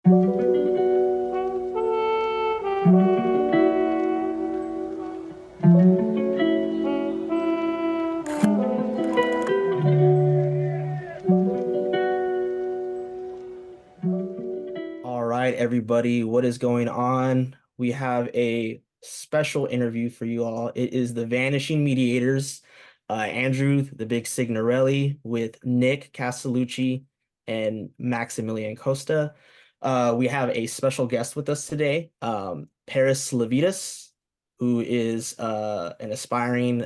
All right, everybody, what is going on? We have a special interview for you all. It is the Vanishing Mediators, Andrew, the Big Signorelli, with Nick Castellucci and Maximilian Costa. We have a special guest with us today, Paris Lavidis, who is an aspiring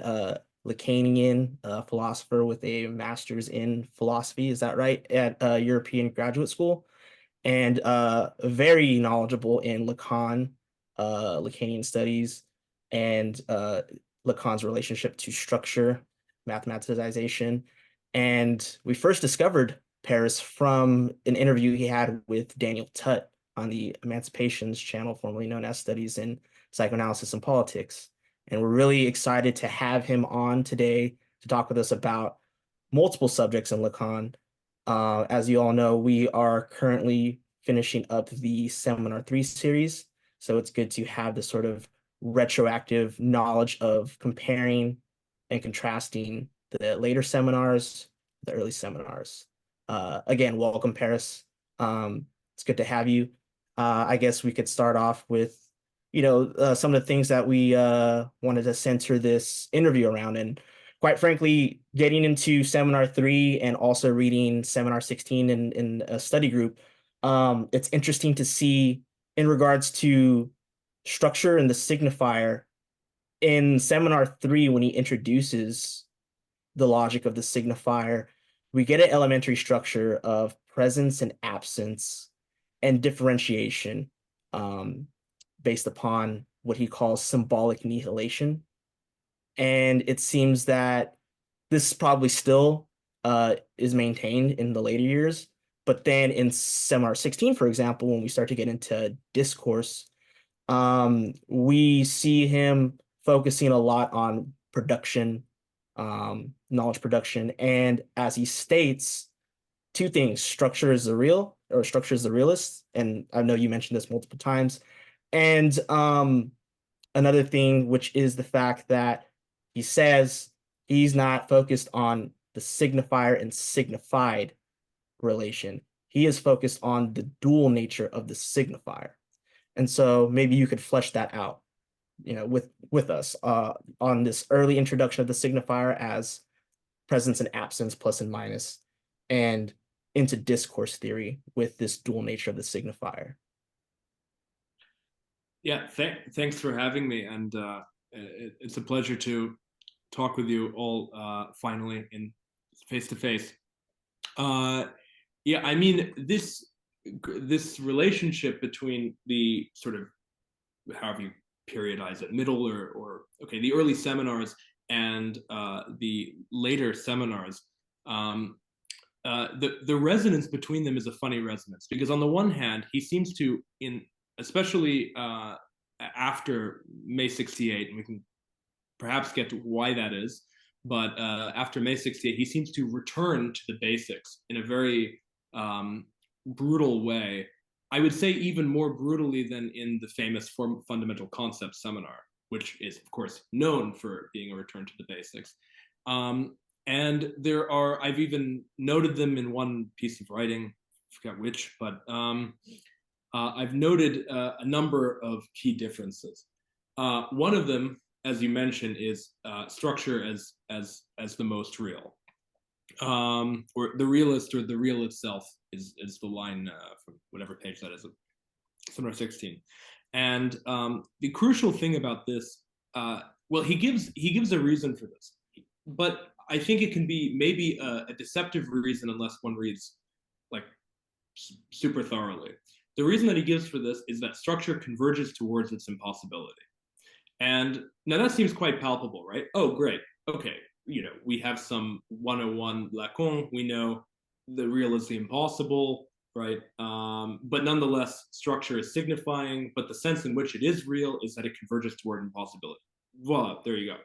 Lacanian philosopher with a master's in philosophy. Is that right? At European Graduate School, and very knowledgeable in Lacanian studies, and Lacan's relationship to structure, mathematization. And we first discovered Paris from an interview he had with Daniel Tutt on the Emancipations channel, formerly known as Studies in Psychoanalysis and Politics. And we're really excited to have him on today to talk with us about multiple subjects in Lacan. As you all know, we are currently finishing up the Seminar 3 series, so it's good to have this sort of retroactive knowledge of comparing and contrasting the later seminars, the early seminars. Again, welcome, Paris. It's good to have you. I guess we could start off with, some of the things that we wanted to center this interview around. And quite frankly, getting into Seminar 3 and also reading Seminar 16 in a study group, it's interesting to see in regards to structure and the signifier in Seminar 3, when he introduces the logic of the signifier, we get an elementary structure of presence and absence and differentiation, based upon what he calls symbolic nihilation. And it seems that this probably still is maintained in the later years. But then in Seminar 16, for example, when we start to get into discourse, we see him focusing a lot on production, knowledge production. And as he states, two things: structure is the real, or structure is the realist. And I know you mentioned this multiple times. And another thing, which is the fact that he says he's not focused on the signifier and signified relation. He is focused on the dual nature of the signifier. And so maybe you could flesh that out, with us on this early introduction of the signifier as presence and absence, plus and minus, and into discourse theory with this dual nature of the signifier. Yeah, thanks for having me, and it's a pleasure to talk with you all finally in face to face. Yeah, I mean, this relationship between the sort of, however you periodize it, middle or okay, the early seminars and the later seminars, the resonance between them is a funny resonance, because on the one hand, he seems to, especially after May 68, and we can perhaps get to why that is, but after May 68, he seems to return to the basics in a very brutal way. I would say even more brutally than in the famous Fundamental Concepts seminar, which is, of course, known for being a return to the basics. And there are, I've even noted them in one piece of writing, I forgot which, but I've noted a number of key differences. One of them, as you mentioned, is structure as the most real, or the realist, or the real itself is the line from whatever page that is, Seminar 16. And the crucial thing about this, well, he gives a reason for this, but I think it can be maybe a deceptive reason unless one reads like super thoroughly. The reason that he gives for this is that structure converges towards its impossibility. And now that seems quite palpable, right? Oh, great. Okay, we have some 101 Lacan. We know the real is the impossible, right? But nonetheless, structure is signifying, but the sense in which it is real is that it converges toward impossibility. Voila, there you go.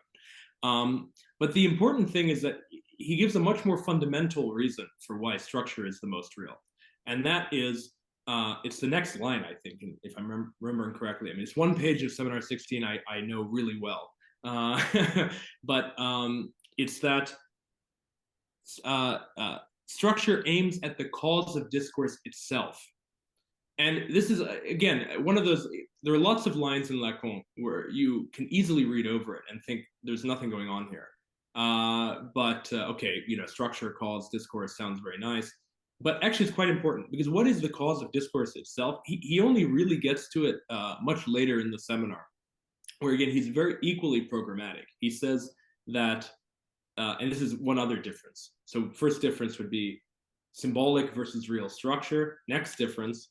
But the important thing is that he gives a much more fundamental reason for why structure is the most real. And that is It's the next line, I think, if I'm remembering correctly. I mean, it's one page of Seminar 16 I know really well. But it's that structure aims at the cause of discourse itself. And this is, again, one of those, there are lots of lines in Lacan where you can easily read over it and think there's nothing going on here. Okay, structure, cause, discourse sounds very nice. But actually, it's quite important, because what is the cause of discourse itself? He only really gets to it much later in the seminar, where again, he's very equally programmatic. He says that, and this is one other difference. So first difference would be symbolic versus real structure. Next difference,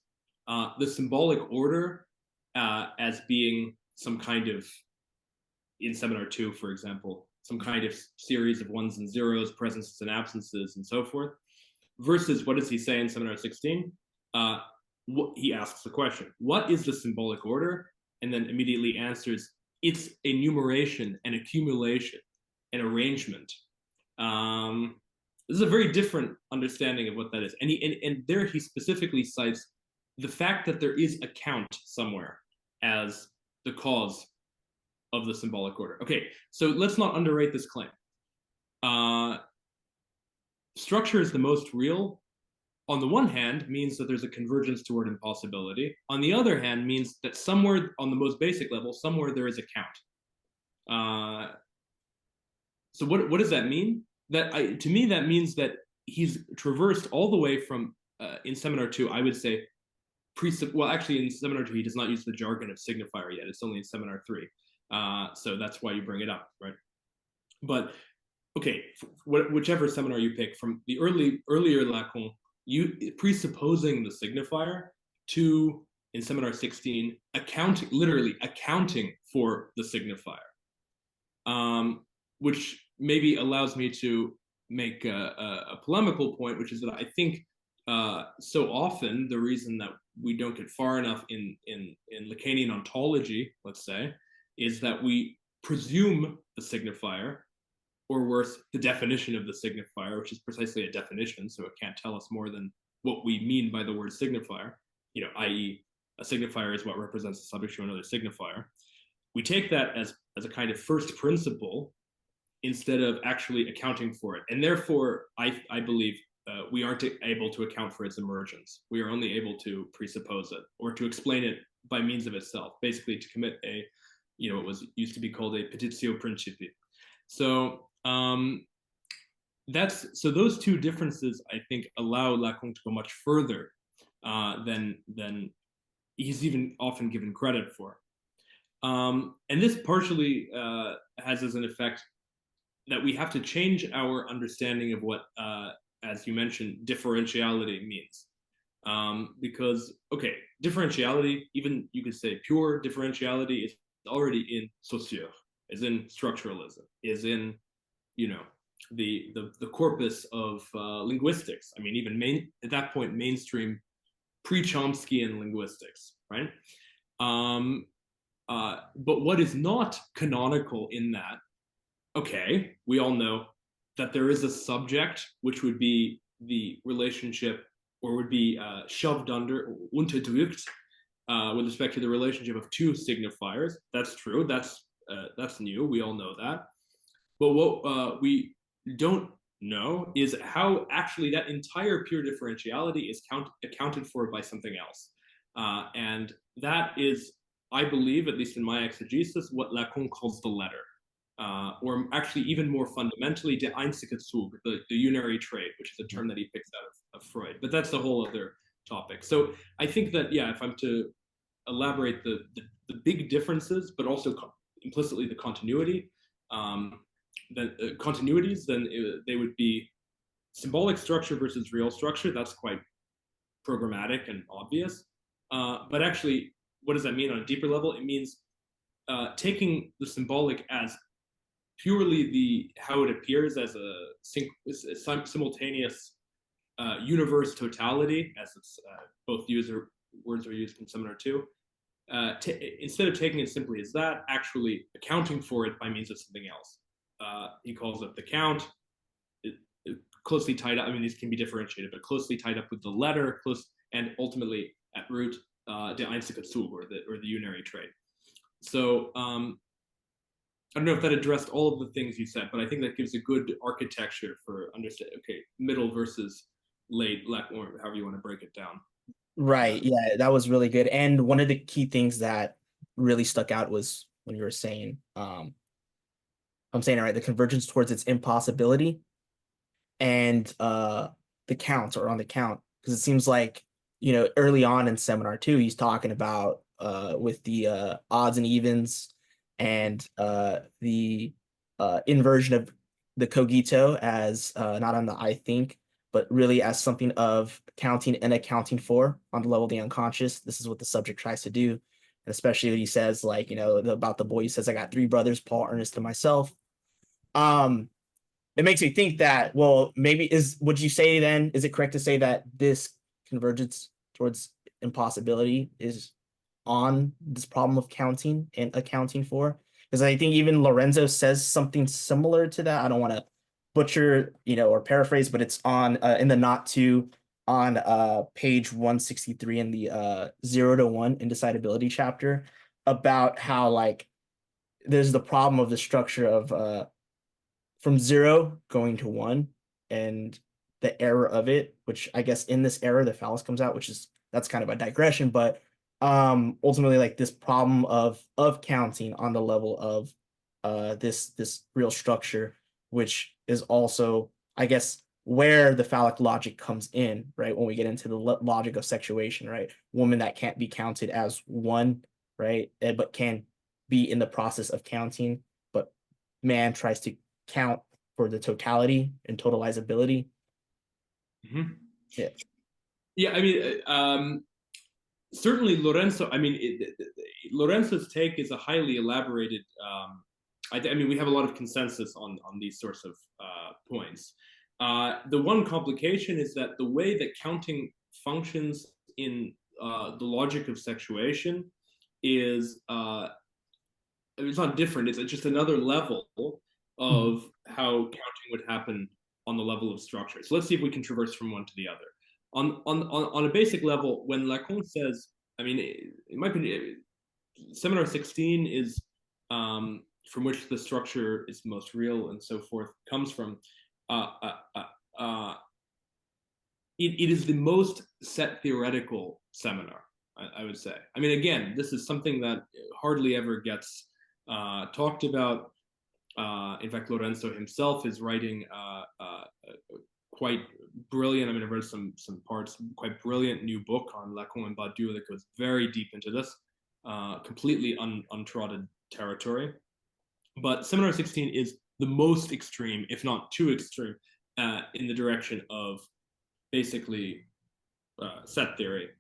the symbolic order as being some kind of, in seminar 2, for example, some kind of series of ones and zeros, presences and absences, and so forth. Versus, what does he say in seminar 16? He asks the question, what is the symbolic order? And then immediately answers, it's a numeration, an accumulation, an arrangement. This is a very different understanding of what that is. And there he specifically cites the fact that there is a count somewhere as the cause of the symbolic order. Okay, so let's not underrate this claim. Structure is the most real, on the one hand, means that there's a convergence toward impossibility. On the other hand, means that somewhere on the most basic level, somewhere there is a count. So what does that mean? To me, that means that he's traversed all the way from, in seminar 2, I would say, well, actually in seminar 2, he does not use the jargon of signifier yet. It's only in seminar 3. So that's why you bring it up, right? But okay, whichever seminar you pick, from the earlier Lacan, presupposing the signifier, to, in seminar 16, literally accounting for the signifier, which maybe allows me to make a polemical point, which is that I think so often the reason that we don't get far enough in Lacanian ontology, let's say, is that we presume the signifier, or worse, the definition of the signifier, which is precisely a definition, so it can't tell us more than what we mean by the word signifier, i.e. a signifier is what represents the subject to another signifier. We take that as a kind of first principle instead of actually accounting for it. And therefore, I believe we aren't able to account for its emergence. We are only able to presuppose it, or to explain it by means of itself, basically to commit a, what was used to be called a petitio principii. So those two differences, I think, allow Lacan to go much further than he's even often given credit for. And this partially has as an effect that we have to change our understanding of what, as you mentioned, differentiality means. Because, okay, differentiality, even you could say pure differentiality, is already in Saussure, is in structuralism, is in, the corpus of linguistics. I mean, even at that point, mainstream pre-Chomskyan linguistics, right? But what is not canonical in that, okay, we all know that there is a subject which would be the relationship, or would be shoved under, unterdrückt, with respect to the relationship of two signifiers. That's true. That's new. We all know that. But what we don't know is how actually that entire pure differentiality is accounted for by something else. And that is, I believe, at least in my exegesis, what Lacan calls the letter. Or actually even more fundamentally, der einzige Zug, the unary trait, which is a term that he picks out of Freud. But that's a whole other topic. So I think that, yeah, if I'm to elaborate the big differences, but also implicitly the continuity, continuities, then they would be symbolic structure versus real structure. That's quite programmatic and obvious. But actually, what does that mean on a deeper level? It means taking the symbolic as purely how it appears as a simultaneous universe totality, as it's both words are used in seminar 2. Instead of taking it simply as that, actually accounting for it by means of something else. He calls it the count, closely tied up. I mean, these can be differentiated, but closely tied up with the letter, and ultimately at root, der einzige Zug, or the unary trait. So I don't know if that addressed all of the things you said, but I think that gives a good architecture for understanding, okay, middle versus late, or however you want to break it down. Right. Yeah, that was really good. And one of the key things that really stuck out was when you were saying, I'm saying it right, the convergence towards its impossibility and the count or on the count. Because it seems like, early on in seminar two, he's talking about with the odds and evens and the inversion of the cogito as not on the I think, but really as something of counting and accounting for on the level of the unconscious. This is what the subject tries to do. And especially when he says, like, about the boy, he says, I got three brothers, Paul, Ernest, and myself. It makes me think that, well, maybe would you say then, is it correct to say that this convergence towards impossibility is on this problem of counting and accounting for? Because I think even Lorenzo says something similar to that. I don't want to butcher, or paraphrase, but it's on in the not to on page 163 in the 0 to 1 indecidability chapter about how like there's the problem of the structure of from 0 going to 1 and the error of it, which I guess in this error the phallus comes out, that's kind of a digression, but ultimately like this problem of counting on the level of this real structure, which is also, I guess, where the phallic logic comes in, right? When we get into the logic of sexuation, right? Woman that can't be counted as one, right? But can be in the process of counting, but man tries to count for the totality and totalizability. Mm-hmm. Yeah. Yeah, I mean, certainly Lorenzo, I mean, Lorenzo's take is a highly elaborated, I mean, we have a lot of consensus on these sorts of points. The one complication is that the way that counting functions in the logic of sexuation is, it's not different, it's just another level of how counting would happen on the level of structure. So let's see if we can traverse from one to the other. On a basic level, when Lacan says, I mean, it might be seminar 16 is from which the structure is most real and so forth comes from. It is the most set theoretical seminar, I would say. I mean, again, this is something that hardly ever gets talked about. In fact, Lorenzo himself is writing quite brilliant, I mean, I've read some parts, quite brilliant new book on Lacan and Badiou that goes very deep into this, completely untrodden territory. But Seminar 16 is the most extreme, if not too extreme, in the direction of basically set theory,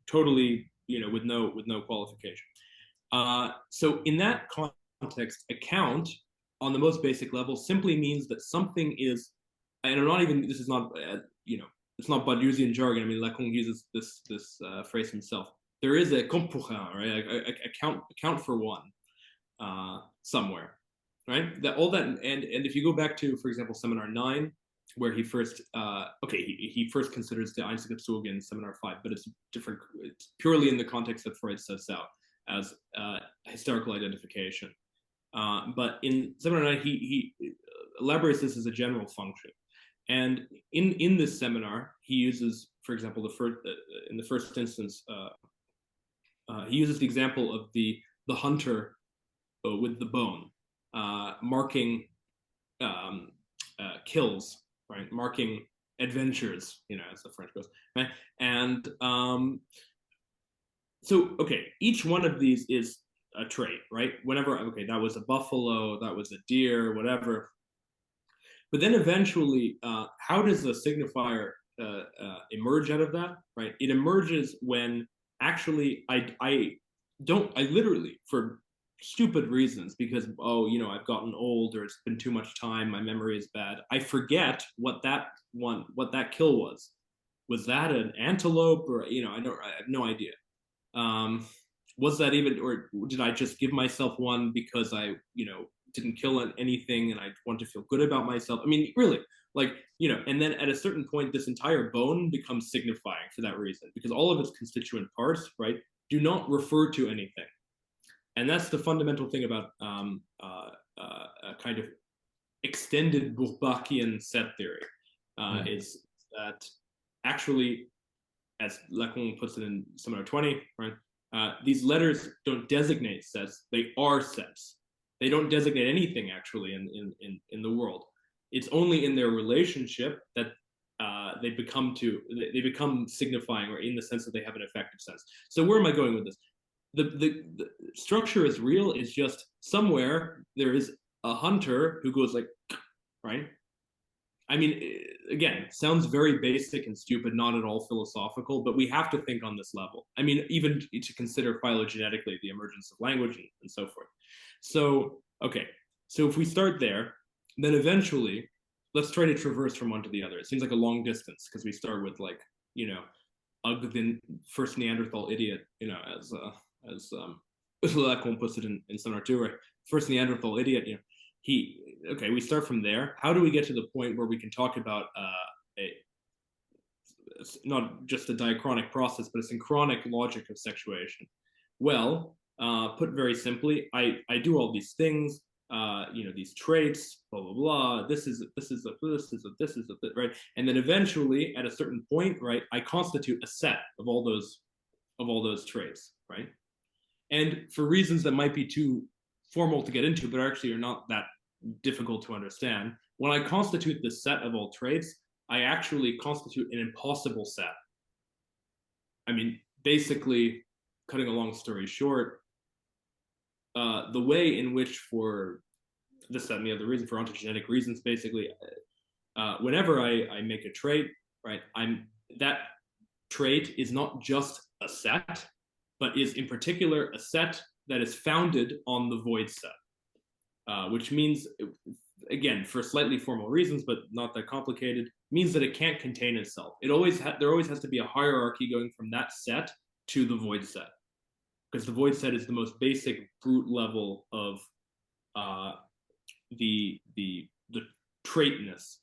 totally, with no qualification. So in that context, account on the most basic level simply means that something is, and I'm not even, this is not, it's not Badiousian jargon. I mean, Lacan uses this phrase himself. There is a compourant, right? Account for one somewhere, right? That all that, and if you go back to, for example, Seminar 9, where he first, he first considers the einzige Zug in Seminar 5, but it's different. It's purely in the context that Freud sets out as hysterical identification. But in Seminar 9, he elaborates this as a general function. And in this seminar, he uses, for example, in the first instance, he uses the example of the hunter with the bone, marking kills, right? Marking adventures, as the French goes, right? And so, okay, each one of these is a trait, right? Whenever, okay, that was a buffalo, that was a deer, whatever. But then eventually, how does the signifier emerge out of that, right? It emerges when actually I literally, for stupid reasons, because, I've gotten old or it's been too much time, my memory is bad, I forget what that kill was. Was that an antelope or, I have no idea. Was that even, or did I just give myself one because I, didn't kill anything and I want to feel good about myself? I mean, really, Like, you know, and then at a certain point, this entire bone becomes signifying for that reason, because all of its constituent parts, right, do not refer to anything. And that's the fundamental thing about a kind of extended Bourbachian set theory, is that actually, as Lacan puts it in Seminar 20, right, these letters don't designate sets, they are sets. They don't designate anything actually in the world. It's only in their relationship that they become signifying, or in the sense that they have an effective sense. So where am I going with this? The structure is real. It's just somewhere there is a hunter who goes like, right? I mean, again, sounds very basic and stupid, not at all philosophical, but we have to think on this level. I mean, even to consider phylogenetically the emergence of language and so forth. So, okay, so if we start there, then eventually, let's try to traverse from one to the other. It seems like a long distance because we start with, like, you know, Ugg, the first Neanderthal idiot, you know, as Lacan puts it in Seminar 2, right? First Neanderthal idiot, you know, okay, we start from there. How do we get to the point where we can talk about not just a diachronic process, but a synchronic logic of sexuation? Well, put very simply, I do all these things, you know, these traits, blah blah blah. This is right, and then eventually, at a certain point, right, I constitute a set of all those traits, right? And for reasons that might be too formal to get into, but actually are not that difficult to understand, when I constitute the set of all traits, I actually constitute an impossible set. I mean, basically, cutting a long story short, the way in which, for this, that, and the other reason, for ontogenetic reasons, basically, whenever I make a trait, right, that trait is not just a set, but is in particular a set that is founded on the void set, which means, again, for slightly formal reasons, but not that complicated, means that it can't contain itself. There always has to be a hierarchy going from that set to the void set, because the void set is the most basic brute level of the traitness.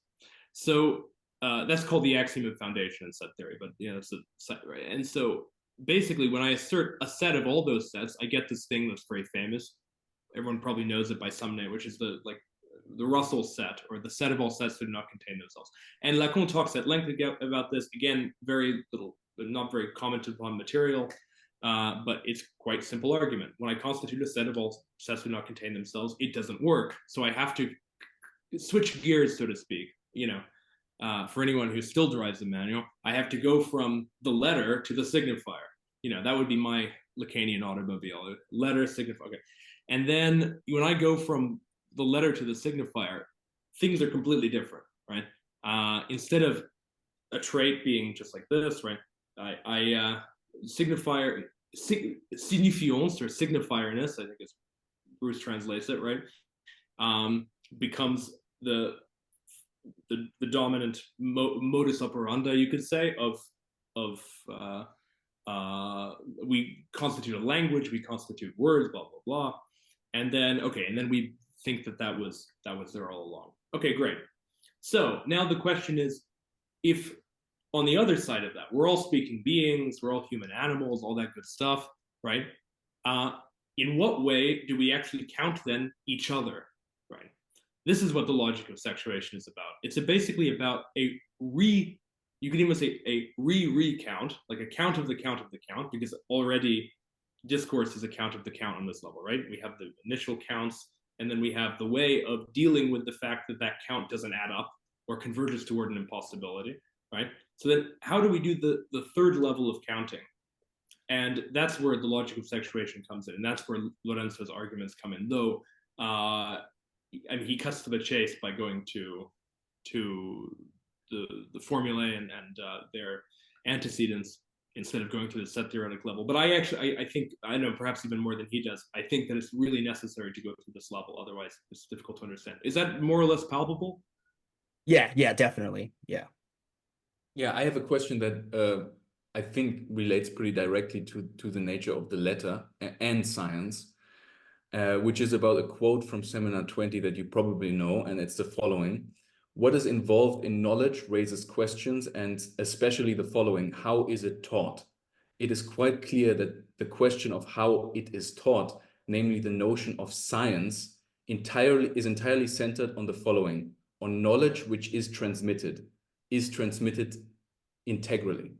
So that's called the axiom of foundation in set theory, but you know, it's a set, right? And so basically, when I assert a set of all those sets, I get this thing that's very famous. Everyone probably knows it by some name, which is the Russell set, or the set of all sets that do not contain themselves. And Lacan talks at length about this. Again, very little, not very commented upon material, but it's quite simple argument. When I constitute a set of all sets that do not contain themselves, it doesn't work. So I have to switch gears, so to speak. You know, for anyone who still drives the manual, I have to go from the letter to the signifier. You know, that would be my Lacanian automobile. Letter, signifier. Okay. And then when I go from the letter to the signifier, things are completely different, right? Instead of a trait being just like this, right? Signifier, signifiance, or signifierness, I think is Bruce translates it, right? Becomes the dominant modus operandi, you could say, of we constitute a language, we constitute words, blah blah blah, and then we think that was there all along. Okay, great. So now the question is, if on the other side of that, we're all speaking beings, we're all human animals, all that good stuff, right? In what way do we actually count then each other, right? This is what the logic of sexuation is about. It's basically about you can even say a recount, like a count of the count of the count, because already discourse is a count of the count on this level, right? We have the initial counts, and then we have the way of dealing with the fact that that count doesn't add up or converges toward an impossibility, right? So then how do we do the third level of counting? And that's where the logic of sexuation comes in, and that's where Lorenzo's arguments come in, though I mean, he cuts to the chase by going to the formulae and their antecedents instead of going to the set theoretic level. But I think, I know perhaps even more than he does, I think that it's really necessary to go through this level. Otherwise, it's difficult to understand. Is that more or less palpable? Yeah, definitely. Yeah. Yeah, I have a question that I think relates pretty directly to the nature of the letter and science, which is about a quote from Seminar 20 that you probably know, and it's the following: What is involved in knowledge raises questions, and especially the following: how is it taught? It is quite clear that the question of how it is taught, namely the notion of science, is entirely centered on the following: on knowledge which is transmitted integrally,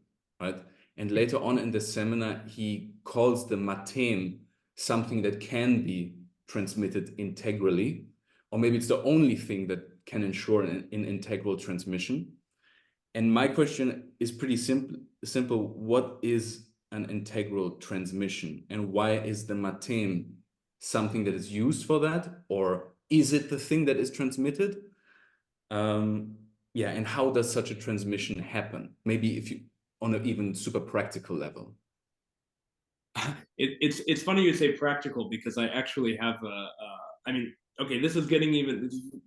right? And later on in the seminar, he calls the Matheme something that can be transmitted integrally, or maybe it's the only thing that can ensure an integral transmission. And my question is pretty simple. What is an integral transmission, and why is the Matheme something that is used for that, or is it the thing that is transmitted? Yeah, and how does such a transmission happen? Maybe if you, on an even super practical level. It's funny you say practical, because I actually have I mean, okay, this is a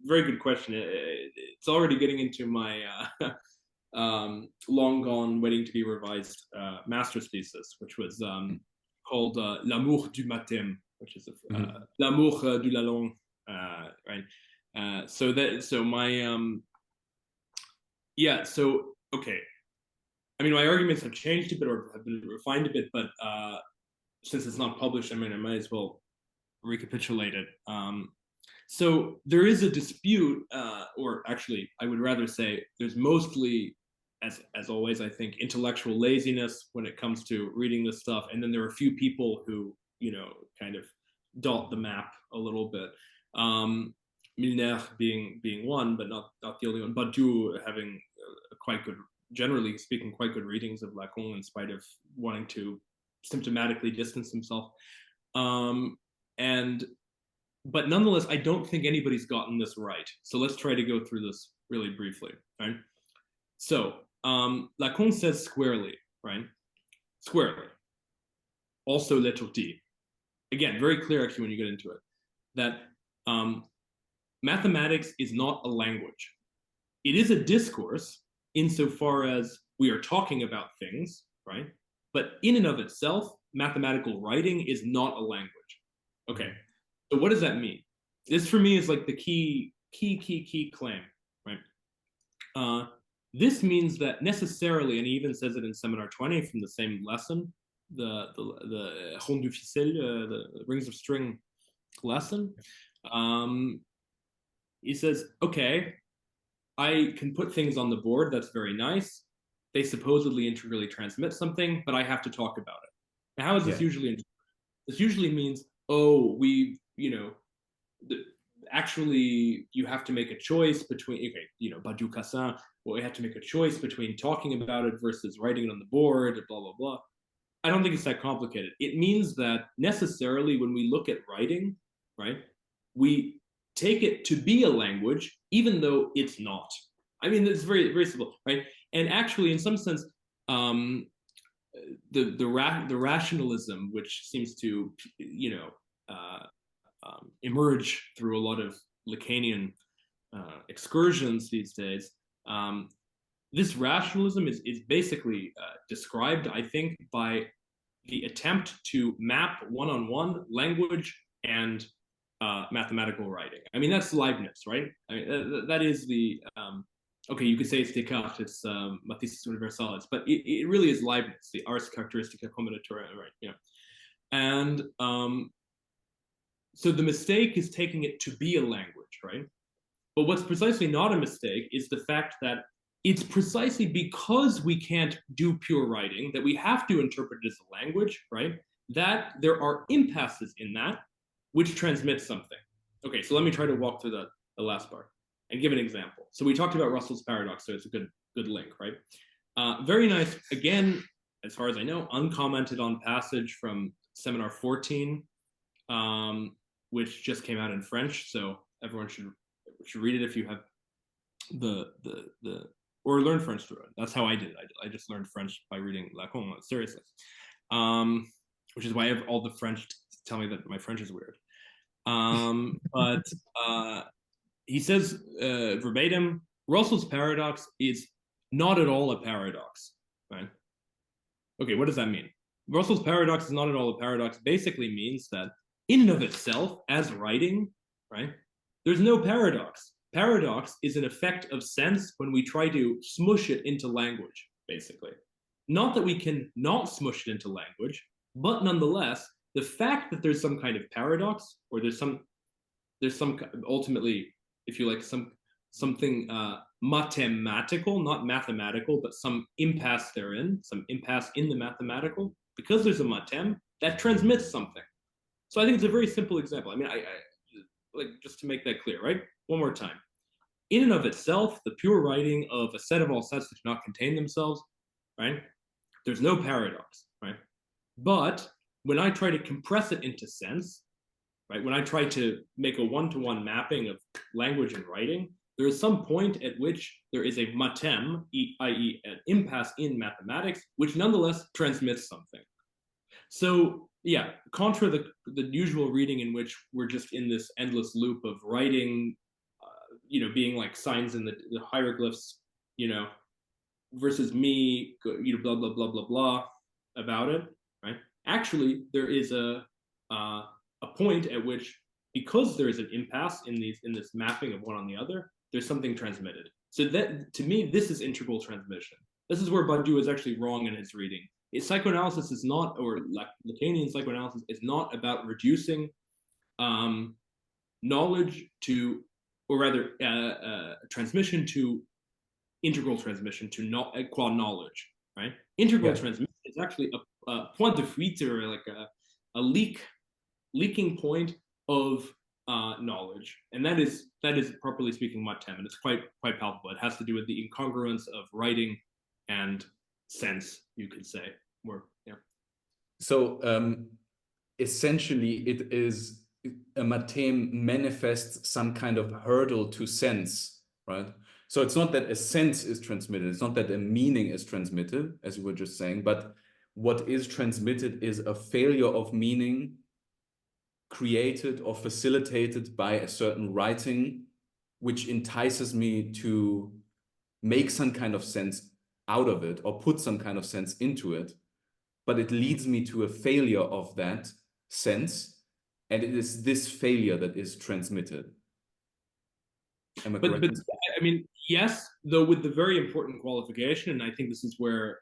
very good question. It's already getting into my long gone, waiting to be revised master's thesis, which was called L'amour du mathème, which is l'amour de la langue, right? Okay. I mean, my arguments have changed a bit, or have been refined a bit, but since it's not published, I mean, I might as well recapitulate it. So there is a dispute, or actually, I would rather say there's mostly, as always, I think, intellectual laziness when it comes to reading this stuff. And then there are a few people who, kind of dot the map a little bit. Familionär being one, but not the only one. Badiou having quite good, generally speaking, quite good readings of Lacan, in spite of wanting to symptomatically distance himself. But nonetheless, I don't think anybody's gotten this right. So let's try to go through this really briefly, right? So Lacan says squarely, right? Squarely. Also l'étourdi. Again, very clear actually when you get into it, that mathematics is not a language. It is a discourse insofar as we are talking about things, right? But in and of itself, mathematical writing is not a language. Okay, so what does that mean? This for me is like the key claim, right? This means that necessarily, and he even says it in seminar 20 from the same lesson, the Ronde du Ficelle, the Rings of String lesson. He says, okay, I can put things on the board, that's very nice. They supposedly integrally transmit something, but I have to talk about it. Now, how is this usually interpreted? This usually means, actually, you have to make a choice between, okay, Badiou Cassin, well, we have to make a choice between talking about it versus writing it on the board, blah, blah, blah. I don't think it's that complicated. It means that necessarily when we look at writing, right, we take it to be a language, even though it's not. I mean, it's very, very simple, right? And actually, in some sense, the rationalism, which seems to, emerge through a lot of Lacanian excursions these days, this rationalism is basically described, I think, by the attempt to map one-on-one language and mathematical writing. I mean, that's Leibniz, right? I mean, that is the okay, you could say it's Descartes, it's Mathematica Universalis, but it really is Leibniz, the ars characteristica combinatorial, right? Yeah. And so the mistake is taking it to be a language, right? But what's precisely not a mistake is the fact that it's precisely because we can't do pure writing that we have to interpret it as a language, right? That there are impasses in that which transmit something. Okay, so let me try to walk through the last part and give an example. So we talked about Russell's paradox, so it's a good link, right? Very nice, again, as far as I know, uncommented on passage from seminar 14, which just came out in French, so everyone should read it if you have or learn French through it. That's how I did it. I just learned French by reading Lacan, seriously. Which is why I have all the French tell me that my French is weird. But he says verbatim, Russell's paradox is not at all a paradox, right? Okay, what does that mean? Russell's paradox is not at all a paradox basically means that in and of itself, as writing, right, there's no paradox. paradox is an effect of sense when we try to smush it into language, basically. Not that we can not smush it into language, but nonetheless, the fact that there's some kind of paradox, or there's some ultimately, if you like, something mathematical, not mathematical, but some impasse therein, some impasse in the mathematical, because there's a matheme that transmits something. So I think it's a very simple example. I mean, I like, just to make that clear, right? One more time. In and of itself, the pure writing of a set of all sets that do not contain themselves, right? There's no paradox, right? But when I try to compress it into sense, right? When I try to make a one-to-one mapping of language and writing, there is some point at which there is a matheme, i.e. an impasse in mathematics, which nonetheless transmits something. So yeah, contra the usual reading in which we're just in this endless loop of writing, being like signs in the hieroglyphs, versus me, blah, blah, blah, blah, blah about it, right? Actually, there is a point at which, because there is an impasse in this mapping of one on the other, there's something transmitted. So that, to me, this is integral transmission. This is where Badiou is actually wrong in his reading. Psychoanalysis is not, or Lacanian psychoanalysis is not about reducing knowledge to, or rather transmission to integral transmission to qua knowledge, right? Integral transmission is actually a point de fuite, or like a leaking point of knowledge, and that is properly speaking matheme, and it's quite palpable. It has to do with the incongruence of writing and sense, you could say. So essentially, it is a matheme manifests some kind of hurdle to sense, right? So it's not that a sense is transmitted, it's not that a meaning is transmitted, as you were just saying, but what is transmitted is a failure of meaning created or facilitated by a certain writing, which entices me to make some kind of sense out of it or put some kind of sense into it, but it leads me to a failure of that sense, and it is this failure that is transmitted. Am I correct? But I mean, yes, though with the very important qualification, and I think this is where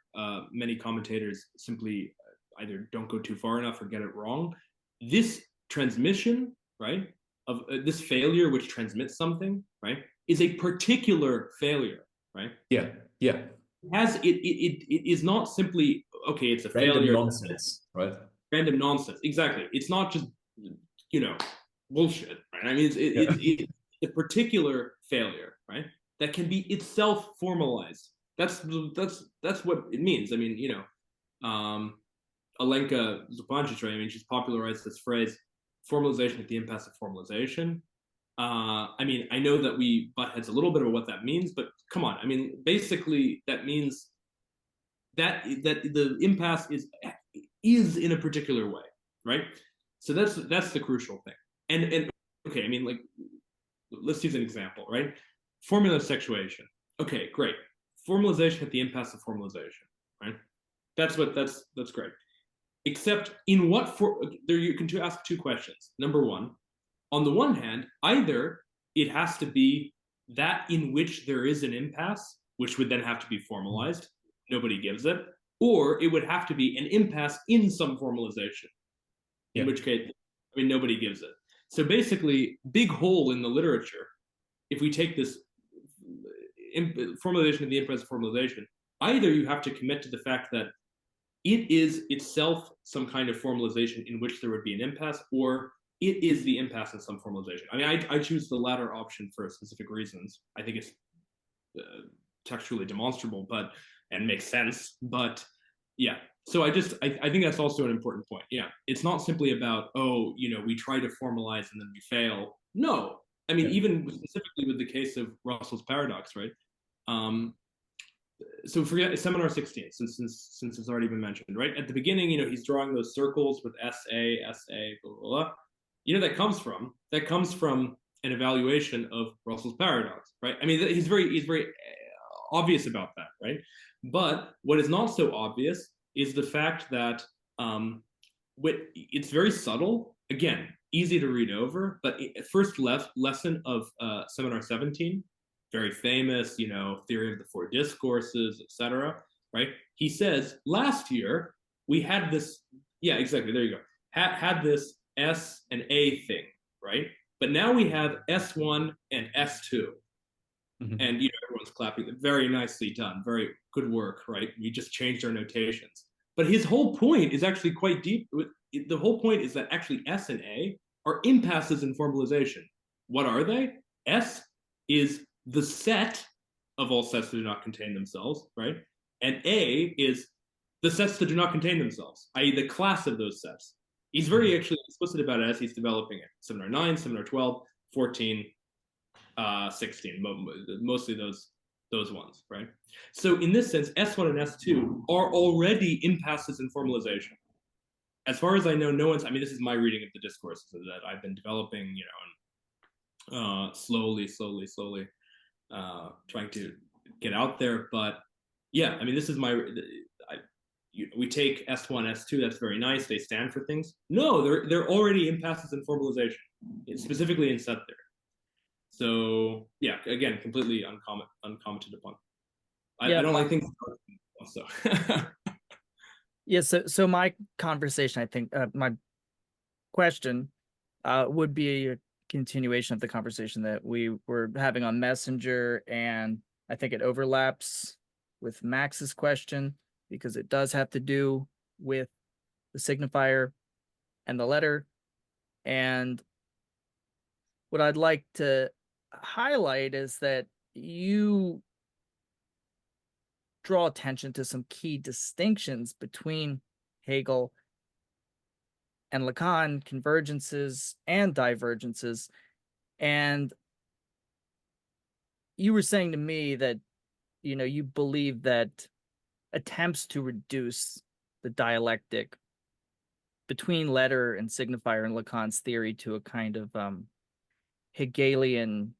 many commentators simply either don't go too far enough or get it wrong. This transmission, right, of this failure which transmits something, right, is a particular failure, right? Yeah. It is not simply, okay, it's a random failure. Nonsense, right? Random nonsense, exactly. It's not just, bullshit, right? I mean, it's a particular failure, right, that can be itself formalized. That's what it means. I mean, Alenka Zupančič, right? I mean, she's popularized this phrase, formalization at the impasse of formalization. I mean, I know that we butt heads a little bit about what that means, but come on. I mean, basically, that means that the impasse is in a particular way, right? So that's the crucial thing. And okay, I mean, like, let's use an example, right? Formula of sexuation. Okay, great. Formalization at the impasse of formalization, right? That's great. Except in what there you can ask two questions. Number one, on the one hand, either it has to be that in which there is an impasse, which would then have to be formalized, nobody gives it, or it would have to be an impasse in some formalization, in which case, I mean, nobody gives it. So basically, big hole in the literature, if we take this formalization of the impasse of formalization, either you have to commit to the fact that it is itself some kind of formalization in which there would be an impasse, or it is the impasse in some formalization. I mean, I choose the latter option for specific reasons. I think it's textually demonstrable, and makes sense. But yeah, so I think that's also an important point. Yeah, it's not simply about, we try to formalize and then we fail. No, I mean, even specifically with the case of Russell's paradox, right? So forget Seminar 16, since it's already been mentioned, right? At the beginning, he's drawing those circles with SA, blah, blah, blah. That comes from an evaluation of Russell's paradox, right? I mean, he's very obvious about that, right? But what is not so obvious is the fact that it's very subtle, again, easy to read over, but first lesson of seminar 17, very famous, theory of the four discourses, etc. Right? He says last year we had this, yeah, exactly. There you go. Had this S and A thing, right? But now we have S1 and S2. Mm-hmm. And everyone's clapping. Very nicely done. Very good work, right? We just changed our notations. But his whole point is actually quite deep. The whole point is that actually S and A are impasses in formalization. What are they? S is the set of all sets that do not contain themselves, right? And A is the sets that do not contain themselves, i.e. the class of those sets. He's very actually explicit about it as he's developing it. Seminar 9, Seminar 12, 14, 16, mostly those ones, right? So in this sense, S1 and S2 are already impasses in formalization. As far as I know, no one's, I mean, this is my reading of the discourses that I've been developing, slowly, trying to get out there. But yeah, I mean, this is we take S1, S2, that's very nice. They stand for things. No, they're already impasses in formalization, specifically in set theory. So yeah, again, completely uncommented upon. I don't like things. So yeah. So my conversation, I think, my question would be a continuation of the conversation that we were having on Messenger, and I think it overlaps with Max's question because it does have to do with the signifier and the letter. And what I'd like to highlight is that you draw attention to some key distinctions between Hegel and Lacan, convergences and divergences. And you were saying to me that, you believe that attempts to reduce the dialectic between letter and signifier in Lacan's theory to a kind of Hegelian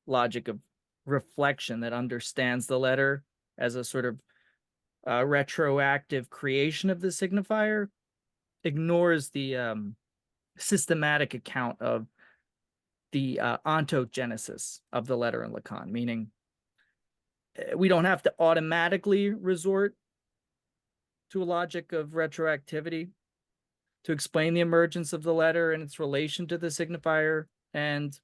logic of reflection that understands the letter as a sort of retroactive creation of the signifier ignores the systematic account of the ontogenesis of the letter in Lacan, meaning we don't have to automatically resort to a logic of retroactivity to explain the emergence of the letter and its relation to the signifier. And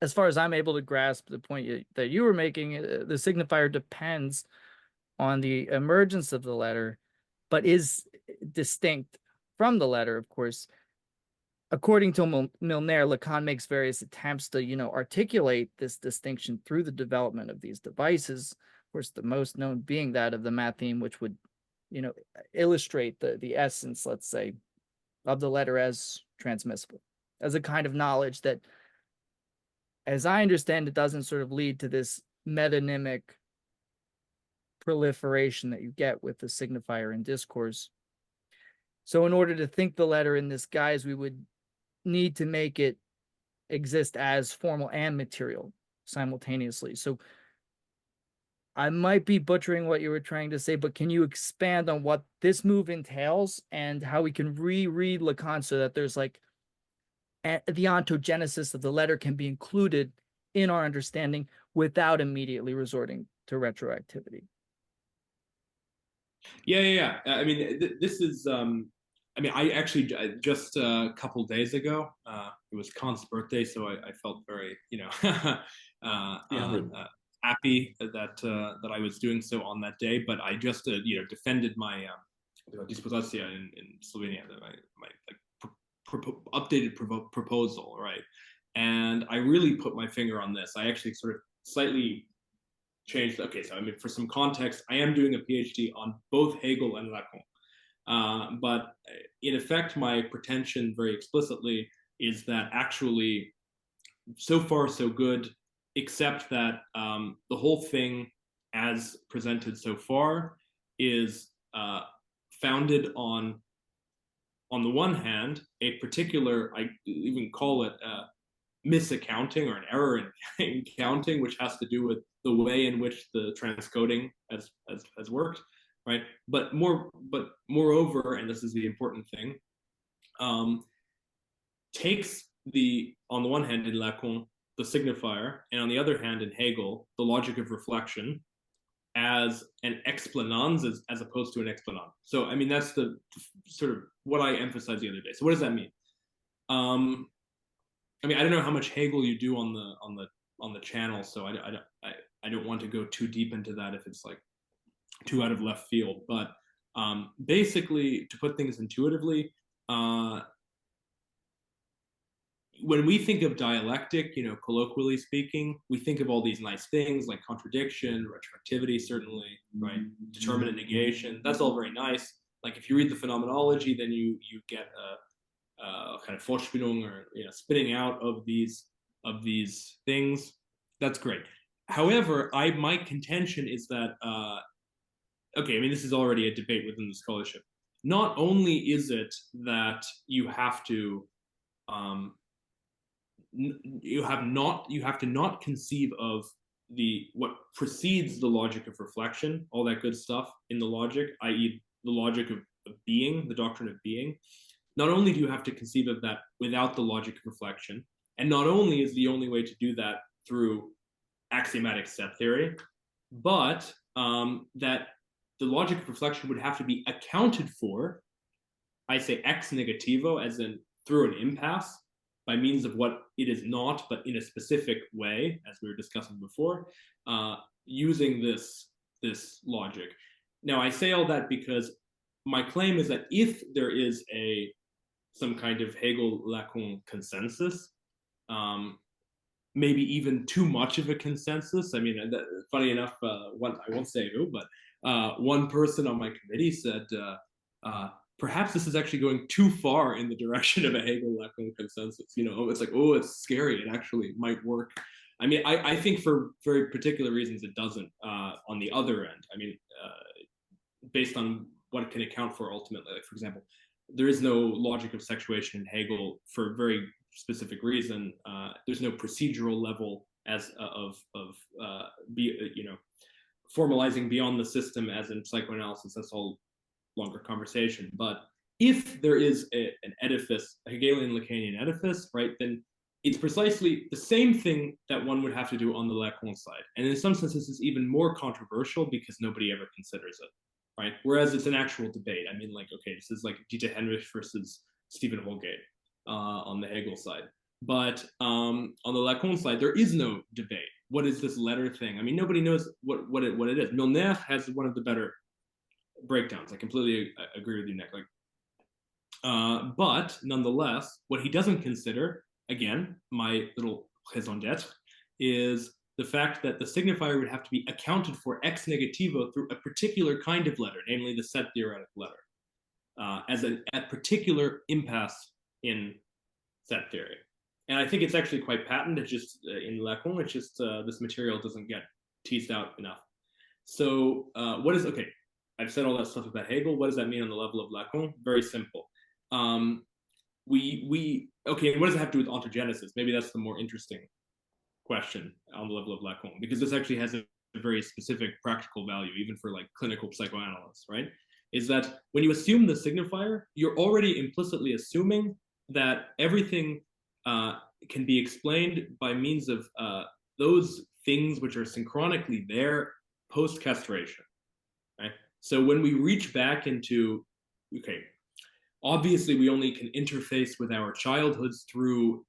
as far as I'm able to grasp the point that you were making, the signifier depends on the emergence of the letter, but is distinct from the letter, of course. According to Familionär, Lacan makes various attempts to, articulate this distinction through the development of these devices. Of course, the most known being that of the Matheme, which would, illustrate the essence, let's say, of the letter as transmissible, as a kind of knowledge that, as I understand it, doesn't sort of lead to this metonymic proliferation that you get with the signifier in discourse. So in order to think the letter in this guise, we would need to make it exist as formal and material simultaneously. So I might be butchering what you were trying to say, but can you expand on what this move entails and how we can reread Lacan so that there's like the ontogenesis of the letter can be included in our understanding without immediately resorting to retroactivity? Yeah. I mean, this is, I actually just a couple days ago, it was Kant's birthday, so I felt very, happy that I was doing so on that day. But I just, defended my dissertation in Slovenia, my updated proposal, right? And I really put my finger on this. I actually sort of slightly changed. Okay, so I mean, for some context, I am doing a PhD on both Hegel and Lacan. But in effect, my pretension very explicitly is that actually, so far so good, except that the whole thing as presented so far is founded on the one hand, a particular, I even call it misaccounting or an error in counting, which has to do with the way in which the transcoding has worked, right? But moreover, and this is the important thing, takes on the one hand in Lacan, the signifier, and on the other hand in Hegel, the logic of reflection, as an explanans as opposed to an explanand. So, I mean, that's the sort of what I emphasized the other day. So what does that mean? I mean, I don't know how much Hegel you do on the channel, so I don't want to go too deep into that if it's like too out of left field. But basically, to put things intuitively, when we think of dialectic, you know, colloquially speaking, we think of all these nice things like contradiction, retroactivity, certainly, right? Determinate negation. That's all very nice. Like if you read the phenomenology, then you get a kind of Vorspielung, or, you know, spinning out of these things. That's great. However, my contention is that okay, I mean, this is already a debate within the scholarship. Not only is it that you have to not conceive of what precedes the logic of reflection, all that good stuff in the logic, i.e. the logic of being, the doctrine of being. Not only do you have to conceive of that without the logic of reflection, and not only is the only way to do that through axiomatic set theory, but that the logic of reflection would have to be accounted for, I say ex negativo, as in through an impasse, by means of what it is not, but in a specific way, as we were discussing before, using this logic. Now, I say all that because my claim is that if there is some kind of Hegel-Lacan consensus, maybe even too much of a consensus. I mean, funny enough, I won't say who, but one person on my committee said, perhaps this is actually going too far in the direction of a Hegel-Lacan consensus. You know, it's like, oh, it's scary. It actually might work. I mean, I think for very particular reasons it doesn't. On the other end, I mean, based on what it can account for ultimately. Like, for example, there is no logic of sexuation in Hegel for a very specific reason. There's no procedural level formalizing beyond the system as in psychoanalysis. That's all longer conversation. But if there is an edifice, a Hegelian Lacanian edifice, right, then it's precisely the same thing that one would have to do on the Lacan side. And in some sense, this is even more controversial because nobody ever considers it, right? Whereas it's an actual debate. I mean, like, okay, this is like Dieter Henrich versus Stephen Holgate on the Hegel side. But on the Lacan side, there is no debate. What is this letter thing? I mean, nobody knows what it is. Familionär has one of the better breakdowns. I completely agree with you, Nick. Like, but nonetheless, what he doesn't consider, again, my little raison d'être, is the fact that the signifier would have to be accounted for ex negativo through a particular kind of letter, namely the set theoretic letter, as a particular impasse in set theory. And I think it's actually quite patent. It's just in Lacan, it's just this material doesn't get teased out enough. So okay, I've said all that stuff about Hegel. What does that mean on the level of Lacan? Very simple. Okay, what does it have to do with ontogenesis? Maybe that's the more interesting question on the level of Lacan, because this actually has a very specific practical value, even for like clinical psychoanalysts, right? Is that when you assume the signifier, you're already implicitly assuming that everything can be explained by means of those things which are synchronically there post-castration, right? So when we reach back into, okay, obviously we only can interface with our childhoods through,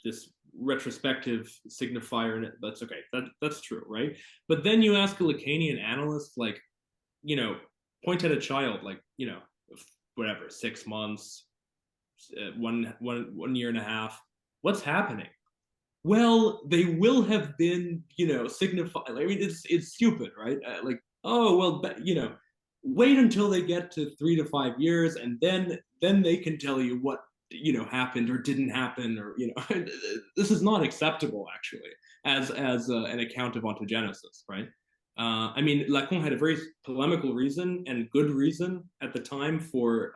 this retrospective signifier, and that's okay, that's true, right? But then you ask a Lacanian analyst, like, point at a child, like, whatever, 6 months, 1 year and a half, what's happening? Well, they will have been, signified. I mean, it's stupid, right? Like, oh, well, wait until they get to 3 to 5 years, and then they can tell you what, happened or didn't happen, or, this is not acceptable, actually, as an account of ontogenesis, right? I mean, Lacan had a very polemical reason and good reason at the time for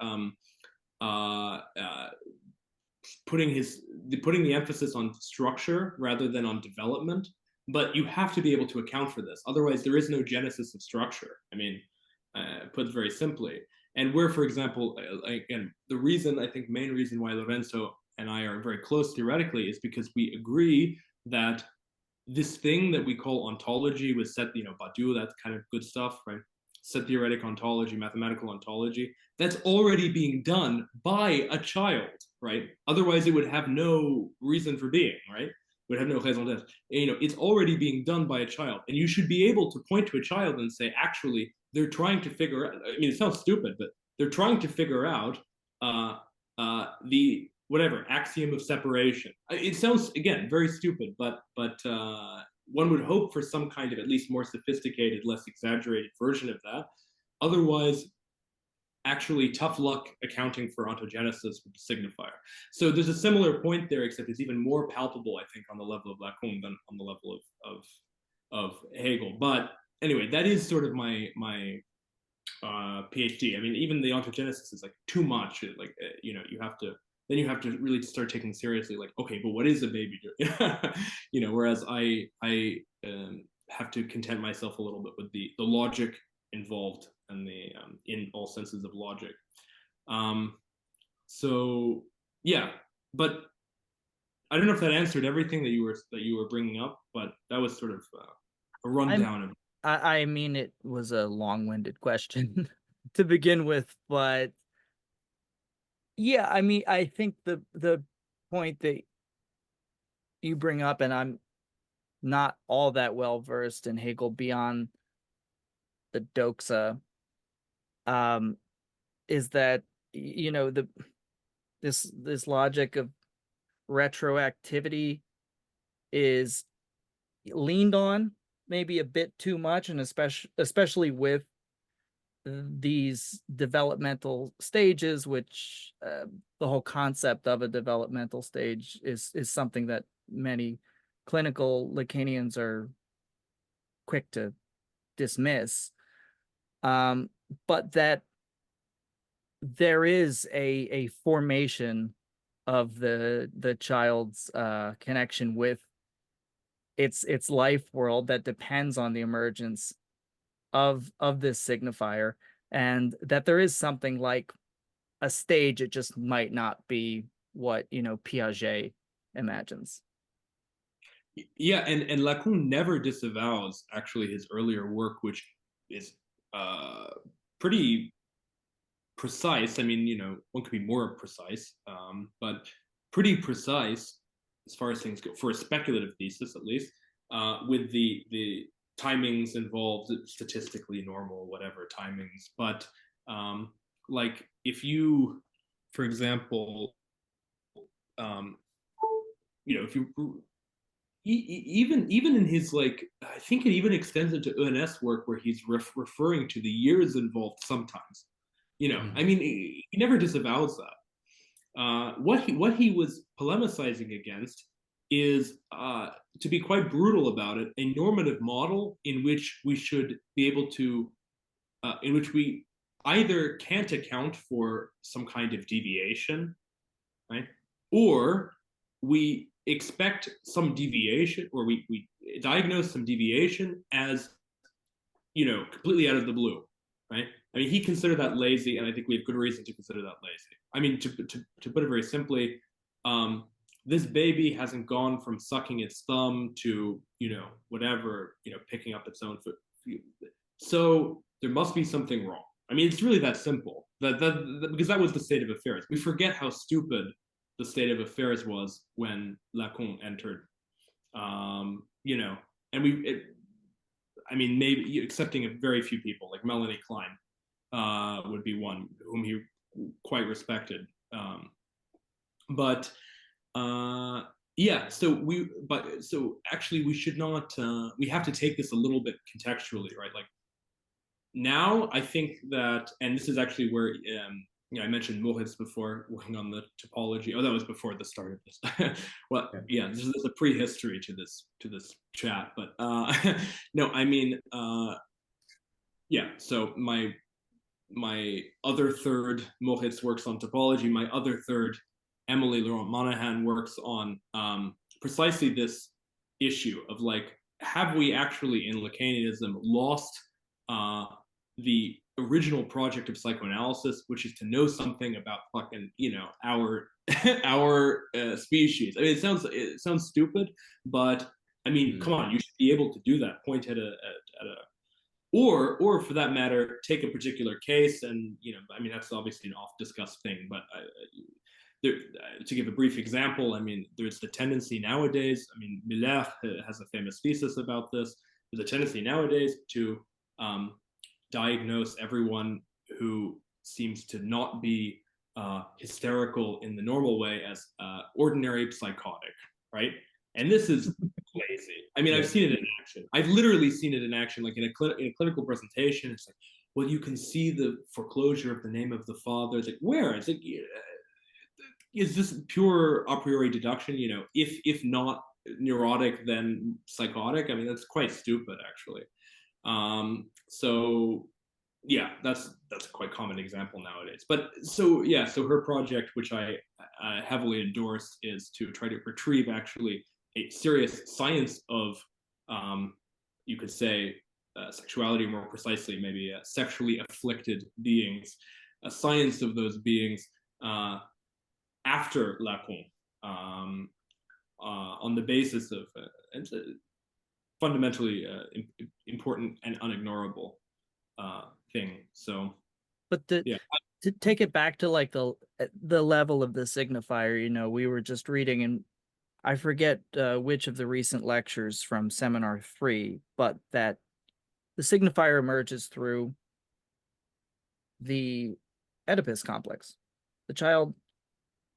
putting the emphasis on structure rather than on development. But you have to be able to account for this. Otherwise, there is no genesis of structure. I mean, put very simply. And where, for example, again, the reason, I think main reason why Lorenzo and I are very close theoretically is because we agree that this thing that we call ontology with set, Badiou, that kind of good stuff, right? Set theoretic ontology, mathematical ontology, that's already being done by a child, right? Otherwise, it would have no reason for being, right? It would have no raison d'être. It's already being done by a child, and you should be able to point to a child and say, actually, they're trying to figure out. I mean, it sounds stupid, but they're trying to figure out the whatever axiom of separation. It sounds, again, very stupid, but one would hope for some kind of at least more sophisticated, less exaggerated version of that. Otherwise, actually tough luck accounting for ontogenesis with the signifier. So there's a similar point there, except it's even more palpable, I think, on the level of Lacan than on the level of Hegel. But anyway, that is sort of my PhD. I mean, even the ontogenesis is like too much. Like, you have to really start taking seriously, like, okay, but what is a baby doing? Whereas I have to content myself a little bit with the logic involved and the in all senses of logic. So yeah, but I don't know if that answered everything that you were bringing up, but that was sort of a rundown of. I mean, it was a long-winded question to begin with, but yeah, I mean, I think the point that you bring up, and I'm not all that well versed in Hegel beyond the doxa, is that this logic of retroactivity is leaned on maybe a bit too much, and especially with these developmental stages, which the whole concept of a developmental stage is something that many clinical Lacanians are quick to dismiss, but that there is a formation of the child's connection with its life world that depends on the emergence of this signifier, and that there is something like a stage. It just might not be what Piaget imagines. Yeah, and Lacan never disavows actually his earlier work, which is pretty precise. I mean, one could be more precise, but pretty precise as far as things go for a speculative thesis, at least, with the timings involved, statistically normal, whatever timings. But like if you, for example, if you even in his, like, I think it even extends into ENS work where he's referring to the years involved sometimes. I mean, he never disavows that. What he was polemicizing against is, to be quite brutal about it, a normative model in which we should be able to, in which we either can't account for some kind of deviation, right? Or we expect some deviation, or we diagnose some deviation as, completely out of the blue, right? I mean, he considered that lazy, and I think we have good reason to consider that lazy. I mean, to put it very simply, this baby hasn't gone from sucking its thumb to, whatever, picking up its own foot. So there must be something wrong. I mean, it's really that simple. Because that was the state of affairs. We forget how stupid the state of affairs was when Lacan entered. And I mean, maybe accepting a very few people, like Melanie Klein would be one whom he quite respected. Yeah, so actually we should not, we have to take this a little bit contextually, right? Like, now I think that, and this is actually where, I mentioned Moritz before, working on the topology. Oh, that was before the start of this. Well, yeah, there's a prehistory to this chat, but no, I mean, yeah. So my other third, Moritz works on topology. My other third, Emily Laurent Monahan, works on precisely this issue of, like, have we actually in Lacanianism lost the original project of psychoanalysis, which is to know something about fucking, our our species. I mean, it sounds stupid, but I mean, come on, you should be able to do that. Point at a or for that matter, take a particular case, and I mean, that's obviously an oft-discussed thing, but to give a brief example, I mean, there's the tendency nowadays. I mean, Miller has a famous thesis about this. There's a tendency nowadays to diagnose everyone who seems to not be hysterical in the normal way as ordinary psychotic, right? And this is crazy. I mean, I've seen it in action. I've literally seen it in action, like in a clinical presentation. It's like, well, you can see the foreclosure of the name of the father. It's like, where? It's like, is this pure a priori deduction? If not neurotic, then psychotic. I mean, that's quite stupid, actually. So yeah, that's a quite common example nowadays. But so her project, which I heavily endorse, is to try to retrieve actually a serious science of, you could say, sexuality, more precisely, maybe sexually afflicted beings, a science of those beings after Lacan, on the basis of fundamentally important and unignorable thing. So, but to take it back to like the level of the signifier, we were just reading, and I forget which of the recent lectures from seminar 3, but that the signifier emerges through the Oedipus complex. The child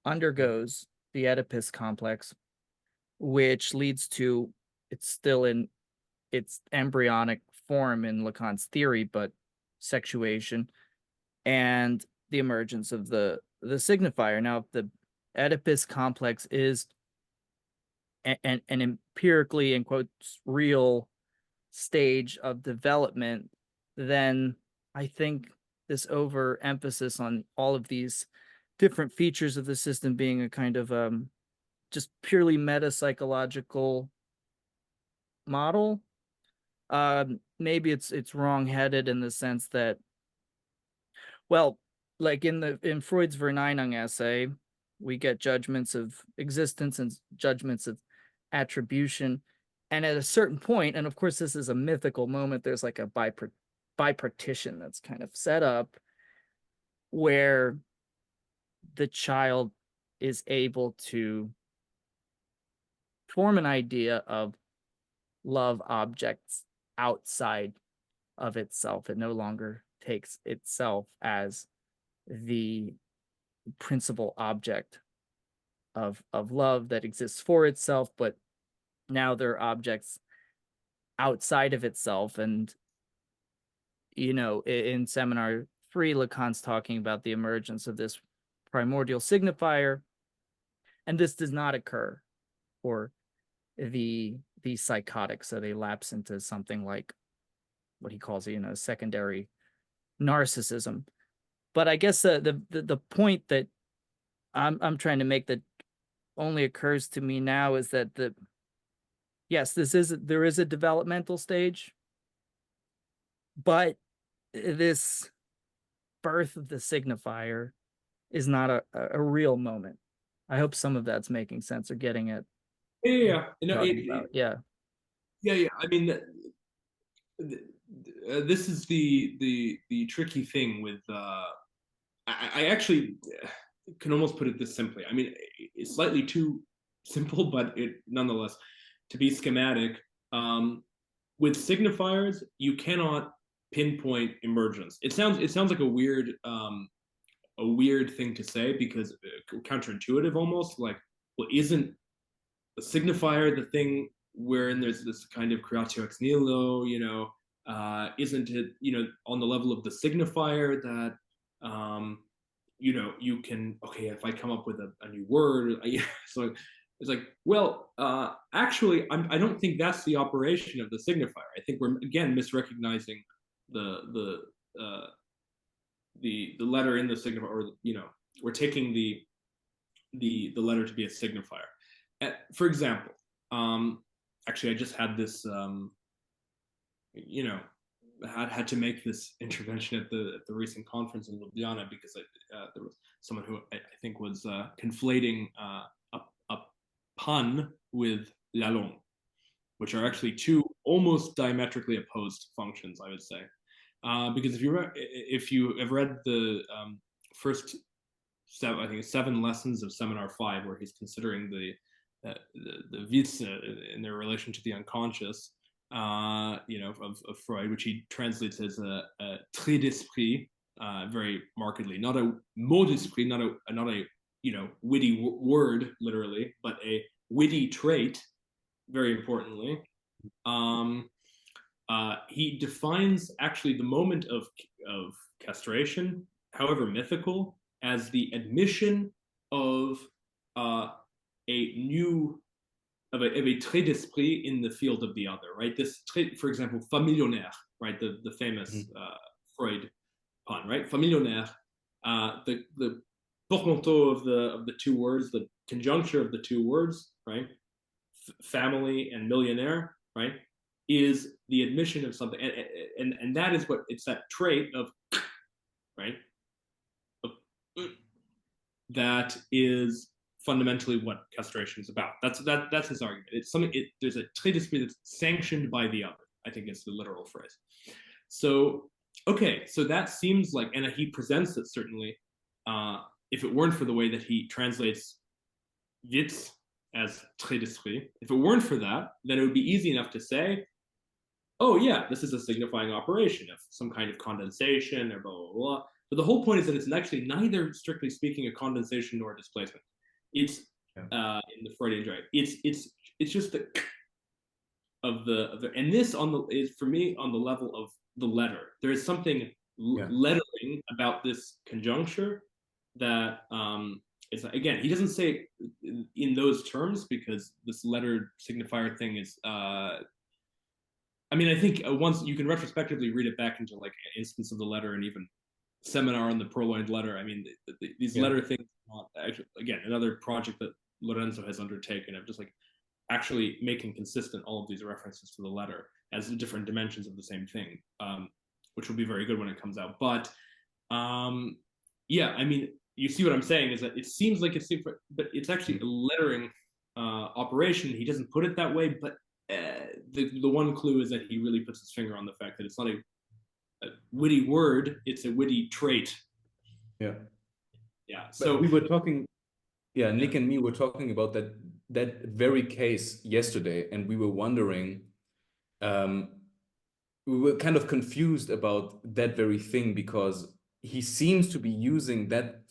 undergoes the Oedipus complex, which leads to, it's still in its embryonic form in Lacan's theory, but sexuation and the emergence of the signifier. Now, if the Oedipus complex is an empirically, in quotes, real stage of development, then I think this overemphasis on all of these different features of the system being a kind of just purely meta-psychological model, maybe it's wrong-headed in the sense that, well, like in Freud's Verneinung essay, we get judgments of existence and judgments of attribution, and at a certain point, and of course this is a mythical moment, there's like a bipartition that's kind of set up where the child is able to form an idea of love objects outside of itself. It no longer takes itself as the principal object of love that exists for itself, but now there are objects outside of itself. And in seminar 3, Lacan's talking about the emergence of this primordial signifier, and this does not occur for the psychotic, so they lapse into something like what he calls secondary narcissism. But I guess the point that I'm trying to make that only occurs to me now is that there is a developmental stage, but this birth of the signifier is not a real moment. I hope some of that's making sense or getting it. Yeah. Yeah. I mean, this is the tricky thing with. I actually can almost put it this simply. I mean, it's slightly too simple, but it nonetheless, to be schematic. With signifiers, you cannot pinpoint emergence. It sounds like a weird thing to say, because counterintuitive almost, like, well, isn't a signifier the thing wherein there's this kind of creatio ex nihilo, isn't it, on the level of the signifier that, you can, okay, if I come up with a new word, so it's like, well, actually, I don't think that's the operation of the signifier. I think we're, again, misrecognizing the letter in the signifier, or, we're taking the letter to be a signifier. For example, actually, I just had this, had to make this intervention at the recent conference in Ljubljana because there was someone who I think was conflating a pun with la langue, which are actually two almost diametrically opposed functions, I would say. Because if you have read the first seven lessons of Seminar 5, where he's considering the Witz in their relation to the unconscious, of Freud, which he translates as a trait d'esprit, very markedly, not a mot d'esprit, not a witty word literally, but a witty trait, very importantly. He defines actually the moment of castration, however mythical, as the admission of a trait d'esprit in the field of the other, right? This trait, for example, Familionär, right? The famous Freud pun, right? Familionär, the portmanteau of the two words, the conjuncture of the two words, right? Family and millionaire, right? Is the admission of something, and that is what it's that trait of, right? That is fundamentally what castration is about. That's his argument. It's something. There's a trait d'esprit that's sanctioned by the other. I think it's the literal phrase. So okay, so that seems like, and he presents it certainly. If it weren't for the way that he translates Witz as trait d'esprit, if it weren't for that, then it would be easy enough to say, oh yeah, this is a signifying operation of some kind of condensation or blah, blah, blah. But the whole point is that it's actually neither, strictly speaking, a condensation nor a displacement. It's in the Freudian drive. It's just the of the and this is for me on the level of the letter. There is something lettering about this conjuncture that it's again, he doesn't say in those terms because this letter signifier thing is I mean, I think once you can retrospectively read it back into like an instance of the letter and even Seminar on the purloined letter. I mean, these letter things are not actually, again, another project that Lorenzo has undertaken of just like actually making consistent all of these references to the letter as the different dimensions of the same thing, which will be very good when it comes out. But yeah, I mean, you see what I'm saying is that it seems like it's different, but it's actually a lettering operation. He doesn't put it that way, but the one clue is that he really puts his finger on the fact that it's not a witty word, it's a witty trait. Yeah. So but we were talking, Nick and me were talking about that very case yesterday, and we were wondering, we were kind of confused about that very thing because he seems to be using that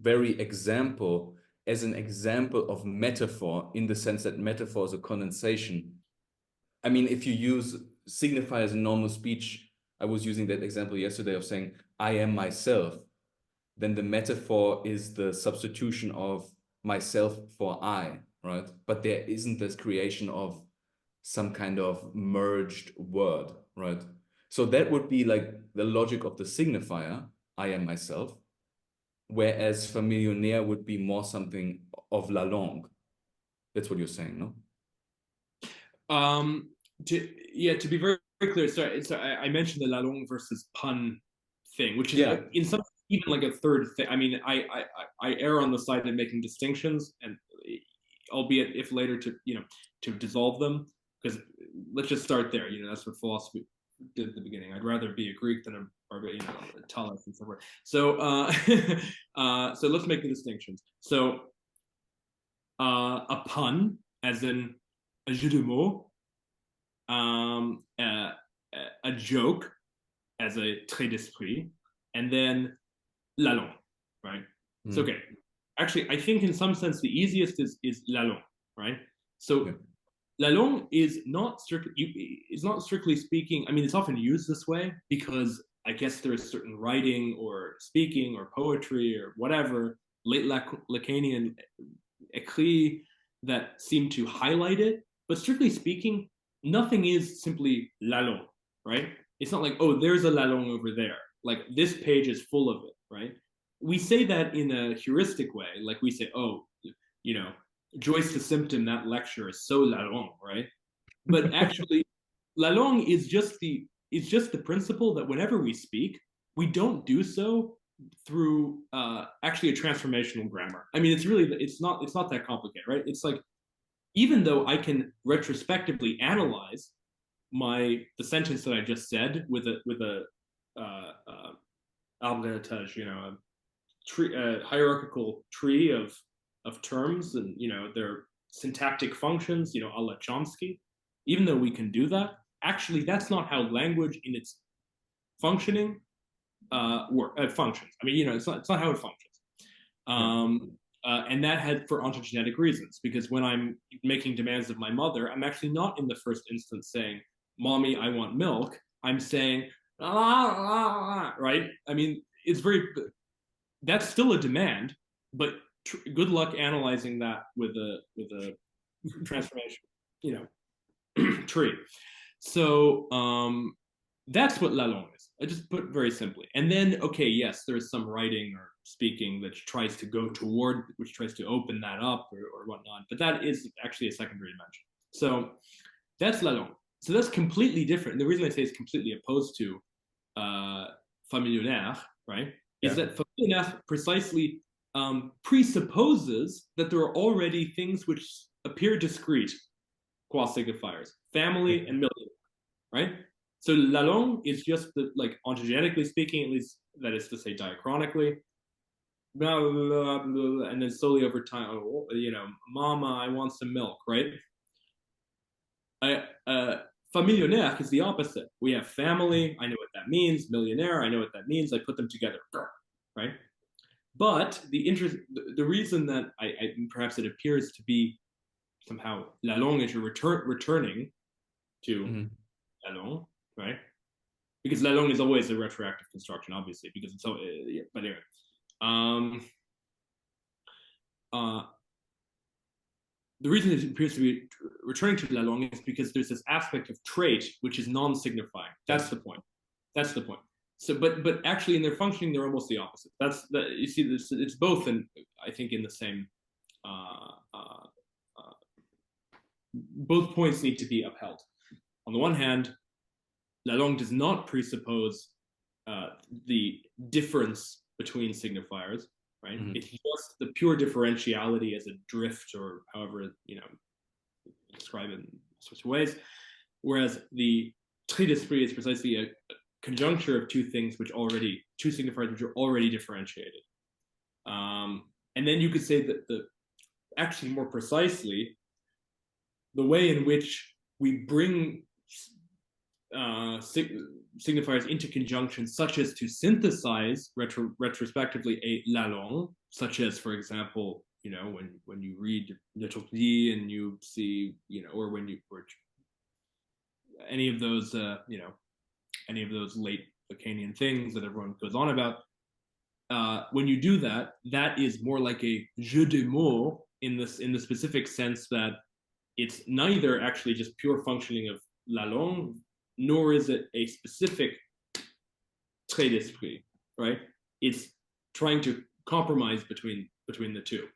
very example as an example of metaphor, in the sense that metaphor is a condensation. I mean, if you use signifiers in normal speech, I was using that example yesterday of saying, I am myself, then the metaphor is the substitution of myself for I, right? But there isn't this creation of some kind of merged word, right? So that would be like the logic of the signifier, I am myself, whereas Familionär would be more something of la langue. That's what you're saying, no? To be very, very clear, so I mentioned the la langue versus pun thing, which is in some even like a third thing. I mean, I err on the side of making distinctions, and albeit if later to dissolve them, because let's just start there. That's what philosophy did at the beginning. I'd rather be a Greek than a Tallis and so forth. So so let's make the distinctions. So a pun, as in a jeu de mots, a joke as a trait d'esprit, and then la langue, right? So okay, actually, I think in some sense the easiest is la langue, right? So la langue is not strictly speaking. I mean, it's often used this way because I guess there is certain writing or speaking or poetry or whatever late Lacanian écrits that seem to highlight it. But strictly speaking, nothing is simply la langue, right? It's not like, oh, there's a la langue over there. Like this page is full of it, right? We say that in a heuristic way, like we say, oh, Joyce the Symptom, that lecture is so la langue, right? But actually, la langue is just it's just the principle that whenever we speak, we don't do so through actually a transformational grammar. I mean, it's not that complicated, right? It's like, even though I can retrospectively analyze the sentence that I just said with a abletage, a hierarchical tree of terms, and their syntactic functions, a la Chomsky. Even though we can do that, actually that's not how language in its functioning functions. I mean, it's not how it functions. And that had for ontogenetic reasons, because when I'm making demands of my mother, I'm actually not in the first instance saying, "Mommy, I want milk." I'm saying, right? I mean, that's still a demand, but good luck analyzing that with a transformation, tree. So that's what la langue is. I just put very simply. And then, okay, yes, there's some writing or speaking that tries to which tries to open that up or whatnot, but that is actually a secondary dimension. So that's la langue. So that's completely different. And the reason I say it's completely opposed to Familionär, right, is that Familionär precisely presupposes that there are already things which appear discrete qua signifiers, family and millionaire, right? So la langue is just ontogenetically speaking, at least, that is to say diachronically, blah, blah, blah, blah, and then slowly over time, mama, I want some milk, right? Familionère is the opposite. We have family, I know what that means. Millionaire, I know what that means. I put them together, right? But the reason that perhaps it appears to be somehow la langue is returning to la langue, right? Because la langue is always a retroactive construction, obviously, because it's so. But anyway, the reason it appears to be returning to la langue is because there's this aspect of trait which is non-signifying. That's the point. That's the point. So, but actually, in their functioning, they're almost the opposite. You see, it's both, and I think in the same. Both points need to be upheld. On the one hand, la langue does not presuppose the difference between signifiers, right? It's just the pure differentiality as a drift, or however describe it in such ways. Whereas the trait d'esprit is precisely a conjuncture of two signifiers which are already differentiated. And then you could say that actually more precisely, the way in which we bring signifiers into conjunction, such as to synthesize retrospectively a la langue, such as, for example, when you read Le Torpille and you see, or when you any of those late Lacanian things that everyone goes on about. When you do that, that is more like a jeu de mots in the specific sense that it's neither actually just pure functioning of la langue, nor is it a specific trait d'esprit, right? It's trying to compromise between the two.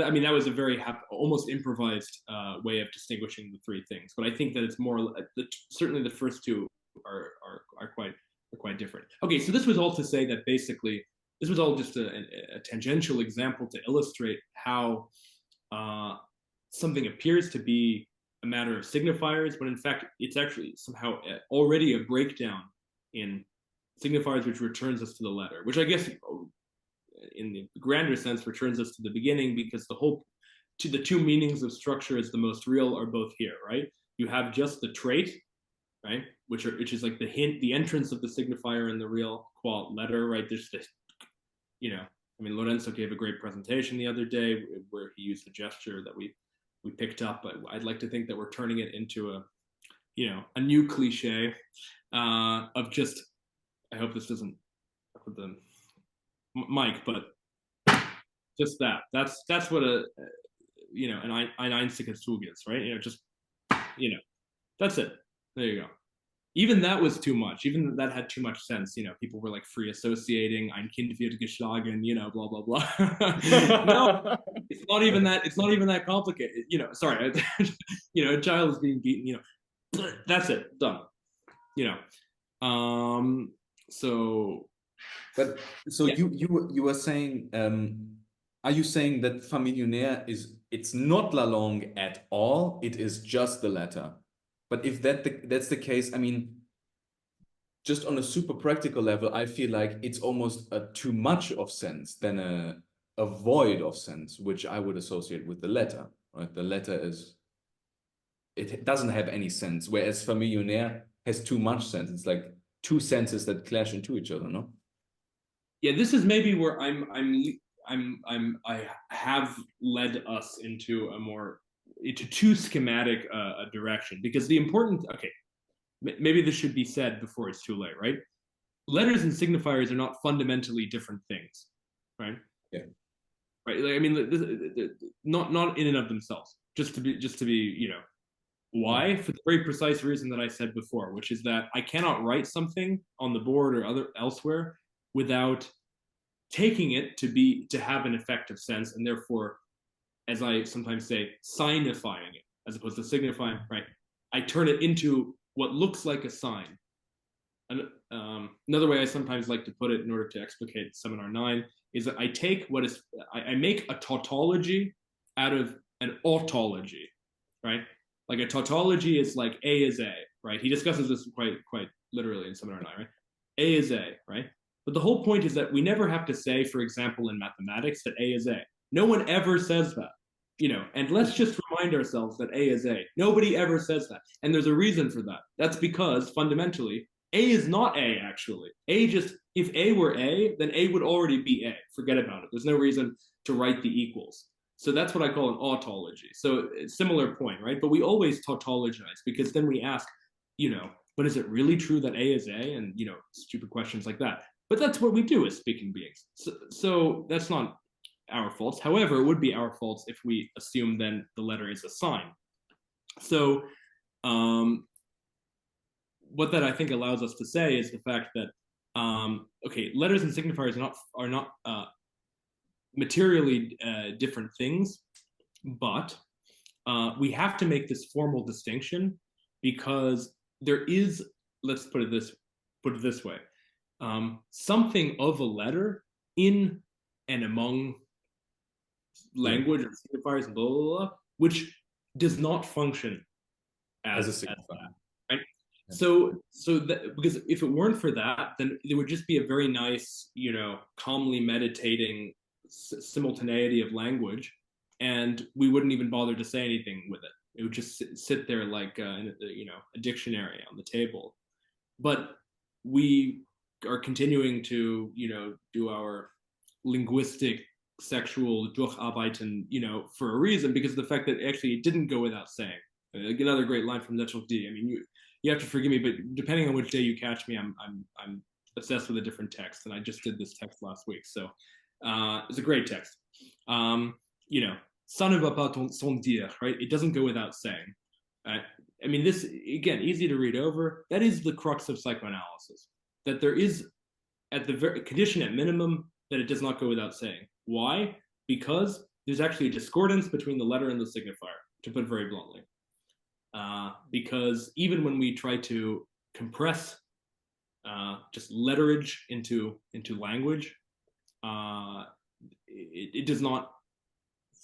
I mean, that was a very almost improvised way of distinguishing the three things, but I think that it's more certainly the first two are quite different. Okay, so this was all to say that basically this was all just a tangential example to illustrate how something appears to be a matter of signifiers, but in fact it's actually somehow already a breakdown in signifiers, which returns us to the letter, which I guess in the grander sense returns us to the beginning, because the two meanings of structure as the most real are both here, right? You have just the trait, right, which is like the hint, the entrance of the signifier in the real qual letter, right? There's this, I mean, Lorenzo gave a great presentation the other day where he used a gesture that we picked up, but I'd like to think that we're turning it into a new cliche of just, I hope this doesn't put the mic, but just that's what an einziges Zug is, right? That's it. There you go. Even that was too much. Even that had too much sense. People were like free associating, ein Kind wird geschlagen, blah blah blah. No, it's not even that. It's not even that complicated. Sorry, a child is being beaten. That's it. Done. So But so yeah. you were saying, are you saying that Familionär it's not Lalonde at all? It is just the latter. But if that's the case, I mean, just on a super practical level, I feel like it's almost a too much of sense than a void of sense, which I would associate with the letter. Right? The letter it doesn't have any sense, whereas Familionär has too much sense. It's like two senses that clash into each other, no? Yeah, this is maybe where I have led us into too schematic a direction, because the important, okay, maybe this should be said before it's too late, right? Letters and signifiers are not fundamentally different things, right? Yeah. Right. Like, I mean, not in and of themselves. Just to be, why? For the very precise reason that I said before, which is that I cannot write something on the board or elsewhere without taking it to have an effective sense, and therefore, as I sometimes say, signifying it as opposed to signifying. Right. I turn it into what looks like a sign. And another way I sometimes like to put it in order to explicate Seminar 9 is that I take I make a tautology out of an autology, right? Like a tautology is like A is A, right? He discusses this quite literally in Seminar 9, right? A is A, right? But the whole point is that we never have to say, for example, in mathematics, that A is A. No one ever says that, and let's just remind ourselves that A is A. Nobody ever says that. And there's a reason for that. That's because fundamentally, A is not A, actually. If A were A, then A would already be A. Forget about it. There's no reason to write the equals. So that's what I call an autology. So similar point, right? But we always tautologize, because then we ask, but is it really true that A is A? And, stupid questions like that. But that's what we do as speaking beings. So that's not our faults. However, it would be our faults if we assume then the letter is a sign. So what that I think allows us to say is the fact that letters and signifiers are not materially different things, but we have to make this formal distinction, because there is, let's put it this way, something of a letter in and among language or signifiers, blah, blah, blah, which does not function as a signifier. Right? Yeah. So that, because if it weren't for that, then there would just be a very nice, calmly meditating simultaneity of language, and we wouldn't even bother to say anything with it. It would just sit there like a dictionary on the table. But we are continuing to do our linguistic sexual durcharbeiten, for a reason, because of the fact that actually it didn't go without saying. Like another great line from Netchel D. I mean, you have to forgive me, but depending on which day you catch me, I'm obsessed with a different text, and I just did this text last week, so it's a great text. Ça ne va pas sans dire, right? It doesn't go without saying. I mean, this, again, easy to read over. That is the crux of psychoanalysis, that there is, at the very condition at minimum, that it does not go without saying. Why? Because there's actually a discordance between the letter and the signifier, to put it very bluntly. Because even when we try to compress just letterage into language, it does not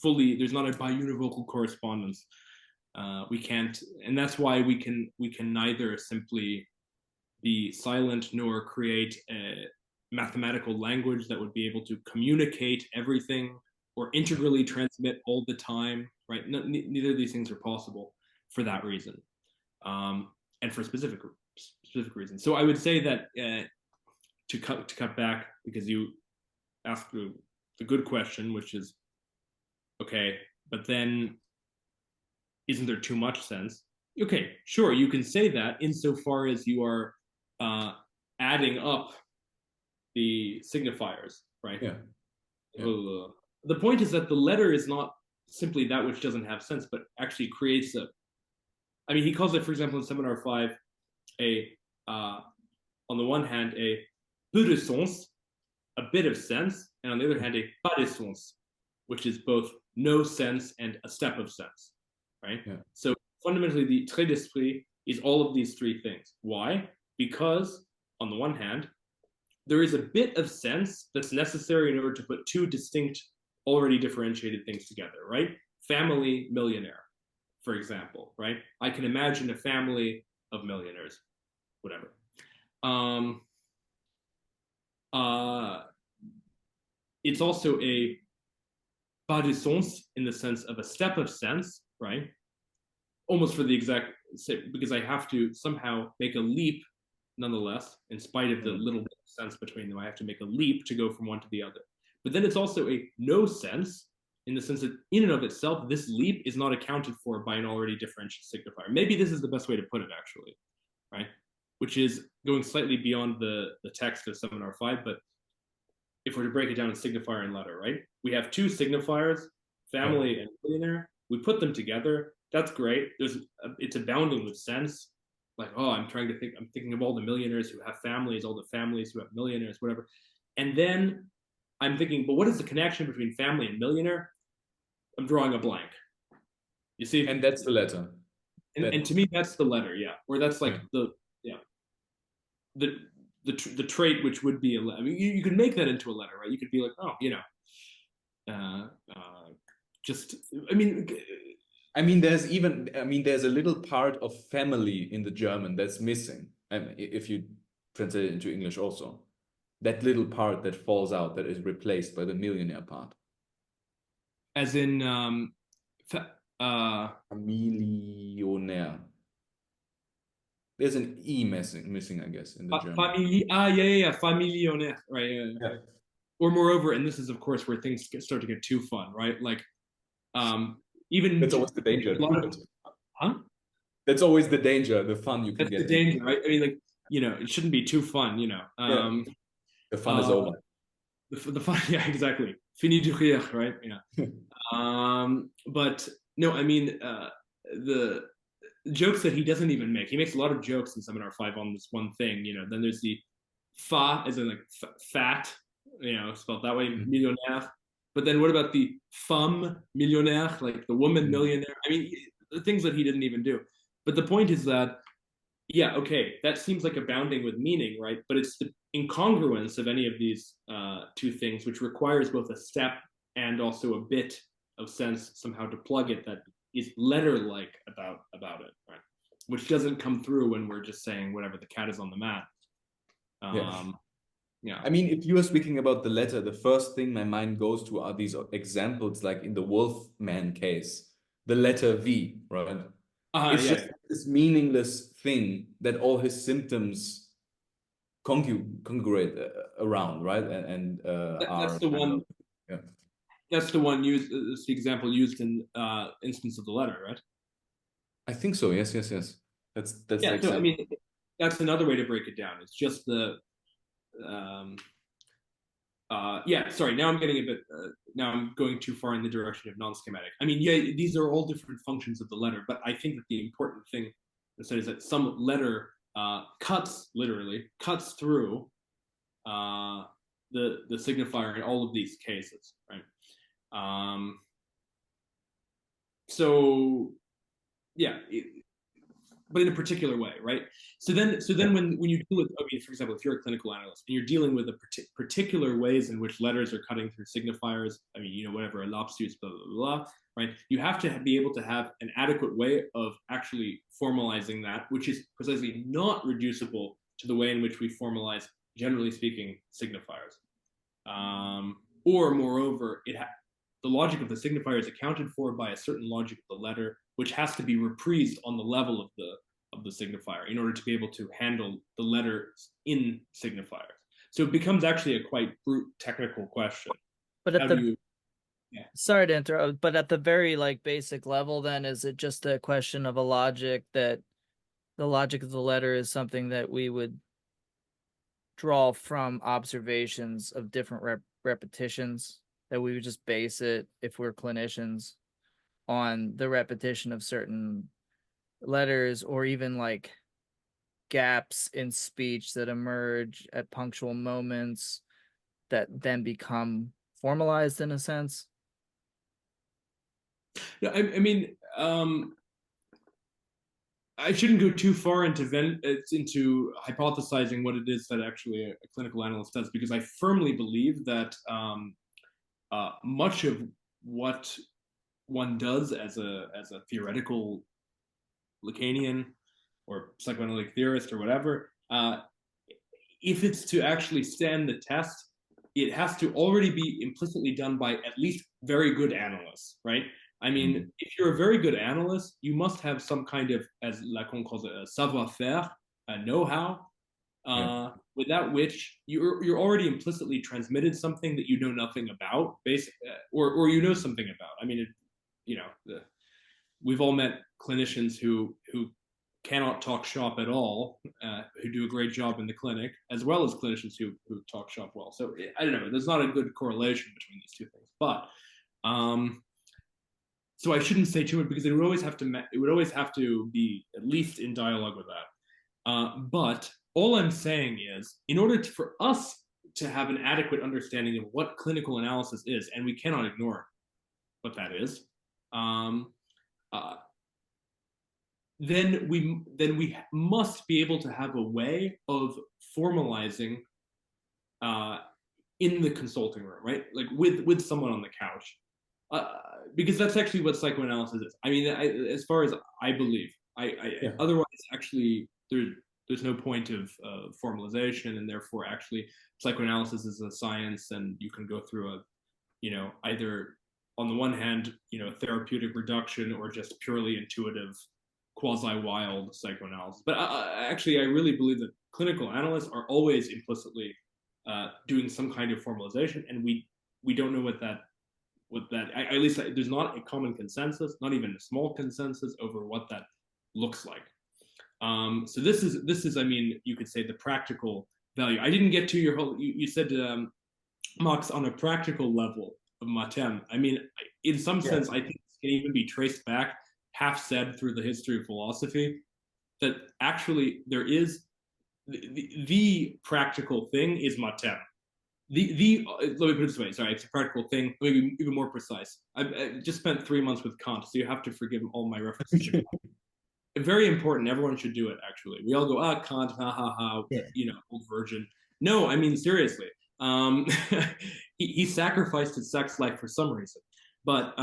fully, there's not a biunivocal correspondence. We can't, and that's why we can neither simply be silent nor create a mathematical language that would be able to communicate everything or integrally transmit all the time, right? Neither of these things are possible for that reason, and for specific reasons. So I would say that to cut back, because you asked the good question, which is, okay, but then isn't there too much sense? Okay, sure, you can say that insofar as you are adding up the signifiers, right? Yeah. The point is that the letter is not simply that which doesn't have sense, but actually creates I mean, he calls it, for example, in Seminar 5, on the one hand, a peu de sens, a bit of sense, and on the other hand, a pas de sens, which is both no sense and a step of sense, right? Yeah. So fundamentally, the trait d'esprit is all of these three things. Why? because on the one hand, there is a bit of sense that's necessary in order to put two distinct, already differentiated things together, right? Family, millionaire, for example, right? I can imagine a family of millionaires, whatever. It's also a pas de sens in the sense of a step of sense, right? Almost for the exact same, because I have to somehow make a leap, nonetheless, in spite of the little bit of sense between them. I have to make a leap to go from one to the other. But then it's also a no sense in the sense that in and of itself, this leap is not accounted for by an already differentiated signifier. Maybe this is the best way to put it, actually, right? Which is going slightly beyond the text of Seminar 5, but if we're to break it down in signifier and letter, right? We have two signifiers, family and millionaire. We put them together. That's great. It's abounding with sense. Like, oh, I'm thinking of all the millionaires who have families, all the families who have millionaires, whatever. And then I'm thinking, but what is the connection between family and millionaire? I'm drawing a blank. You see? And that's the letter. And to me, that's the letter, yeah. Or that's like the trait which would be a letter. I mean, you could make that into a letter, right? You could be like, oh, there's a little part of family in the German that's missing. And if you translate it into English also, that little part that falls out, that is replaced by the millionaire part. As in, Familionär. There's an E missing, I guess, in the German. Familionär, right? Yeah. Or moreover, and this is, of course, where things start to get too fun, right? Like, even that's always the danger. That's always the danger, the fun you can get. That's the danger, right? I mean, like, it shouldn't be too fun, The fun is over. The fun, yeah, exactly. Fini de rire, right? Yeah. But no, I mean, the jokes that he doesn't even make. He makes a lot of jokes in Seminar 5 on this one thing, Then there's the fa, as in like fat, spelled that way, millionnaire. But then what about the femme millionnaire, like the woman millionaire? I mean, the things that he didn't even do. But the point is that, yeah, okay, that seems like abounding with meaning, right? But it's the incongruence of any of these two things, which requires both a step and also a bit of sense somehow to plug it that is letter-like about it, right? Which doesn't come through when we're just saying whatever, the cat is on the mat. Yeah. I mean, if you are speaking about the letter, the first thing my mind goes to are these examples, like in the Wolfman case, the letter V, right? It's just this meaningless thing that all his symptoms congruate around, right? That's the one. That's the one used. It's the example used in instance of the letter, right? I think so. Yes. That's yeah. So, I mean, that's another way to break it down. It's just the. Sorry. Now I'm getting a bit. Now I'm going too far in the direction of non-schematic. I mean, yeah, these are all different functions of the letter, but I think that the important thing instead is that some letter cuts through the signifier in all of these cases, right? So yeah, but in a particular way, right? So then when you deal with, for example, if you're a clinical analyst and you're dealing with the particular ways in which letters are cutting through signifiers, whatever, a lapsus, blah, blah, blah, right? You have to be able to have an adequate way of actually formalizing that, which is precisely not reducible to the way in which we formalize, generally speaking, signifiers. Or moreover, the logic of the signifier is accounted for by a certain logic of the letter, which has to be reprised on the level of the signifier in order to be able to handle the letters in signifiers. So it becomes actually a quite brute technical question. But sorry to interrupt, but at the very basic level, then, is it just a question of a logic that the logic of the letter is something that we would draw from observations of different repetitions, that we would just base it, if we're clinicians, on the repetition of certain letters, or even gaps in speech that emerge at punctual moments that then become formalized in a sense? Yeah, I mean, I shouldn't go too far into hypothesizing what it is that actually a clinical analyst does, because I firmly believe that much of what one does as a theoretical Lacanian or psychoanalytic theorist or whatever, if it's to actually stand the test, it has to already be implicitly done by at least very good analysts, right? I mean, if you're a very good analyst, you must have some kind of, as Lacan calls it, a savoir-faire, a know-how, without which you're already implicitly transmitted something that you know nothing about, basically, or you know something about. I mean, we've all met clinicians who cannot talk shop at all, who do a great job in the clinic, as well as clinicians who talk shop well. So I don't know. There's not a good correlation between these two things, but. So I shouldn't say too much because it would always have to be at least in dialogue with that. But all I'm saying is, in order for us to have an adequate understanding of what clinical analysis is, and we cannot ignore what that is, then we must be able to have a way of formalizing in the consulting room, right? Like with someone on the couch. Because that's actually what psychoanalysis is. I mean, as far as I believe, otherwise, actually, there's no point of formalization, and therefore, actually, psychoanalysis is a science, and you can go through either on the one hand, therapeutic reduction, or just purely intuitive, quasi-wild psychoanalysis. But actually, I really believe that clinical analysts are always implicitly doing some kind of formalization, and we don't know what that. At least there's not a common consensus, not even a small consensus over what that looks like. So this is, I mean, you could say the practical value. I didn't get to your whole. You said, Max, on a practical level of Matheme. I mean, in some sense, I think this can even be traced back, half said through the history of philosophy, that actually there is the practical thing is Matheme. Let me put it this way. Sorry, it's a practical thing. Maybe even more precise. I just spent 3 months with Kant, so you have to forgive all my references. Very important. Everyone should do it. Actually, we all go, Kant, ha ha ha, old virgin. No, I mean seriously. He sacrificed his sex life for some reason, but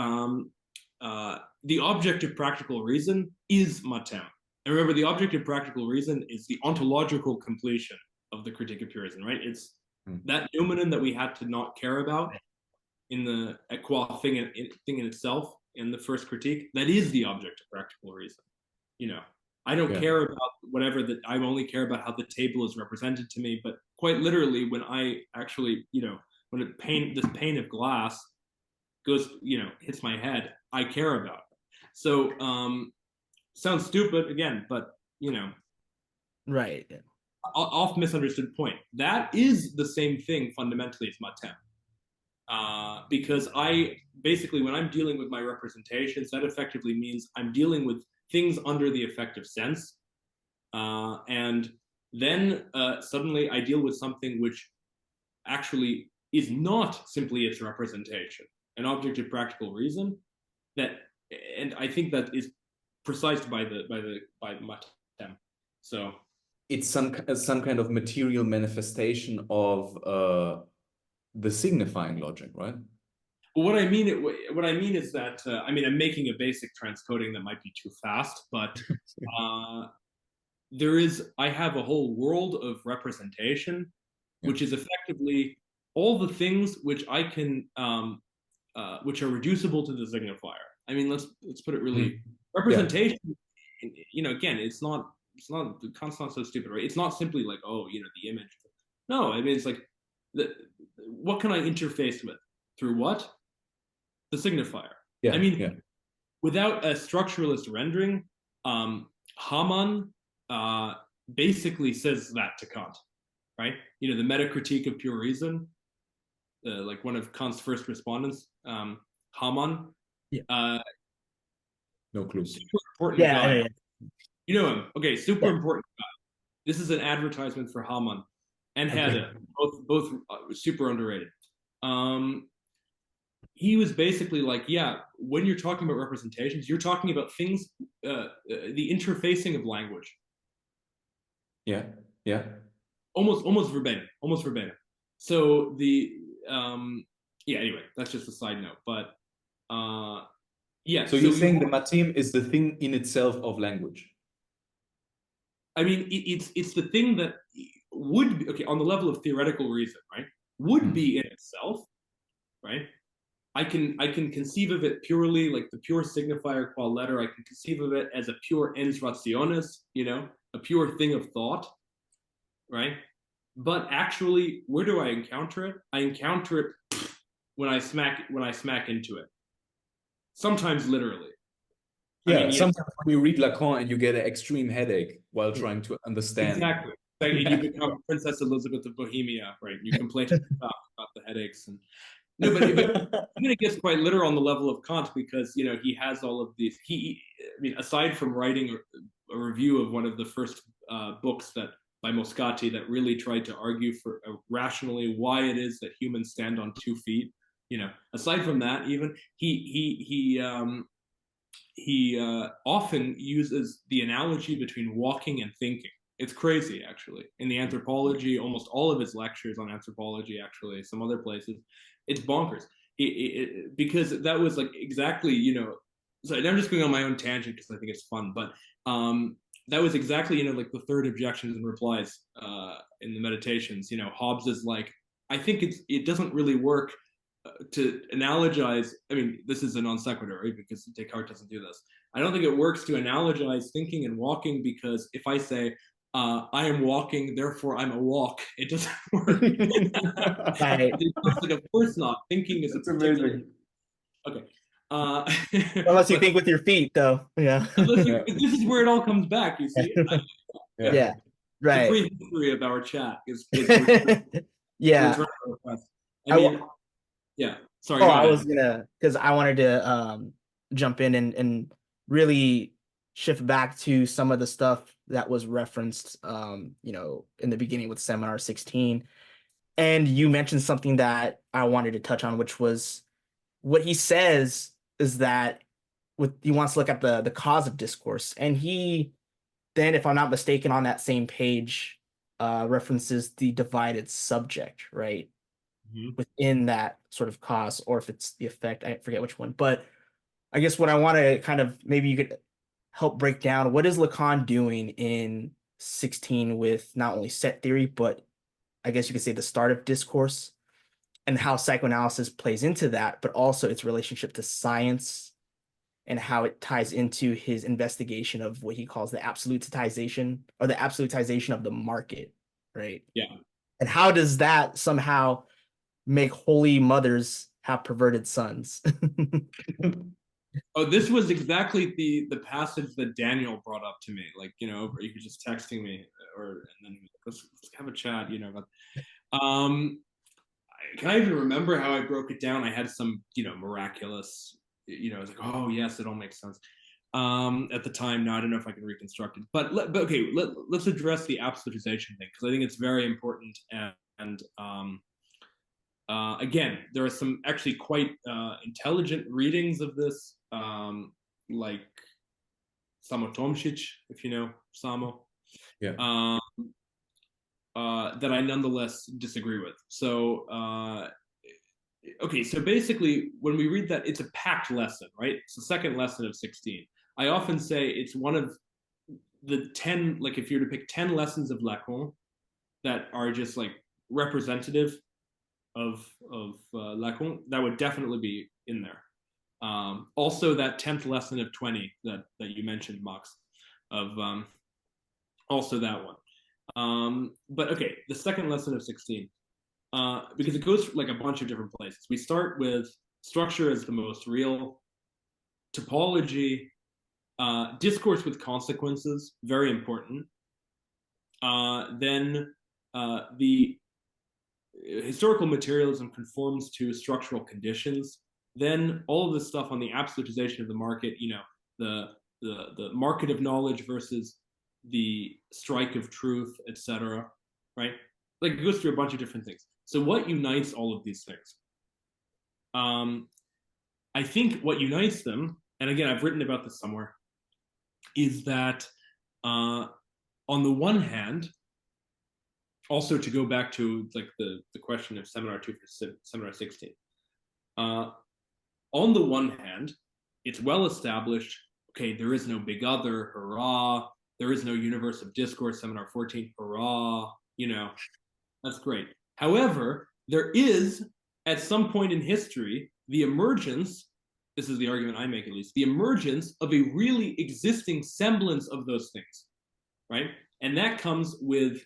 the object of practical reason is Matheme. And remember, the object of practical reason is the ontological completion of the Critique of Pure Reason, right? It's that noumenon that we had to not care about in the thing in itself in the first critique. That is the object of practical reason. I don't care about whatever that. I only care about how the table is represented to me. But quite literally, when I actually, when this pane of glass goes, hits my head, I care about it. So sounds stupid again, but right. Oft misunderstood point. That is the same thing fundamentally as Matheme. Because I basically, when I'm dealing with my representations, that effectively means I'm dealing with things under the effective sense. And then suddenly I deal with something which actually is not simply its representation, an object of practical reason. And I think that is precised by Matheme. So it's some kind of material manifestation of the signifying logic, right? Well, what I mean is that I'm making a basic transcoding that might be too fast, but I have a whole world of representation, which is effectively all the things which I can, which are reducible to the signifier. I mean, let's put it really. Representation. Again, it's not. Kant's not so stupid, right? It's not simply like, the image. No, I mean, it's like, what can I interface with? Through what? The signifier. Without a structuralist rendering, Hamann basically says that to Kant, right? The metacritique of pure reason, like one of Kant's first respondents, Hamann. No clue. Super important guy. You know him. Okay, super important guy. This is an advertisement for Hamann and Hegel, both super underrated. he was basically like, yeah, when you're talking about representations, you're talking about things, the interfacing of language. Yeah, yeah. Almost verbatim. So yeah, anyway, that's just a side note. But yeah. So you're saying the Matheme is the thing in itself of language? I mean, it's the thing that would be, okay, on the level of theoretical reason, right? Would be in itself, right? I can conceive of it purely like the pure signifier qua letter. I can conceive of it as a pure ens rationis, you know, a pure thing of thought, right? But actually, where do I encounter it? I encounter it when I smack into it. Sometimes literally. Yeah, I mean, sometimes when you read Lacan and you get an extreme headache while trying to understand. Exactly. Like you become Princess Elizabeth of Bohemia, right? You complain about the headaches and no, but it gets quite literal on the level of Kant because you know he has all of these. I mean, aside from writing a review of one of the first books that by Moscati that really tried to argue for rationally why it is that humans stand on 2 feet. You know, aside from that, even he often uses the analogy between walking and thinking. It's crazy, actually. In the anthropology, almost all of his lectures on anthropology, actually, some other places, it's bonkers. Because that was like exactly, you know, so I'm just going on my own tangent because I think it's fun, but that was exactly, you know, like the third objections and replies in the Meditations. You know, Hobbes is like, I think it doesn't really work to analogize. I mean, this is a non sequitur, right? Because Descartes doesn't do this. I don't think it works to analogize thinking and walking because if I say, I am walking, therefore I'm a walk, it doesn't work. Right. Like, of course not. Thinking is amazing. Okay. Unless you think with your feet, though. Yeah. This is where it all comes back, you see. Yeah. Right. The prehistory of our chat is yeah. I mean, yeah. Sorry. I was because I wanted to jump in and really shift back to some of the stuff that was referenced, you know, in the beginning with Seminar 16. And you mentioned something that I wanted to touch on, which was what he says is that he wants to look at the cause of discourse. And he then, if I'm not mistaken, on that same page, references the divided subject, right? Within that sort of cause, or if it's the effect, I forget which one. But I guess what I want to kind of, maybe you could help break down, what is Lacan doing in 16 with not only set theory, but I guess you could say the start of discourse, and how psychoanalysis plays into that, but also its relationship to science and how it ties into his investigation of what he calls the absolutization of the market, right? Yeah. And how does that somehow make holy mothers have perverted sons? Oh, this was exactly the passage that Daniel brought up to me. Like, you know, he was just texting me, and then he was like, let's have a chat, you know. But can I even remember how I broke it down? I had some, you know, miraculous, you know, I was like, oh yes, it all makes sense. At the time, now I don't know if I can reconstruct it, but okay, let's address the absolutization thing because I think it's very important. And again, there are some actually quite intelligent readings of this, like Samo Tomšić, if you know Samo. Yeah. That I nonetheless disagree with. So, okay, so basically, when we read that, it's a packed lesson, right? It's the second lesson of 16. I often say it's one of the 10, like if you were to pick 10 lessons of Lacan that are just like representative of Lacan, that would definitely be in there. Also, that 10th lesson of 20 that you mentioned, Max, of also that one. But okay, the second lesson of 16, because it goes like a bunch of different places. We start with structure as the most real, typology, discourse with consequences, very important. Then the historical materialism conforms to structural conditions. Then all of this stuff on the absolutization of the market, you know, the market of knowledge versus the strike of truth, etc. Right? Like it goes through a bunch of different things. So what unites all of these things? I think what unites them, and again, I've written about this somewhere, is that on the one hand, also to go back to like the question of seminar 2 for seminar 16, on the one hand, it's well established, okay, there is no big other, hurrah, there is no universe of discourse, seminar 14, hurrah, you know, that's great. However, there is, at some point in history, the emergence, this is the argument I make at least, the emergence of a really existing semblance of those things, right? And that comes with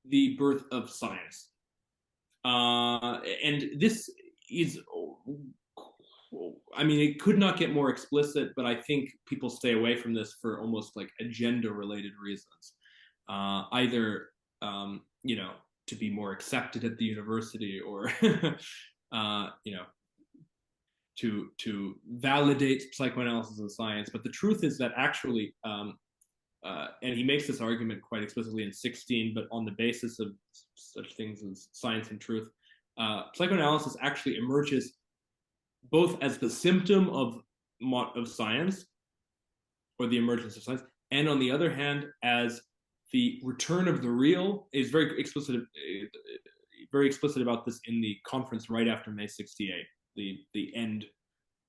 the birth of science. And this is, I mean, it could not get more explicit, but I think people stay away from this for almost like agenda-related reasons. Either, you know, to be more accepted at the university, or, you know, to validate psychoanalysis as science. But the truth is that actually, and he makes this argument quite explicitly in 16, but on the basis of such things as science and truth, psychoanalysis actually emerges both as the symptom of science, or the emergence of science, and on the other hand, as the return of the real. Is very explicit about this in the conference right after May 68, the end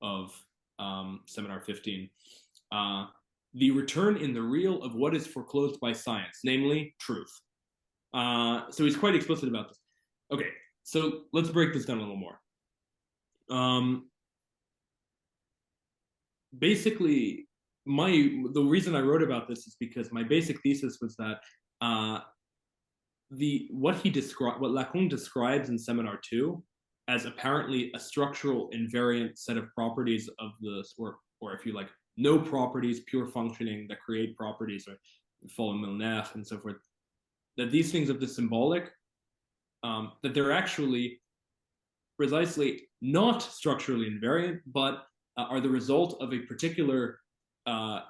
of seminar 15. The return in the real of what is foreclosed by science, namely truth. So he's quite explicit about this. Okay, so let's break this down a little more. Basically, the reason I wrote about this is because my basic thesis was that what Lacan describes in seminar 2 as apparently a structural invariant set of properties of this, or if you like, no properties, pure functioning that create properties, or Familionär and so forth, that these things of the symbolic, that they're actually precisely not structurally invariant, but are the result of a particular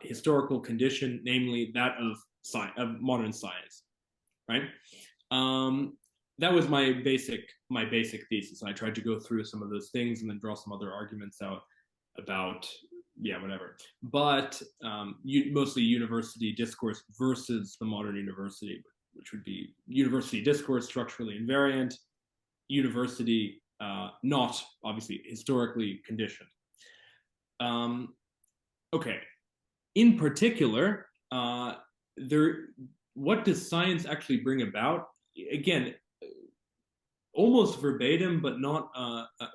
historical condition, namely that of modern science, right? That was my basic thesis. And I tried to go through some of those things and then draw some other arguments out about, yeah, whatever. But mostly university discourse versus the modern university, which would be university discourse structurally invariant, university not obviously historically conditioned. Okay. In particular, what does science actually bring about? Again, almost verbatim, but not,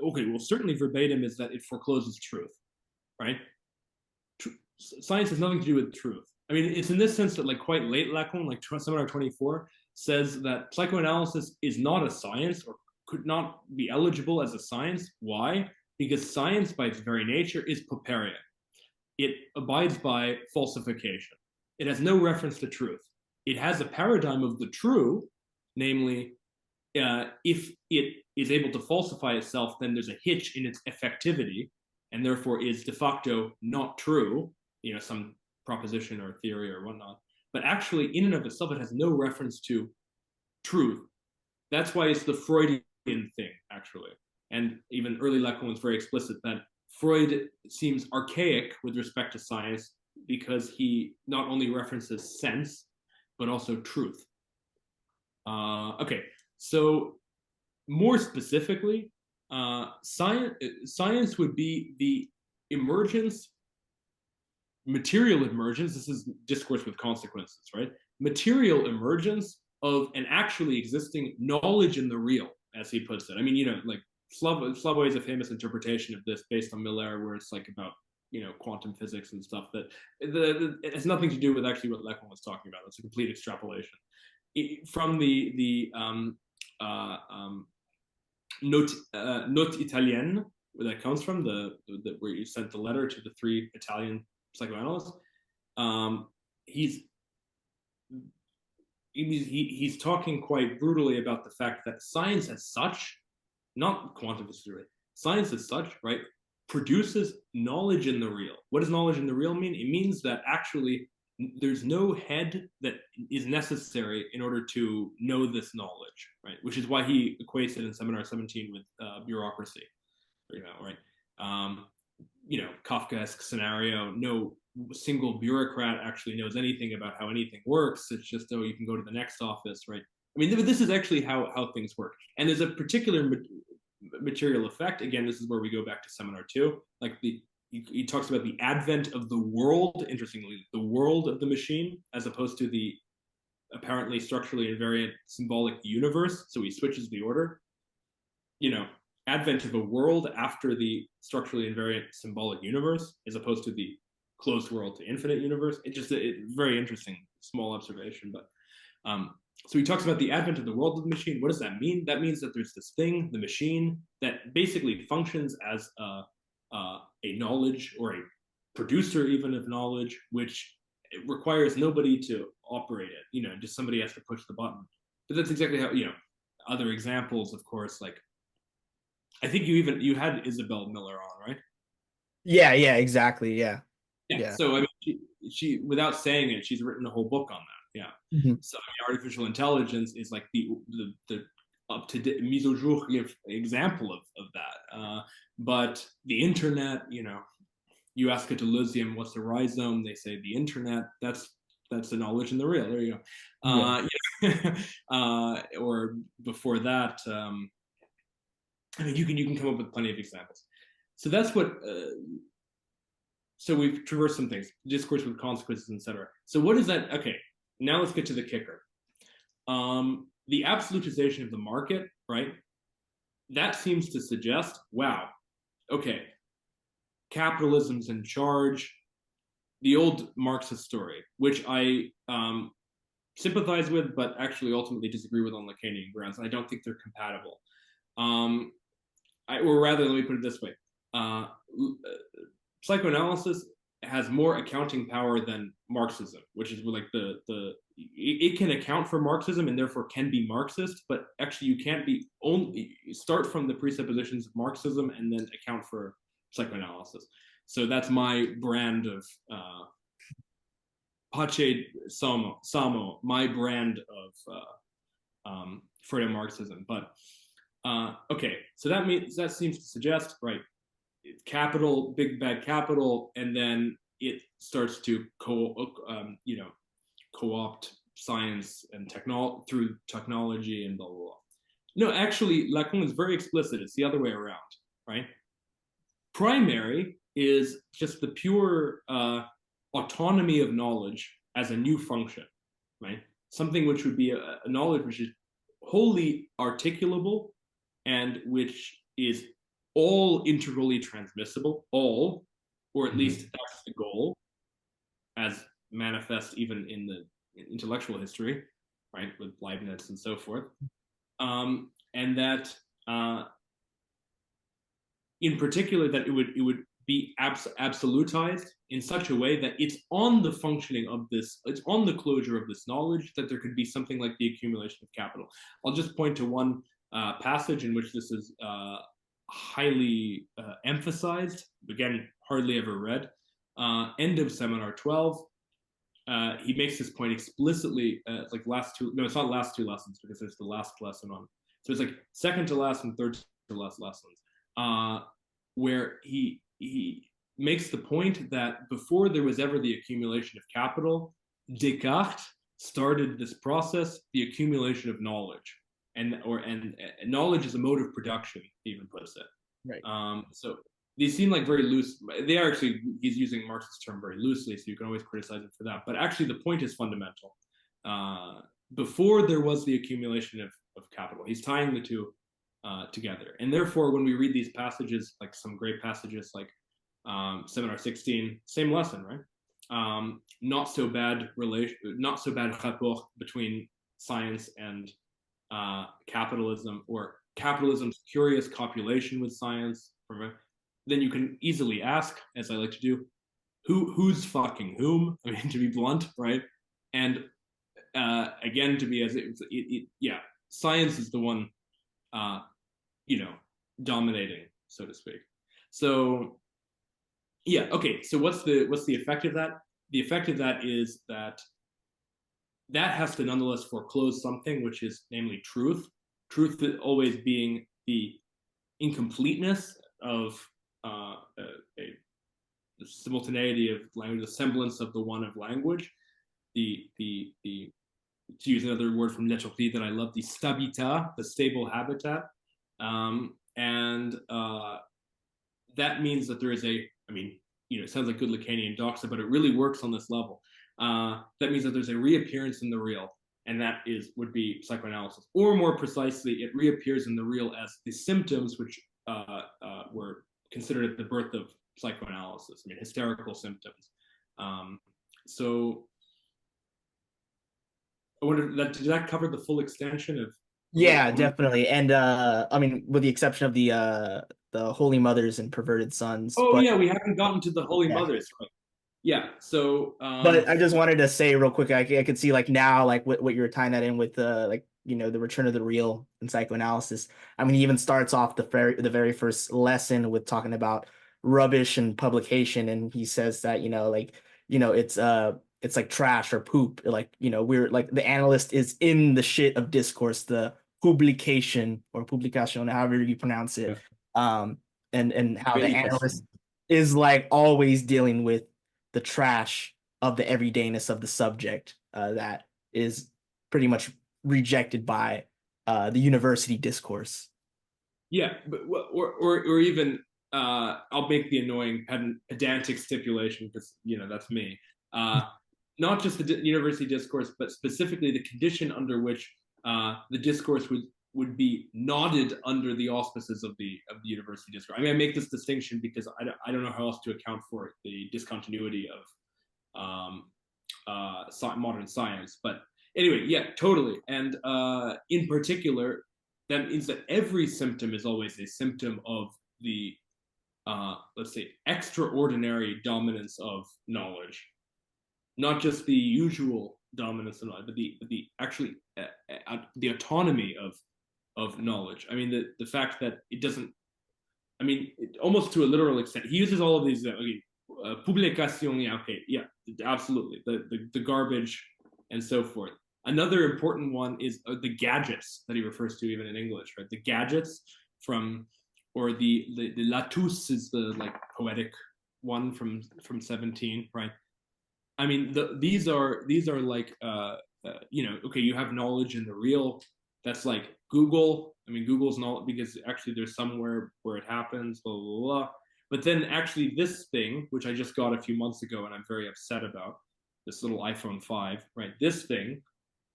okay, well, certainly verbatim is that it forecloses truth, right? Science has nothing to do with truth. I mean, it's in this sense that like quite late Lacan, like seminar 24, says that psychoanalysis is not a science, or could not be eligible as a science. Why? Because science by its very nature is Popperian. It abides by falsification. It has no reference to truth. It has a paradigm of the true, namely, if it is able to falsify itself, then there's a hitch in its effectivity, and therefore is de facto not true, you know, some proposition or theory or whatnot. But actually, in and of itself, it has no reference to truth. That's why it's the Freudian thing, actually. And even early Lacan was very explicit that Freud seems archaic with respect to science because he not only references sense, but also truth. Okay, so more specifically, science would be the emergence, material emergence, this is discourse with consequences, right? Material emergence of an actually existing knowledge in the real, as he puts it. I mean, you know, like Slavoj is a famous interpretation of this based on Miller, where it's like about, you know, quantum physics and stuff that it has nothing to do with actually what Lacan was talking about. It's a complete extrapolation from the Note Italienne, where that comes from, where you sent the letter to the 3 Italian psychoanalysts. He's talking quite brutally about the fact that science as such, not quantum physics, science as such, right, produces knowledge in the real. What does knowledge in the real mean? It means that actually there's no head that is necessary in order to know this knowledge, right? Which is why he equates it in seminar 17 with bureaucracy, you know, right? Kafkaesque scenario. No single bureaucrat actually knows anything about how anything works. It's just, oh, you can go to the next office, right? I mean, this is actually how things work. And there's a particular material effect. Again, this is where we go back to seminar 2. Like he talks about the advent of the world, interestingly, the world of the machine, as opposed to the apparently structurally invariant symbolic universe. So he switches the order. Advent of a world after the structurally invariant symbolic universe, as opposed to the closed world to infinite universe. It's just a very interesting small observation. But so he talks about the advent of the world of the machine. What does that mean? That means that there's this thing, the machine, that basically functions as a knowledge, or a producer even of knowledge, which it requires nobody to operate it. Just somebody has to push the button. But that's exactly how, other examples, of course, like I think you had Isabel Miller on, right? Yeah, exactly. Yeah. So I mean, she without saying it, she's written a whole book on that. Yeah. Mm-hmm. So artificial intelligence is like the up to date mise au jour example of that. But the internet, you ask a Deleuzian, what's the rhizome? They say the internet. That's the knowledge in the real. There you go. Or before that, I mean, you can come up with plenty of examples. So that's what. So we've traversed some things, discourse with consequences, etc. So what is that? Okay, now let's get to the kicker. The absolutization of the market, right? That seems to suggest, wow, okay, capitalism's in charge. The old Marxist story, which I sympathize with, but actually ultimately disagree with on Lacanian grounds, and I don't think they're compatible. Or rather, let me put it this way. Psychoanalysis has more accounting power than Marxism, which is like it can account for Marxism and therefore can be Marxist, but actually you can't start from the presuppositions of Marxism and then account for psychoanalysis. So that's my brand of Pace Samo, my brand of Freudo-Marxism. But okay, so that seems to suggest, right, capital, big bad capital, and then it starts to co-opt science and through technology and blah blah blah. No, actually, Lacan is very explicit. It's the other way around, right? Primary is just the pure autonomy of knowledge as a new function, right? Something which would be a knowledge which is wholly articulable and which is all integrally transmissible, all, or at least that's the goal, as manifest even in the intellectual history, right, with Leibniz and so forth. And that, in particular, that it would be absolutized in such a way that it's on the functioning of this, it's on the closure of this knowledge that there could be something like the accumulation of capital. I'll just point to one passage in which this is highly emphasized, again, hardly ever read. End of seminar 12. He makes this point explicitly, like it's not last two lessons because there's the last lesson on. So it's like second to last and third to last lessons, where he makes the point that before there was ever the accumulation of capital, Descartes started this process, the accumulation of knowledge. And knowledge is a mode of production, he even puts it. Right. So these seem like very loose. They are actually, he's using Marx's term very loosely, so you can always criticize him for that. But actually, the point is fundamental. Before there was the accumulation of capital, he's tying the two together. And therefore, when we read these passages, like some great passages like Seminar 16, same lesson, right? Not so bad rapport between science and capitalism, or capitalism's curious copulation with science. Then you can easily ask, as I like to do, who's fucking whom? I mean, to be blunt, right? And again, to be as science is the one, dominating, so to speak. So, yeah, okay. So what's the effect of that? The effect of that is that has to nonetheless foreclose something, which is namely truth. Truth always being the incompleteness of the simultaneity of language, the semblance of the one of language, the to use another word from Letchopli that I love, the stabilità, the stable habitat, and that means that there is a, I mean, it sounds like good Lacanian doxa, but it really works on this level. That means that there's a reappearance in the real, and that would be psychoanalysis. Or more precisely, it reappears in the real as the symptoms which were considered at the birth of psychoanalysis. I mean, hysterical symptoms. So I wonder, did that cover the full extension of? Yeah, definitely. And I mean, with the exception of the Holy Mothers and Perverted Sons. Oh, yeah, we haven't gotten to the Holy Mothers. Right? Yeah, so but I just wanted to say real quick, I could see like now, like what you were tying that in with like, the return of the real in psychoanalysis. I mean, he even starts off the very first lesson with talking about rubbish and publication, and he says that it's like trash or poop, like we're like the analyst is in the shit of discourse, the publication or publication, however you pronounce it. And how the analyst is like always dealing with the trash of the everydayness of the subject that is pretty much rejected by the university discourse. Yeah, but or even I'll make the annoying pedantic stipulation because that's me. Not just the university discourse, but specifically the condition under which the discourse would be nodded under the auspices of the university discourse. I mean, I make this distinction because I don't know how else to account for the discontinuity of modern science. But anyway, yeah, totally. And in particular, that means that every symptom is always a symptom of the, let's say, extraordinary dominance of knowledge. Not just the usual dominance of knowledge, but the actually the autonomy of knowledge. I mean, the fact that it doesn't, I mean, almost to a literal extent, he uses all of these, publication, yeah, okay, yeah, absolutely, the garbage and so forth. Another important one is the gadgets that he refers to even in English, right? The gadgets or the latus is the like poetic one from 17, right? I mean, these are like, okay, you have knowledge in the real. That's like Google. I mean, Google's not, because actually there's somewhere where it happens, blah, blah, blah. But then actually this thing, which I just got a few months ago and I'm very upset about, this little iPhone 5, right? This thing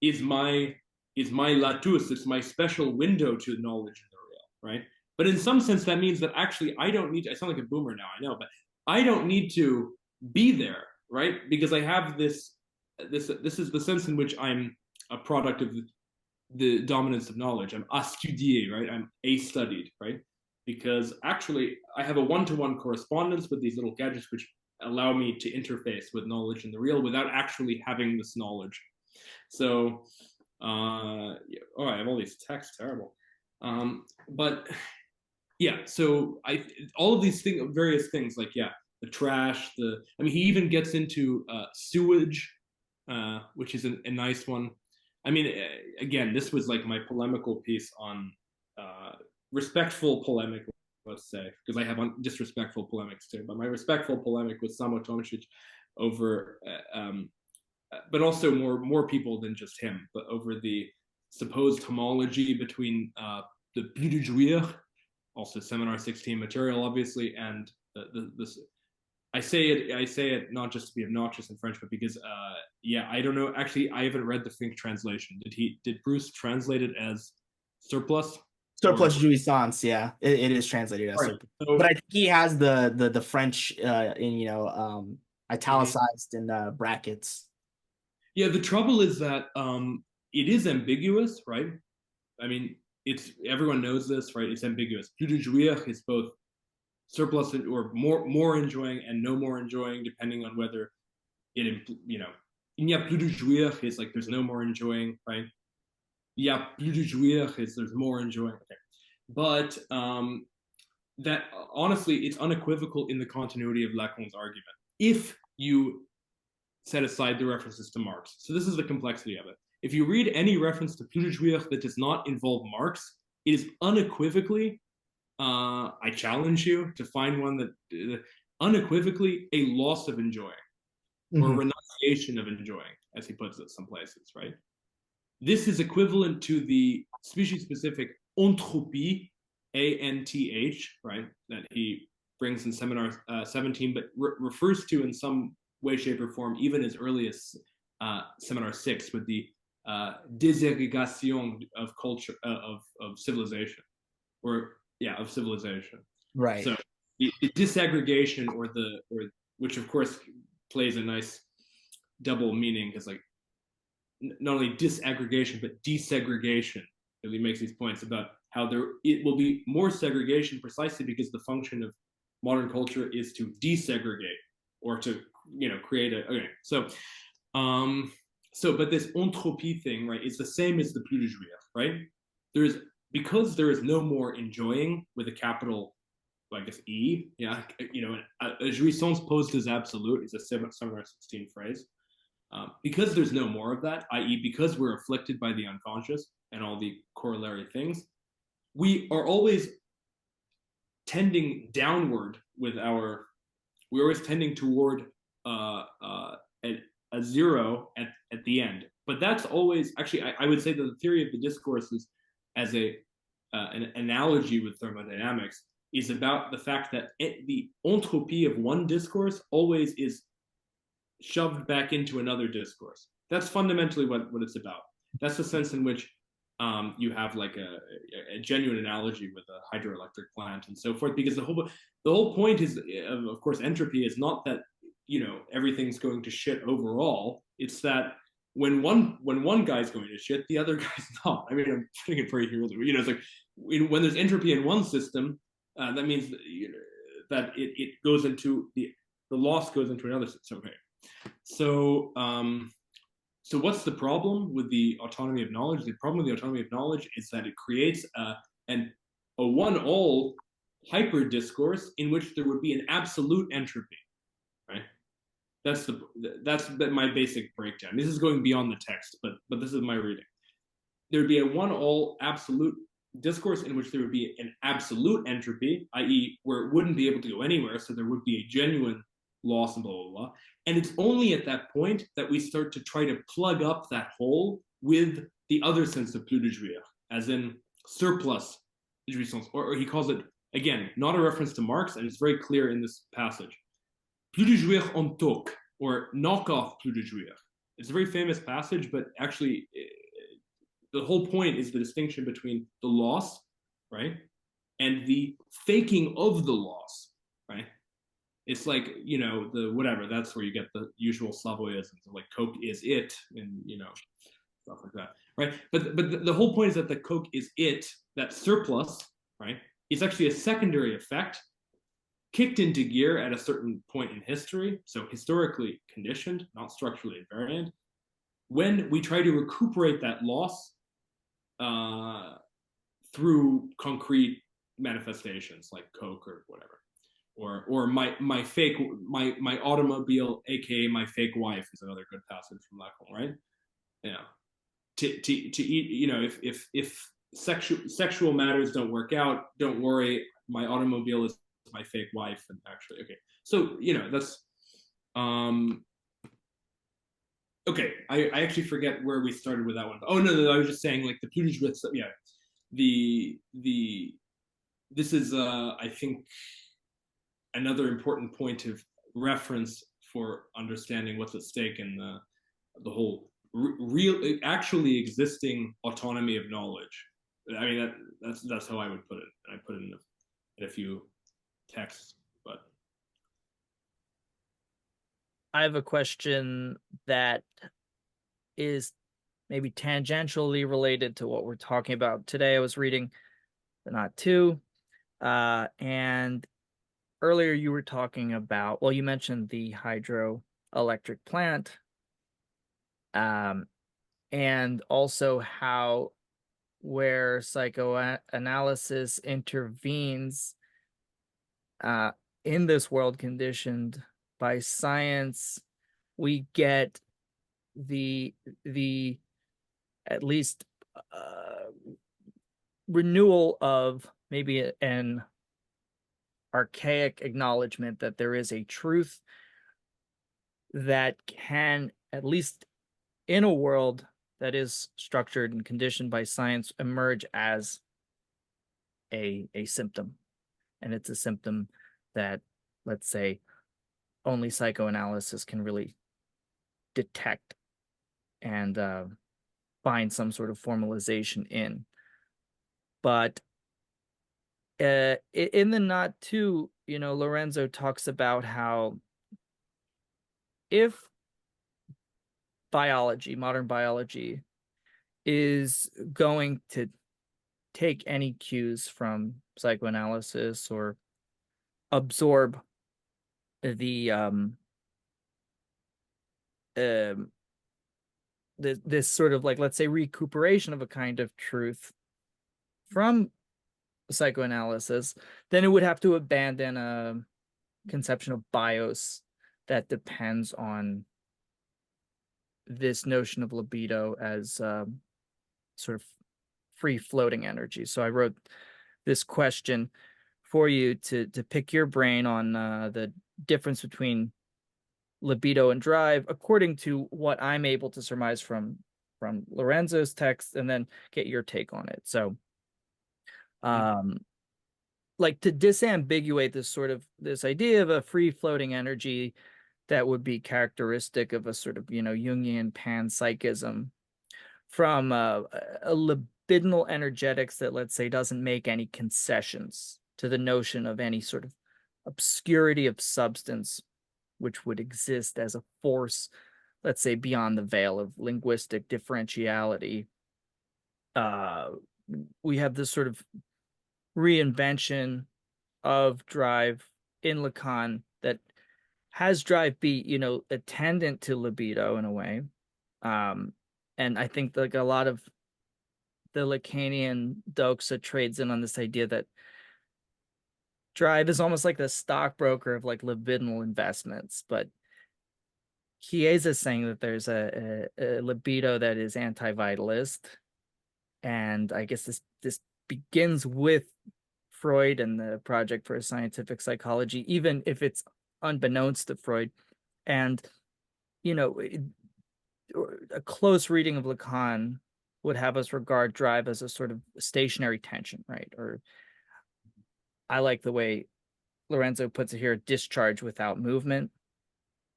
is my latus. It's my special window to knowledge in the real, right? But in some sense, that means that actually I don't need to, I sound like a boomer now, I know, but I don't need to be there, right? Because I have this is the sense in which I'm a product of the dominance of knowledge. I'm studié, right? I'm studied, right? Because actually I have a one-to-one correspondence with these little gadgets which allow me to interface with knowledge in the real without actually having this knowledge. So, I have all these texts, terrible. But yeah, so all of these various things, like, yeah, the trash, I mean, he even gets into sewage, which is a nice one. I mean, again, this was like my polemical piece on respectful polemic, let's say, because I have disrespectful polemics too, but my respectful polemic with Slavoj Žižek over, but also more people than just him, but over the supposed homology between the Libido Drive, also Seminar 16 material, obviously, and this. I say it not just to be obnoxious in French, but because yeah, I don't know. Actually, I haven't read the Fink translation. Did Bruce translate it as surplus? Surplus jouissance, yeah, it is translated as surplus. So, but I think he has the French in italicized in brackets. Yeah, the trouble is that it is ambiguous, right? I mean, everyone knows this, right? It's ambiguous. Plus de jouir is both surplus or more enjoying and no more enjoying, depending on whether it, il n'y a plus de jouir is like there's no more enjoying, right? Il y a plus de jouir is there's more enjoying. Okay. But that honestly, it's unequivocal in the continuity of Lacan's argument if you set aside the references to Marx. So this is the complexity of it. If you read any reference to plus de jouir that does not involve Marx, it is unequivocally I challenge you to find one that unequivocally a loss of enjoying or renunciation of enjoying, as he puts it some places, right? This is equivalent to the species-specific entropy, A-N-T-H, right, that he brings in seminar 17, but refers to in some way, shape, or form, even as early as seminar 6, with the désagregation of culture, of civilization, or yeah, of civilization. Right. So the disaggregation, or which of course plays a nice double meaning, because like not only disaggregation but desegregation really makes these points about how it will be more segregation precisely because the function of modern culture is to desegregate, or to create a but this entropy thing, right, is the same as the plus de jouir, right? Because there is no more enjoying with a capital, I guess, E, yeah, a jouissance posed as absolute is a 716 phrase. Because there's no more of that, i.e., because we're afflicted by the unconscious and all the corollary things, we are always tending downward we're always tending toward a zero at the end. But that's always, actually, I would say that the theory of the discourses as an analogy with thermodynamics is about the fact that the entropy of one discourse always is shoved back into another discourse. That's fundamentally what it's about. That's the sense in which you have like a genuine analogy with a hydroelectric plant and so forth, because the whole point is, of course, entropy is not that everything's going to shit overall. It's that when one guy's going to shit, the other guy's not. I mean, I'm putting it very here. It's like when there's entropy in one system, that means that it goes into the loss goes into another system. Okay. So what's the problem with the autonomy of knowledge? The problem with the autonomy of knowledge is that it creates a one-all hyper discourse in which there would be an absolute entropy, right? That's my basic breakdown. This is going beyond the text, but this is my reading. There would be a one-all absolute discourse in which there would be an absolute entropy, i.e., where it wouldn't be able to go anywhere, so there would be a genuine loss and blah, blah, blah. And it's only at that point that we start to try to plug up that hole with the other sense of plus de jouir, as in surplus jouissance, or he calls it, again, not a reference to Marx, and it's very clear in this passage, plus de jouir en toc, or knockoff plus de jouir. It's a very famous passage, but actually the whole point is the distinction between the loss, right, and the faking of the loss, right? It's like, the whatever, that's where you get the usual Slavoisms, like Coke is it, and, stuff like that, right? But the whole point is that the Coke is it, that surplus, right, is actually a secondary effect kicked into gear at a certain point in history, so historically conditioned, not structurally invariant, when we try to recuperate that loss through concrete manifestations like Coke or whatever. Or my fake my automobile, aka my fake wife, is another good passage from Lacan, right? Yeah. To eat, if sexual matters don't work out, don't worry, my automobile is my fake wife. And actually, okay. So that's okay. I actually forget where we started with that one. Oh no, I was just saying, like, the plus de jouir, yeah. This is I think another important point of reference for understanding what's at stake in the whole real, actually existing autonomy of knowledge. I mean, that's how I would put it, and I put it in a few texts. But I have a question that is maybe tangentially related to what we're talking about today. I was reading The Not Two, and earlier you were talking about, well, you mentioned the hydroelectric plant, and also how where psychoanalysis intervenes in this world conditioned by science, we get the at least renewal of maybe an archaic acknowledgement that there is a truth that can, at least in a world that is structured and conditioned by science, emerge as a symptom. And it's a symptom that, let's say, only psychoanalysis can really detect and find some sort of formalization in. But in the Not too, Lorenzo talks about how if biology, modern biology, is going to take any cues from psychoanalysis or absorb the this sort of, like, let's say, recuperation of a kind of truth from psychoanalysis, then it would have to abandon a conception of bios that depends on this notion of libido as sort of free-floating energy. So I wrote this question for you to pick your brain on the difference between libido and drive, according to what I'm able to surmise from Lorenzo's text, and then get your take on it. So like, to disambiguate this idea of a free-floating energy that would be characteristic of a sort of, Jungian panpsychism from a libidinal energetics that, let's say, doesn't make any concessions to the notion of any sort of obscurity of substance which would exist as a force, let's say, beyond the veil of linguistic differentiality. We have this sort of reinvention of drive in Lacan that has drive be, attendant to libido in a way. And I think, like, a lot of the Lacanian doxa trades in on this idea that drive is almost like the stockbroker of, like, libidinal investments. But Chiesa is saying that there's a libido that is anti-vitalist. And I guess this begins with Freud and the Project for Scientific Psychology, even if it's unbeknownst to Freud. And, a close reading of Lacan would have us regard drive as a sort of stationary tension, right? Or I like the way Lorenzo puts it here, discharge without movement,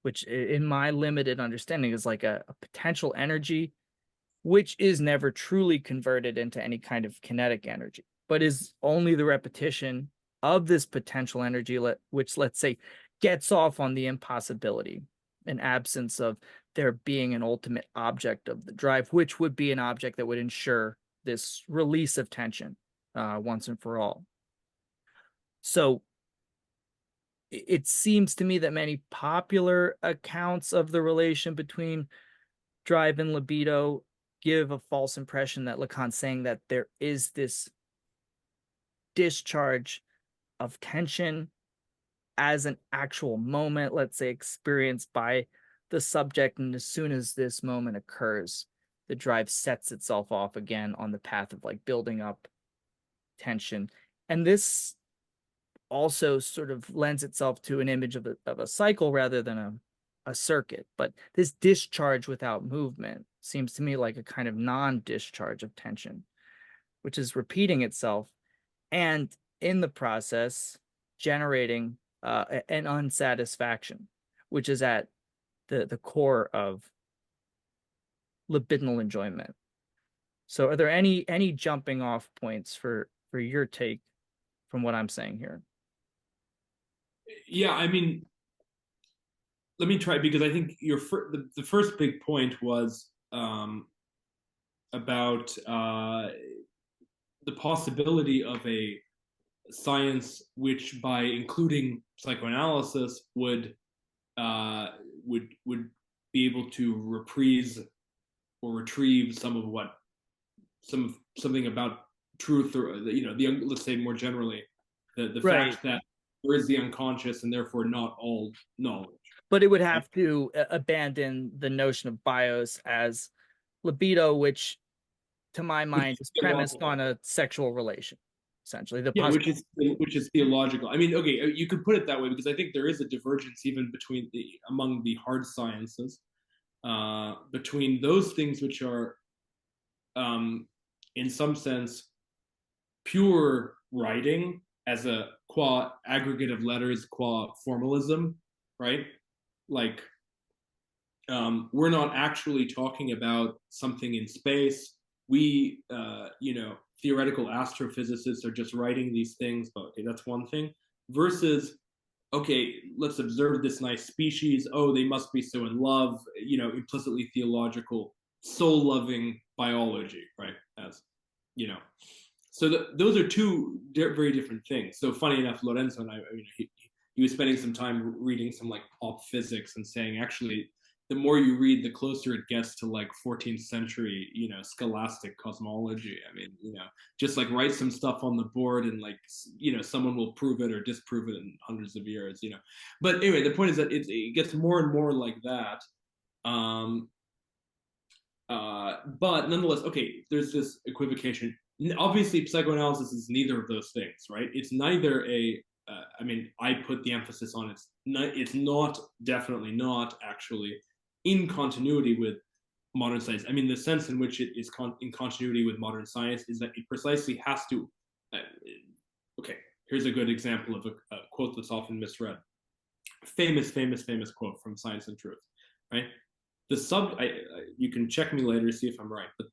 which in my limited understanding is like a potential energy which is never truly converted into any kind of kinetic energy, but is only the repetition of this potential energy, which, let's say, gets off on the impossibility, an absence of there being an ultimate object of the drive, which would be an object that would ensure this release of tension once and for all. So it seems to me that many popular accounts of the relation between drive and libido give a false impression that Lacan's saying that there is this discharge of tension as an actual moment, let's say, experienced by the subject. And as soon as this moment occurs, the drive sets itself off again on the path of, like, building up tension. And this also sort of lends itself to an image of a cycle rather than a circuit. But this discharge without movement seems to me like a kind of non-discharge of tension, which is repeating itself and in the process generating an unsatisfaction, which is at the core of libidinal enjoyment. So are there any jumping off points for your take from what I'm saying here? Yeah, I mean, let me try, because I think the first big point was about the possibility of a science which, by including psychoanalysis, would be able to reprise or retrieve something about truth, or let's say more generally the Right. fact that there is the unconscious and therefore not all knowledge. But it would have to abandon the notion of bios as libido, which to my mind is premised on a sexual relation. essentially. The Yeah, which is theological. I mean, okay, you could put it that way because I think there is a divergence even among the hard sciences, between those things which are, in some sense, pure writing as a qua aggregate of letters, qua formalism, right? Like, we're not actually talking about something in space. We, theoretical astrophysicists are just writing these things, but okay, that's one thing. Versus, okay, let's observe this nice species. Oh, they must be so in love, implicitly theological, soul-loving biology, right? As, so those are two very different things. So funny enough, Lorenzo and I mean, he was spending some time reading some like pop physics and saying, actually, the more you read, the closer it gets to like 14th century, scholastic cosmology. I mean, just like write some stuff on the board and like, someone will prove it or disprove it in hundreds of years, But anyway, the point is that it gets more and more like that. But nonetheless, okay, there's this equivocation. Obviously, psychoanalysis is neither of those things, right? It's neither I put the emphasis on it's not, definitely not actually in continuity with modern science. I mean, the sense in which it is in continuity with modern science is that it precisely has to. Okay, here's a good example of a quote that's often misread. Famous quote from Science and Truth, right? You can check me later to see if I'm right, but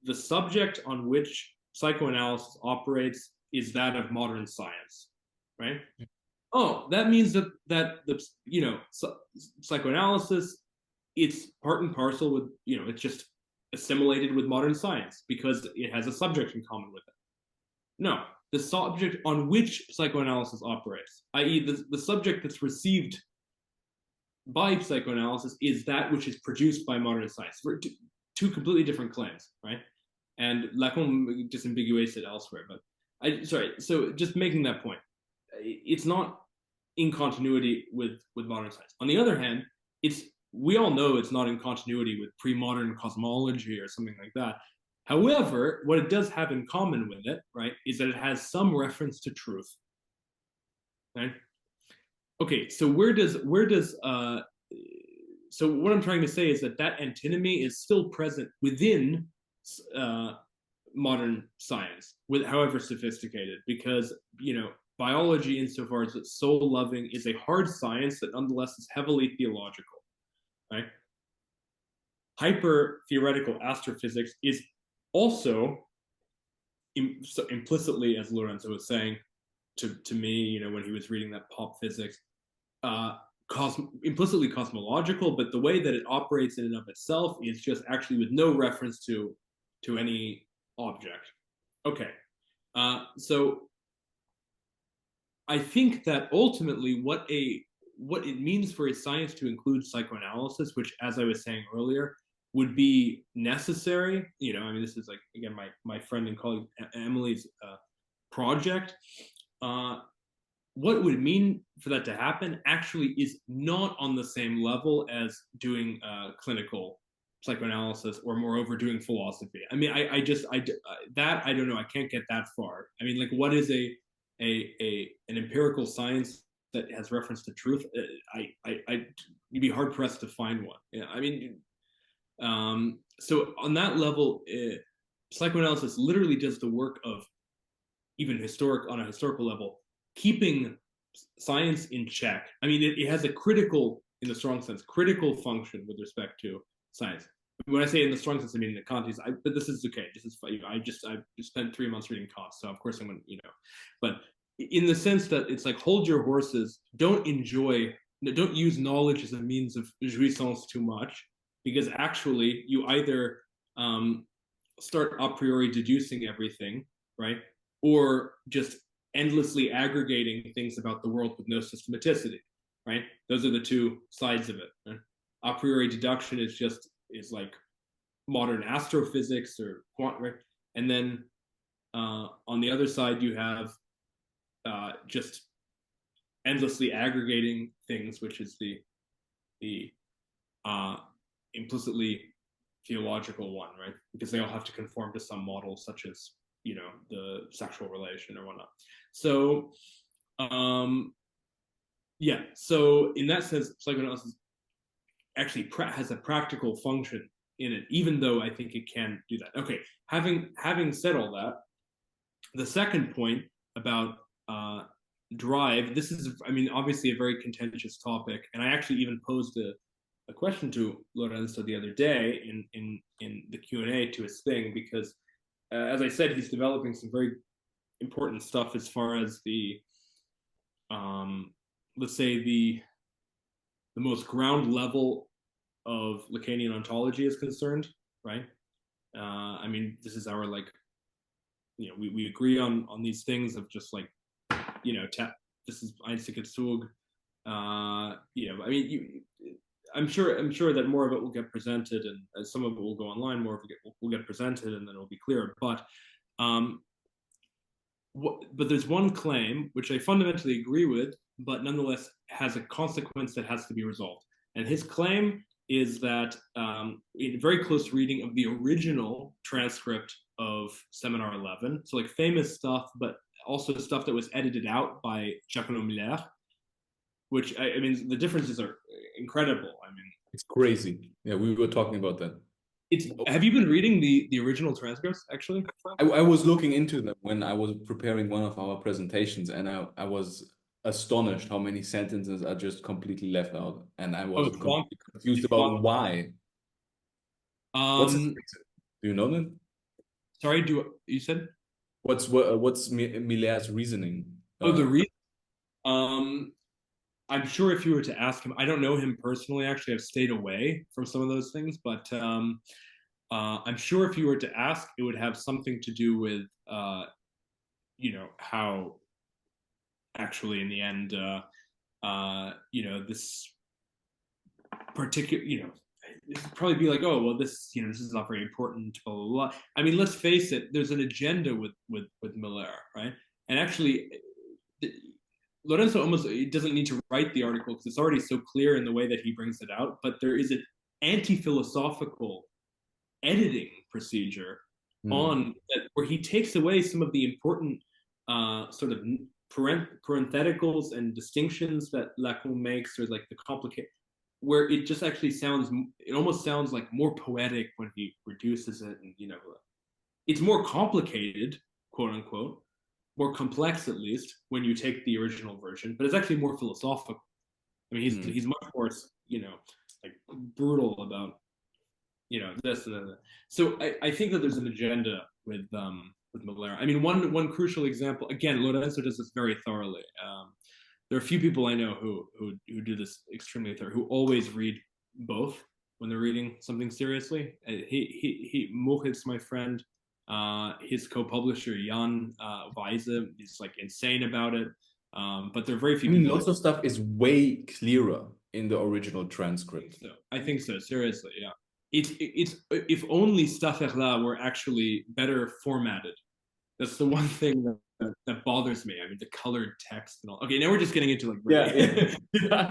the subject on which psychoanalysis operates is that of modern science, right? Oh, that means that the psychoanalysis, it's part and parcel with, it's just assimilated with modern science because it has a subject in common with it. No, the subject on which psychoanalysis operates, i.e. the subject that's received by psychoanalysis, is that which is produced by modern science. For two completely different claims, right? And Lacan disambiguates it elsewhere, but so just making that point, it's not in continuity with modern science. On the other hand, we all know it's not in continuity with pre-modern cosmology or something like that. However, what it does have in common with it, right, is that it has some reference to truth. Right? Okay, so so what I'm trying to say is that antinomy is still present within modern science, with however sophisticated, because biology, insofar as it's soul loving, is a hard science that nonetheless is heavily theological, right? Hyper theoretical astrophysics is also implicitly, as Lorenzo was saying to me, when he was reading that pop physics, implicitly cosmological, but the way that it operates in and of itself is just actually with no reference to any object. Okay, so I think that ultimately what it means for a science to include psychoanalysis, which, as I was saying earlier, would be necessary. I mean, this is like, again, my friend and colleague Emily's project. What it would mean for that to happen actually is not on the same level as doing clinical psychoanalysis, or moreover doing philosophy. I mean, I don't know. I can't get that far. I mean, like, what is an empirical science that has reference to truth? You'd be hard pressed to find one. Yeah, I mean, so on that level, psychoanalysis literally does the work of, even on a historical level, keeping science in check. I mean, it has a critical, in the strong sense, critical function with respect to science. When I say in the strong sense, I mean in the context. But this is okay. This is I just spent 3 months reading Kant, so of course I'm going to, But in the sense that it's like, hold your horses. Don't use knowledge as a means of jouissance too much, because actually you either start a priori deducing everything, right, or just endlessly aggregating things about the world with no systematicity, right? Those are the two sides of it. Right? A priori deduction is like modern astrophysics or quantum, right? And then on the other side, you have just endlessly aggregating things, which is the implicitly theological one, right? Because they all have to conform to some model, such as the sexual relation or whatnot. So, yeah. So in that sense, psychoanalysis actually has a practical function in it, even though I think it can do that. Okay. Having said all that, the second point about drive, this is, obviously a very contentious topic, and I actually even posed a question to Lorenzo the other day in the Q&A to his thing, because as I said, he's developing some very important stuff as far as the let's say the most ground level of Lacanian ontology is concerned, right? This is our we agree on these things of just this is einzige Zug. I'm sure that more of it will get presented, and some of it will go online, more of it will get presented, and then it'll be clearer. But there's one claim which I fundamentally agree with, but nonetheless has a consequence that has to be resolved. And his claim is that in a very close reading of the original transcript of Seminar 11, so famous stuff, but also stuff that was edited out by Familionär, which the differences are incredible. It's crazy. Yeah, we were talking about that. Have you been reading the original transcripts, actually? I was looking into them when I was preparing one of our presentations, and I was astonished how many sentences are just completely left out, and I was confused about why. What's his reason? Do you know that? Sorry, you said? What's Miller's reasoning? The reason? I'm sure if you were to ask him, I don't know him personally, actually. I've stayed away from some of those things, but I'm sure if you were to ask, it would have something to do with, how actually in the end, this particular, this would probably be oh, well, this is not very important, blah, blah, blah. Let's face it, there's an agenda with Miller, right? And actually, Lorenzo it doesn't need to write the article because it's already so clear in the way that he brings it out, but there is an anti-philosophical editing procedure on that, where he takes away some of the important sort of parentheticals and distinctions that Lacan makes, or the complicated, where it just actually it almost sounds more poetic when he reduces it, and it's more complicated, quote unquote, more complex at least when you take the original version, but it's actually more philosophical. He's much more brutal about this and that. So I think that there's an agenda with Miller. One crucial example, again, Lorenzo does this very thoroughly. There are a few people I know who do this extremely thoroughly, who always read both when they're reading something seriously. Moritz, my friend, his co-publisher Jan Weise is insane about it. But there are very few people. Lots of stuff is way clearer in the original transcript. I think so. Seriously, yeah. It's if only Stafferla were actually better formatted. That's the one thing that bothers me. The colored text and all. Okay, now we're just getting into I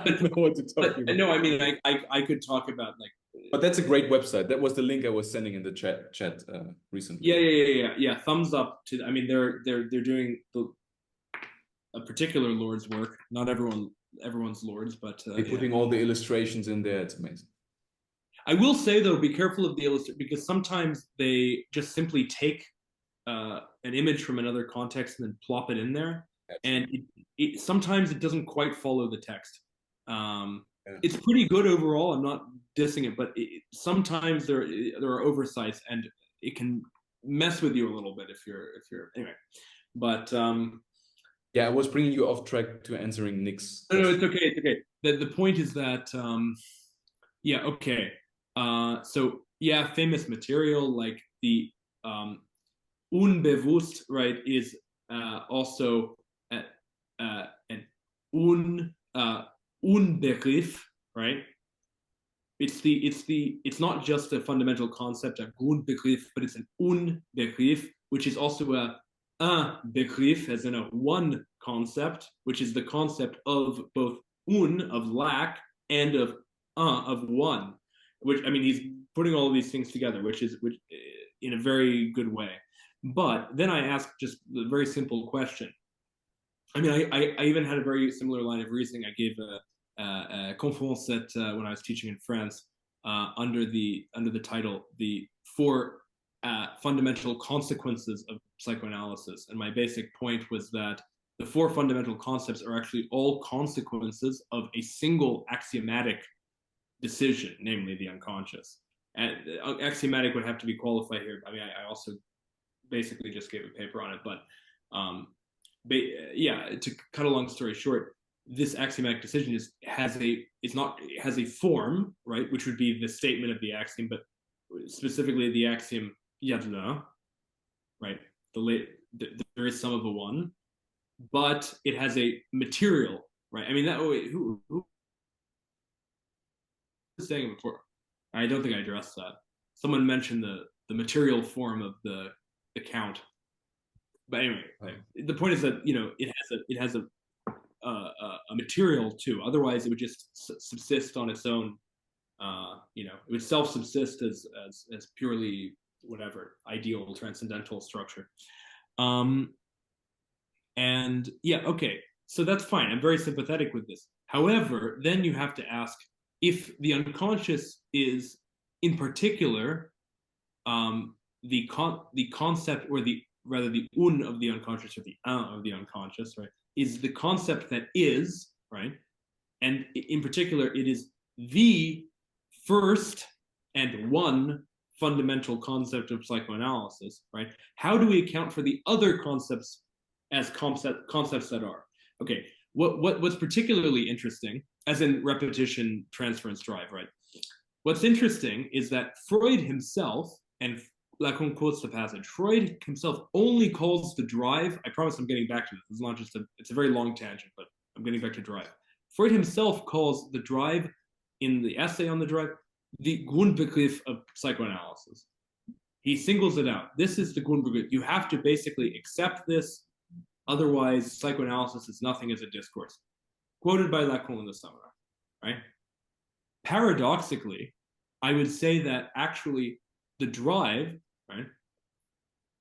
don't know what to talk about. No, I could talk about But that's a great website. That was the link I was sending in the chat recently. Yeah. Thumbs up to. They're doing a particular Lord's work. Not everyone's Lord's, but they're putting all the illustrations in there. It's amazing. I will say though, be careful of the illustration, because sometimes they just simply take an image from another context and then plop it in there, and sometimes it doesn't quite follow the text. It's pretty good overall. I'm not dissing it, but sometimes there are oversights, and it can mess with you a little bit if you're anyway. But I was bringing you off track to answering Nick's. No, it's okay. It's okay. The point is that okay. So famous material like the unbewusst, right, is also an Unbegriff, right? It's not just a fundamental concept, a Grundbegriff, but it's an Unbegriff, which is also a Begriff, as in a one concept, which is the concept of both of lack and of one, which he's putting all of these things together, which in a very good way. But then I asked just the very simple question. I mean, I even had a very similar line of reasoning. I gave a conference when I was teaching in France under the title "The Four Fundamental Consequences of Psychoanalysis," and my basic point was that the four fundamental concepts are actually all consequences of a single axiomatic decision, namely the unconscious. And axiomatic would have to be qualified here. I mean, I also basically just gave a paper on it, but yeah, to cut a long story short, this axiomatic decision has a form, right, which would be the statement of the axiom, but specifically the axiom "yadla," right? There is some of a one, but it has a material, right? I mean, that who was saying it before? I don't think I addressed that. Someone mentioned the material form of the count. But anyway, the point is that, you know, it has a material too. Otherwise, it would just subsist on its own. You know, it would self-subsist as purely whatever ideal transcendental structure. And yeah, okay, so that's fine. I'm very sympathetic with this. However, then you have to ask if the unconscious is, in particular, the concept, or rather the un of the unconscious, or the un of the unconscious, right, is the concept that is, right? And in particular, it is the first and one fundamental concept of psychoanalysis, right? How do we account for the other concepts as concepts that are? Okay, what's particularly interesting, as in repetition, transference, drive, right? What's interesting is that Freud himself, and Lacan quotes the passage, Freud himself only calls the drive, I promise I'm getting back to this, it's not just it's a very long tangent, but I'm getting back to drive. Freud himself calls the drive, in the essay on the drive, the Grundbegriff of psychoanalysis. He singles it out. This is the Grundbegriff. You have to basically accept this, otherwise psychoanalysis is nothing as a discourse. Quoted by Lacan in the seminar, right? Paradoxically, I would say that actually the drive, right,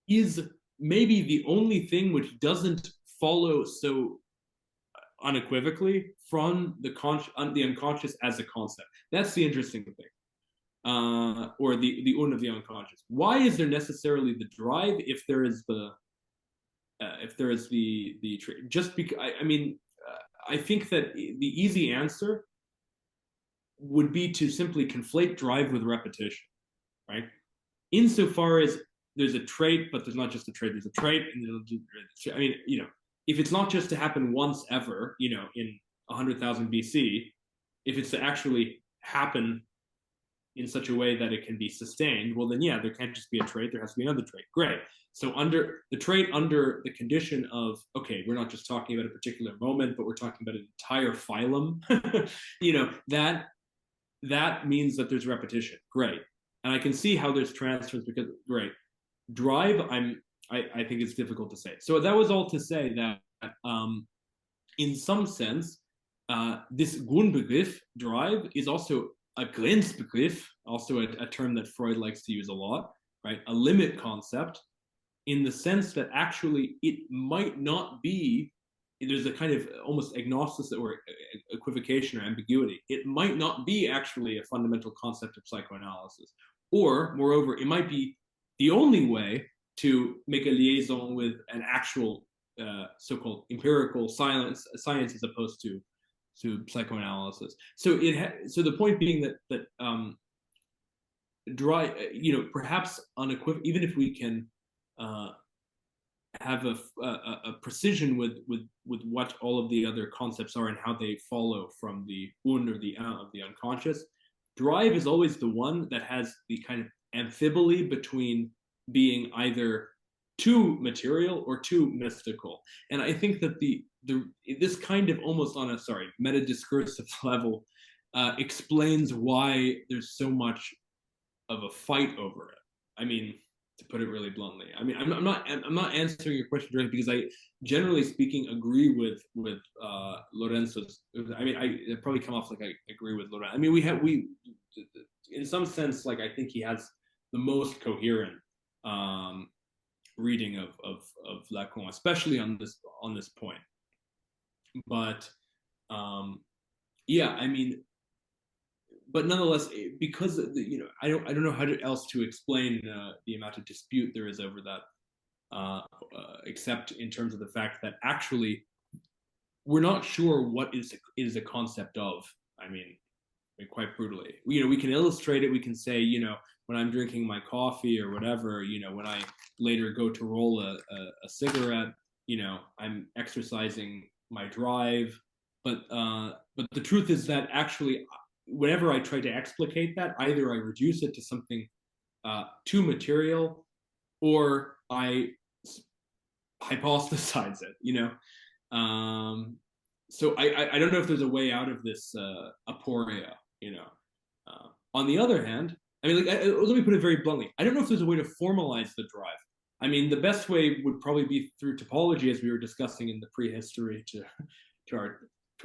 is maybe the only thing which doesn't follow so unequivocally from the unconscious as a concept. That's the interesting thing, or the un of the unconscious. Why is there necessarily the drive if there is the trait? Just because I mean, I think that the easy answer would be to simply conflate drive with repetition, right? Insofar as there's a trait, but there's not just a trait, there's a trait, and I mean, you know, if it's not just to happen once ever, you know, in 100,000 BC, if it's to actually happen in such a way that it can be sustained, well then yeah, there can't just be a trait, there has to be another trait. Great. So under the trait, under the condition of, okay, we're not just talking about a particular moment, but we're talking about an entire phylum, you know, that means that there's repetition. Great. And I can see how there's transference, because great. Drive, I think it's difficult to say. So that was all to say that in some sense, this Grundbegriff, drive, is also a Grenzbegriff, also a term that Freud likes to use a lot, right? A limit concept, in the sense that actually it might not be, there's a kind of almost agnosticism or equivocation or ambiguity. It might not be actually a fundamental concept of psychoanalysis. Or, moreover, it might be the only way to make a liaison with an actual so-called empirical science as opposed to psychoanalysis. So so the point being that you know, perhaps unequivocal, even if we can have a precision with what all of the other concepts are and how they follow from the un or the of the unconscious, drive is always the one that has the kind of amphiboly between being either too material or too mystical. And I think that this kind of almost on a meta-discursive level explains why there's so much of a fight over it. I mean, to put it really bluntly, I mean, I'm not answering your question directly, because I, generally speaking, agree with Lorenzo's. I mean, it probably come off like I agree with Lorenzo. I mean, we in some sense, like, I think he has the most coherent reading of Lacan, especially on this point. But yeah, I mean, but nonetheless, because I don't know how else to explain the amount of dispute there is over that, except in terms of the fact that actually we're not sure what is a concept of. I mean, quite brutally, we can illustrate it. We can say, when I'm drinking my coffee or whatever, when I later go to roll a cigarette, I'm exercising my drive. But the truth is that actually, whenever I try to explicate that, either I reduce it to something too material, or I hypothesize it. So I don't know if there's a way out of this aporia. On the other hand, I mean, let me put it very bluntly. I don't know if there's a way to formalize the drive. I mean, the best way would probably be through topology, as we were discussing in the prehistory to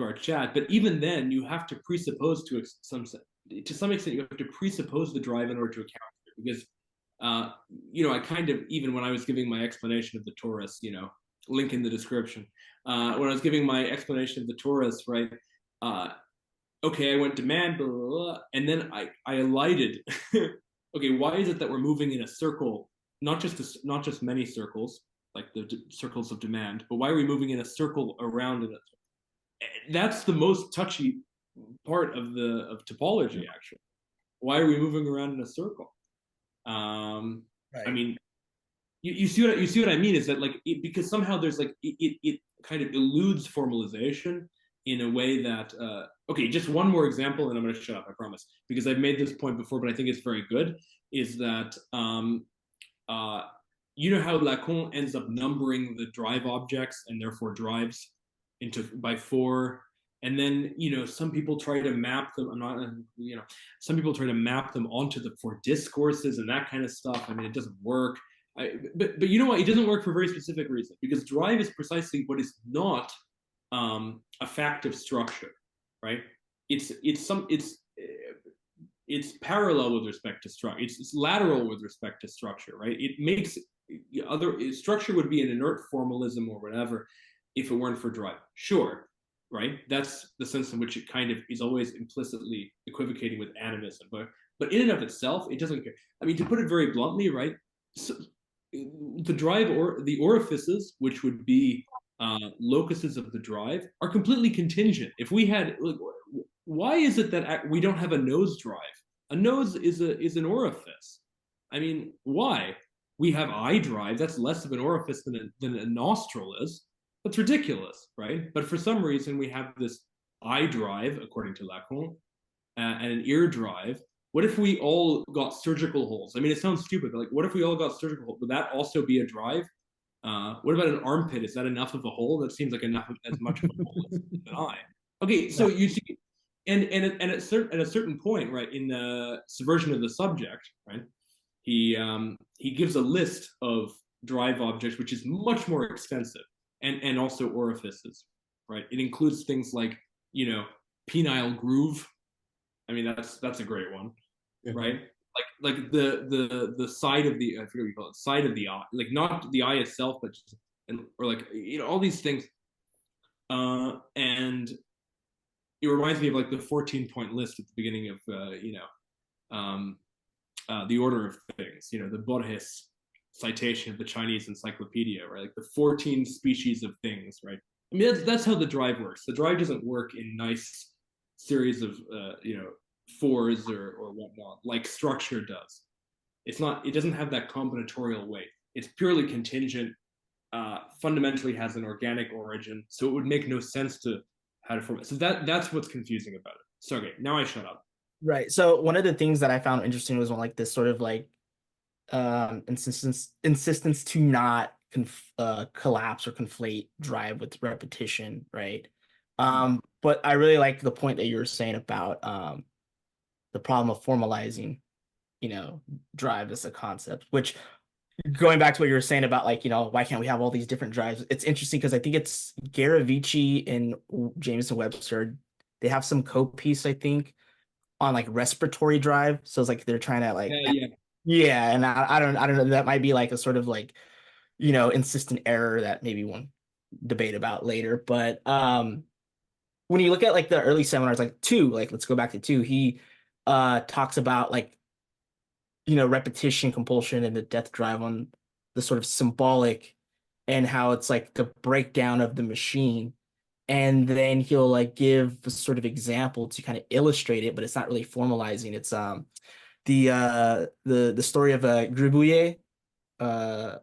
our chat. But even then, you have to presuppose to some extent, you have to presuppose the drive in order to account for it. Because, I kind of, even when I was giving my explanation of the torus, link in the description, when I was giving my explanation of the torus, right? Okay, I went demand, blah, blah, blah, and then I alighted. Okay, why is it that we're moving in a circle, not just many circles, like the circles of demand, but why are we moving in a circle around it? That's the most touchy part of topology, actually. Why are we moving around in a circle? Right. I mean, you see what I mean, is that because somehow there's it kind of eludes formalization in a way that okay, just one more example and I'm going to shut up, I promise, because I've made this point before, but I think it's very good, is that how Lacan ends up numbering the drive objects and therefore drives by 4, and then some people try to map them. Some people try to map them onto for discourses and that kind of stuff. I mean, it doesn't work. But you know what? It doesn't work for a very specific reason, because drive is precisely what is not a fact of structure, right? It's parallel with respect to structure. It's lateral with respect to structure, right? It makes structure would be an inert formalism or whatever if it weren't for drive. Sure, right? That's the sense in which it kind of is always implicitly equivocating with animism, but in and of itself, it doesn't care. I mean, to put it very bluntly, right? So, the drive or the orifices, which would be locuses of the drive, are completely contingent. If we had, why is it that we don't have a nose drive? A nose is an orifice. I mean, why? We have eye drive. That's less of an orifice than a nostril is. That's ridiculous, right? But for some reason, we have this eye drive, according to Lacan, and an ear drive. What if we all got surgical holes? I mean, it sounds stupid, but what if we all got surgical holes? Would that also be a drive? What about an armpit? Is that enough of a hole? That seems like as much of a hole as an eye. Okay, so you see, and at a certain point, right, in the subversion of the subject, right, he gives a list of drive objects, which is much more extensive, and also orifices, right? It includes things like penile groove. I mean, that's a great one, yeah. Right? Like the side of the, I forget what you call it, side of the eye, like not the eye itself, but just, or all these things. And it reminds me of the 14-point list at the beginning of the order of things. The Borges citation of the Chinese encyclopedia, right? Like the 14 species of things, right? I mean, that's how the drive works. The drive doesn't work in nice series of fours or whatnot like structure does. It doesn't have that combinatorial weight. It's purely contingent, fundamentally has an organic origin, so it would make no sense to how to form it. So that's what's confusing about it. So okay, now I shut up. Right. So one of the things that I found interesting was this sort of insistence to not collapse or conflate drive with repetition, right? But I really like the point that you were saying about the problem of formalizing, drive as a concept, which, going back to what you were saying about why can't we have all these different drives? It's interesting because I think it's Garavici and Jameson Webster, they have some co-piece, I think, on respiratory drive. So it's they're trying to yeah, and I don't know, that might be a sort of insistent error that maybe one debate about later. But when you look at like the early seminars, like two, like let's go back to two, he talks about like repetition, compulsion, and the death drive on the sort of symbolic, and how it's like the breakdown of the machine. And then he'll like give a sort of example to kind of illustrate it, but it's not really formalizing. It's the story of Gribouille, I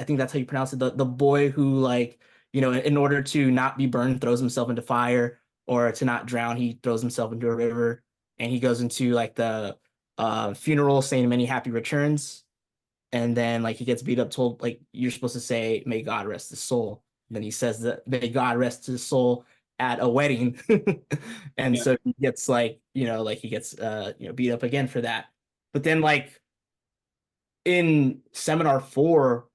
think that's how you pronounce it, the boy who, like, in order to not be burned, throws himself into fire, or to not drown, he throws himself into a river, and he goes into like the funeral saying many happy returns, and then like he gets beat up, told like you're supposed to say may God rest his soul. And then he says that may God rest his soul at a wedding. And Yeah. so he gets like he gets beat up again for that. But then like in seminar 4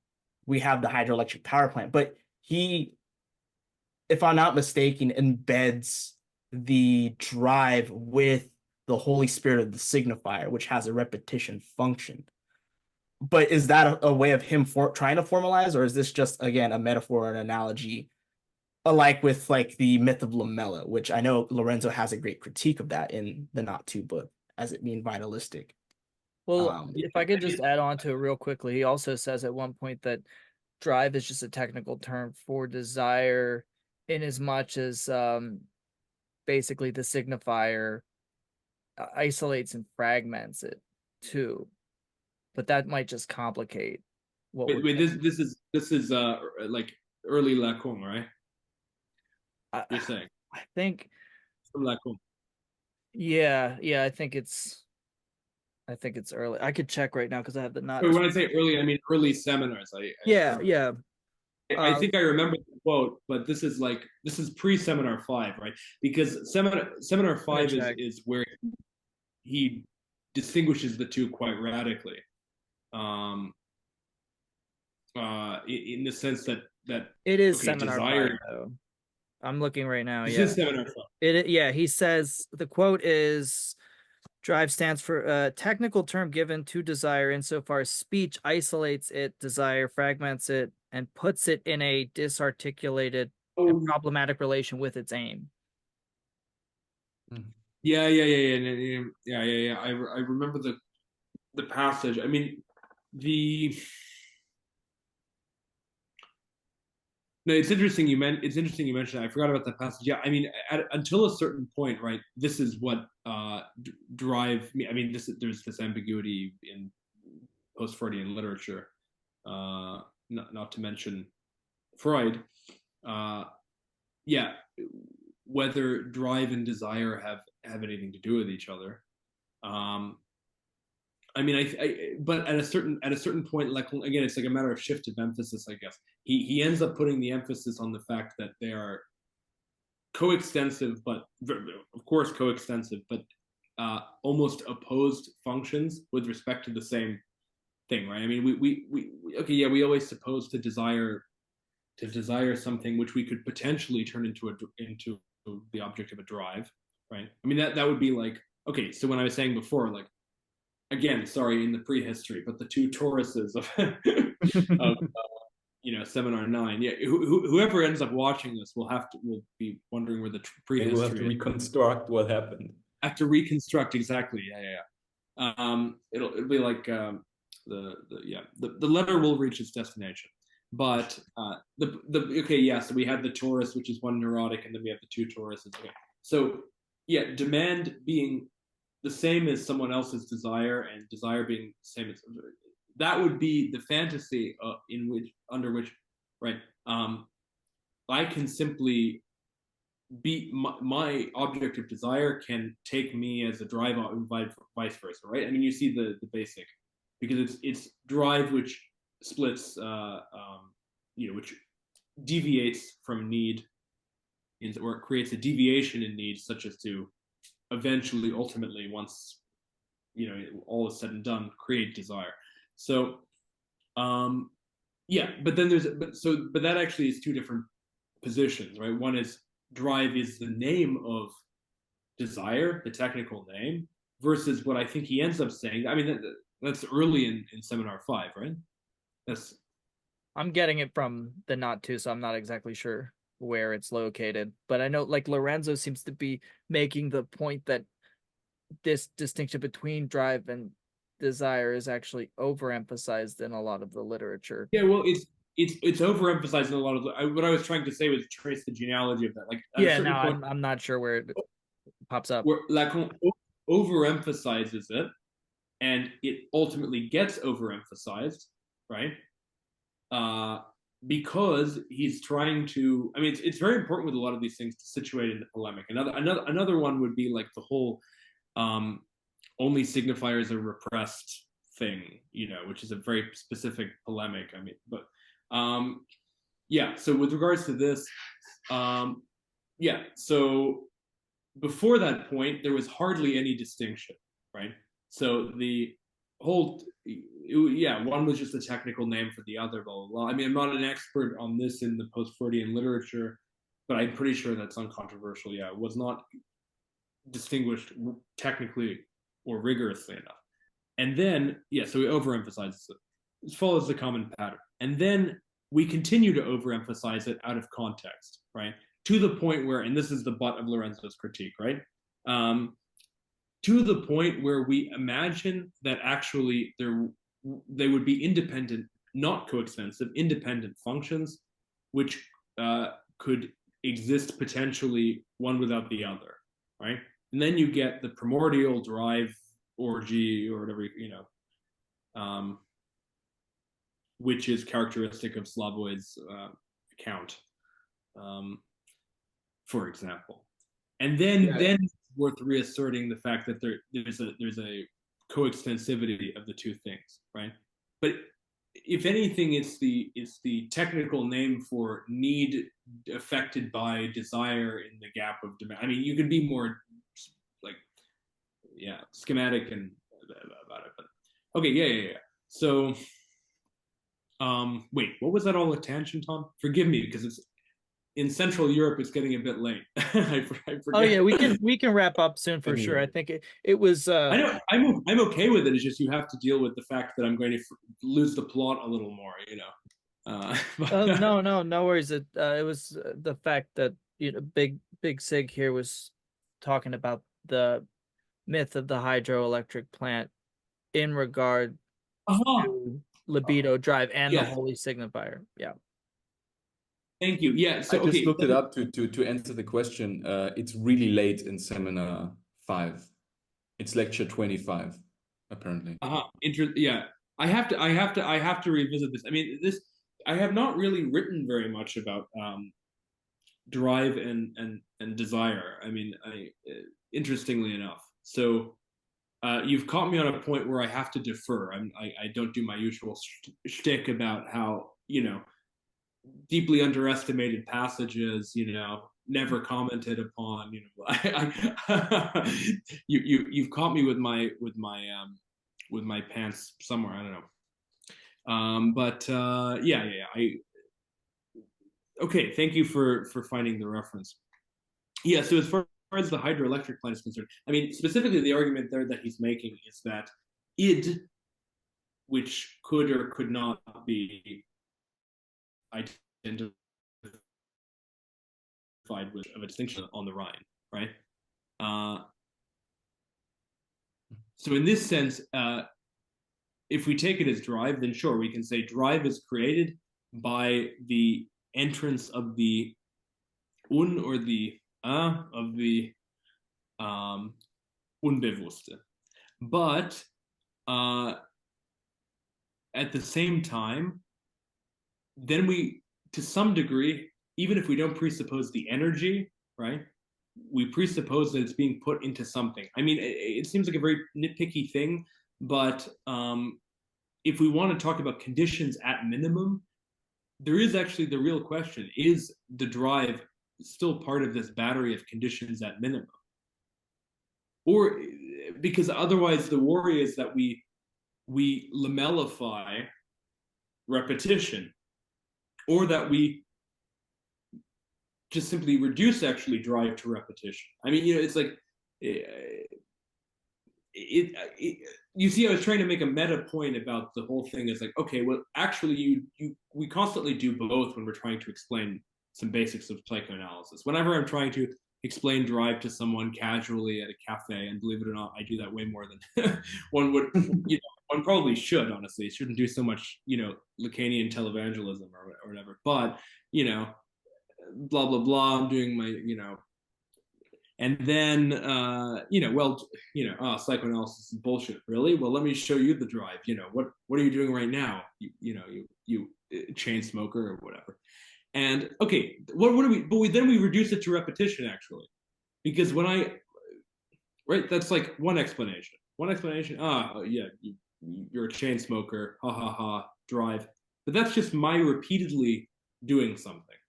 we have the hydroelectric power plant, but he, if I'm not mistaken, embeds the drive with the Holy Spirit of the signifier, which has a repetition function. But is that a way of him trying to formalize, or is this just, again, a metaphor or an analogy, alike with like the myth of Lamella, which I know Lorenzo has a great critique of that in the Not To book as it being vitalistic. Well, if I could just add on to it real quickly, he also says at one point that drive is just a technical term for desire, in as much as basically the signifier isolates and fragments it too. But that might just complicate what wait, this is like early Lacan, right? You're saying? I think From Lacan. yeah, I think it's early. I could check right now because I have the not. When I say early, I mean early seminars. Yeah. I think I remember the quote, but this is pre-seminar 5, right? Because seminar 5 is where he distinguishes the two quite radically. In the sense that it is seminar 5, though. I'm looking right now. This is seminar 5. He says the quote is, drive stands for a technical term given to desire insofar as speech isolates it, desire fragments it, and puts it in a disarticulated and problematic relation with its aim. Yeah. I remember the passage. I mean, no, it's interesting you mentioned that. I forgot about that passage. Yeah, I mean, until a certain point, right? This is what drive me. I mean, there's this ambiguity in post-Freudian literature, not to mention Freud. Yeah, whether drive and desire have anything to do with each other. I mean, but at a certain point, like, again, it's like a matter of shift of emphasis, I guess. He ends up putting the emphasis on the fact that they are coextensive, but of course coextensive, but almost opposed functions with respect to the same thing, right? I mean, we always suppose to desire something which we could potentially turn into the object of a drive, right? I mean, that would be like, okay, so when I was saying before, like, again, sorry, in the prehistory, but the two Tauruses of seminar 9. Yeah, whoever ends up watching this will be wondering where the prehistory. We'll have to reconstruct what happened. Have to reconstruct, exactly. Yeah. It'll be like the letter will reach its destination, but so we have the Taurus, which is one neurotic, and then we have the two Tauruses. Okay, so yeah, demand being the same as someone else's desire, and desire being the same as that would be the fantasy under which right I can simply be my object of desire can take me as a drive and vice versa, right? I mean, you see the basic, because it's drive which splits which deviates from need, or it creates a deviation in need, such as to eventually, ultimately, once all is said and done, create desire. So but then but that actually is two different positions, right? One is drive is the name of desire, the technical name, versus what I think he ends up saying. I mean, that's early in seminar 5, right? That's I'm getting it from the Not To, so I'm not exactly sure where it's located. But I know like Lorenzo seems to be making the point that this distinction between drive and desire is actually overemphasized in a lot of the literature. Yeah, well, it's overemphasized in a lot of what I was trying to say was trace the genealogy of that. Like at a Yeah, certain no, point, I'm not sure where it pops up. where Lacan overemphasizes it, and it ultimately gets overemphasized, right? Because he's trying to. I mean, it's very important with a lot of these things to situate in the polemic. Another one would be like the whole only signifiers are repressed thing, you know, which is a very specific polemic. I mean, but yeah. So with regards to this, yeah. So before that point, there was hardly any distinction, right? So the whole, yeah, one was just a technical name for the other, blah, blah, blah. I mean, I'm not an expert on this in the post-Freudian literature, but I'm pretty sure that's uncontroversial. Yeah, it was not distinguished technically or rigorously enough. And then, yeah, so we overemphasize it. It follows the common pattern. And then we continue to overemphasize it out of context, right? To the point where, and this is the butt of Lorenzo's critique, right? To the point where we imagine that actually they would be independent, not coextensive, independent functions, which could exist potentially one without the other, right? And then you get the primordial drive orgy or whatever, you know, which is characteristic of Slavoj's account, for example. And then it's worth reasserting the fact that there's a coextensivity of the two things, right? But if anything, it's the technical name for need affected by desire in the gap of demand. I mean, you could be more like, yeah, schematic and about it, but okay, yeah. So, wait, what was that all a tangent on? Forgive me, because it's in Central Europe. It's getting a bit late. I forget. Oh yeah, we can wrap up soon for sure. I think it was. I know I'm okay with it. It's just you have to deal with the fact that I'm going to lose the plot a little more. You know. No worries. It was the fact that, you know, Big Sig here was talking about the myth of the hydroelectric plant in regard to Libido Drive and the Holy Signifier. Yeah. Thank you. Yeah. So I just looked it up to answer the question. It's really late in seminar 5. It's lecture 25, apparently. Yeah. I have to revisit this. I mean, I have not really written very much about drive and desire. I mean, interestingly enough. So you've caught me on a point where I have to defer. I don't do my usual shtick about how, you know, deeply underestimated passages, you know, never commented upon, you know. You've caught me with my pants somewhere, I don't know. But yeah. Okay, thank you for finding the reference. Yeah, so as far as the hydroelectric plant is concerned, I mean, specifically the argument there that he's making is that id, which could or could not be identified with of a distinction on the Rhine, right? So in this sense, if we take it as drive, then sure, we can say drive is created by the entrance of the un or the of the unbewusste. But at the same time, then we, to some degree, even if we don't presuppose the energy, right, we presuppose that it's being put into something. I mean, it seems like a very nitpicky thing, but if we want to talk about conditions at minimum, there is actually the real question: is the drive still part of this battery of conditions at minimum? Or because otherwise the worry is that we lamellify repetition, or that we just simply reduce actually drive to repetition. I mean, you know, it's like you see, I was trying to make a meta point about the whole thing. Is like, okay, well, actually, we constantly do both when we're trying to explain some basics of psychoanalysis. Whenever I'm trying to explain drive to someone casually at a cafe, and believe it or not, I do that way more than one would. One probably should, honestly. It shouldn't do so much, Lacanian televangelism or whatever. But blah blah blah. I'm doing my, and then psychoanalysis is bullshit. Really? Well, let me show you the drive. What are you doing right now? You chain smoker or whatever. And okay, what do we? But then we reduce it to repetition, actually, because that's like one explanation. Yeah, you're a chain smoker. Ha ha ha. Drive. But that's just my repeatedly doing something.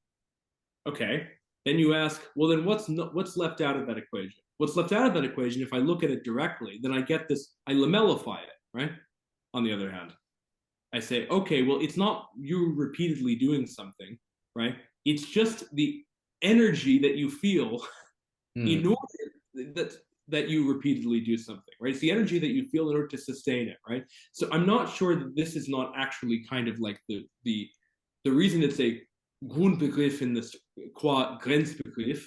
Okay. Then you ask, well, then what's left out of that equation? What's left out of that equation, if I look at it directly, then I get this, I lamellify it, right? On the other hand, I say, okay, well, it's not you repeatedly doing something, right? It's just the energy that you feel in order that you repeatedly do something, right? It's the energy that you feel in order to sustain it, right? So I'm not sure that this is not actually kind of like the reason it's a Grundbegriff in this qua Grenzbegriff,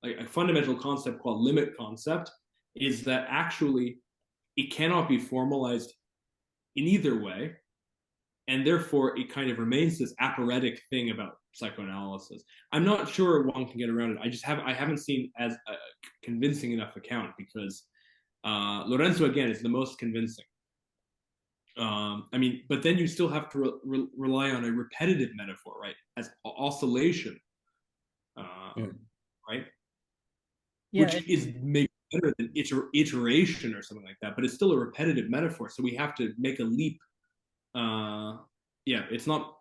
like a fundamental concept called limit concept, is that actually it cannot be formalized in either way, and therefore it kind of remains this apparetic thing about psychoanalysis. I'm not sure one can get around it. I haven't seen as a convincing enough account, because Lorenzo again is the most convincing. But then you still have to rely on a repetitive metaphor, right? As oscillation, right? Yeah, which is maybe better than iteration or something like that, but it's still a repetitive metaphor. So we have to make a leap. It's not,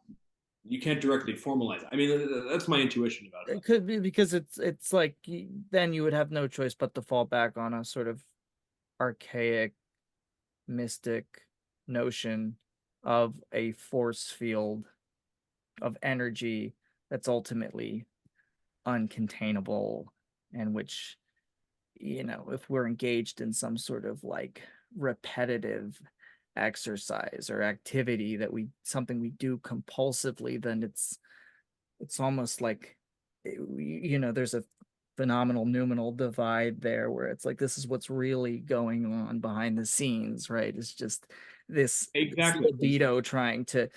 you can't directly formalize it. I mean, that's my intuition about it. It could be because it's like then you would have no choice but to fall back on a sort of archaic, mystic notion of a force field of energy that's ultimately uncontainable, and which, if we're engaged in some sort of like repetitive exercise or activity something we do compulsively, then it's almost like, there's a phenomenal noumenal divide there, where it's like, this is what's really going on behind the scenes, right? It's just this libido trying to,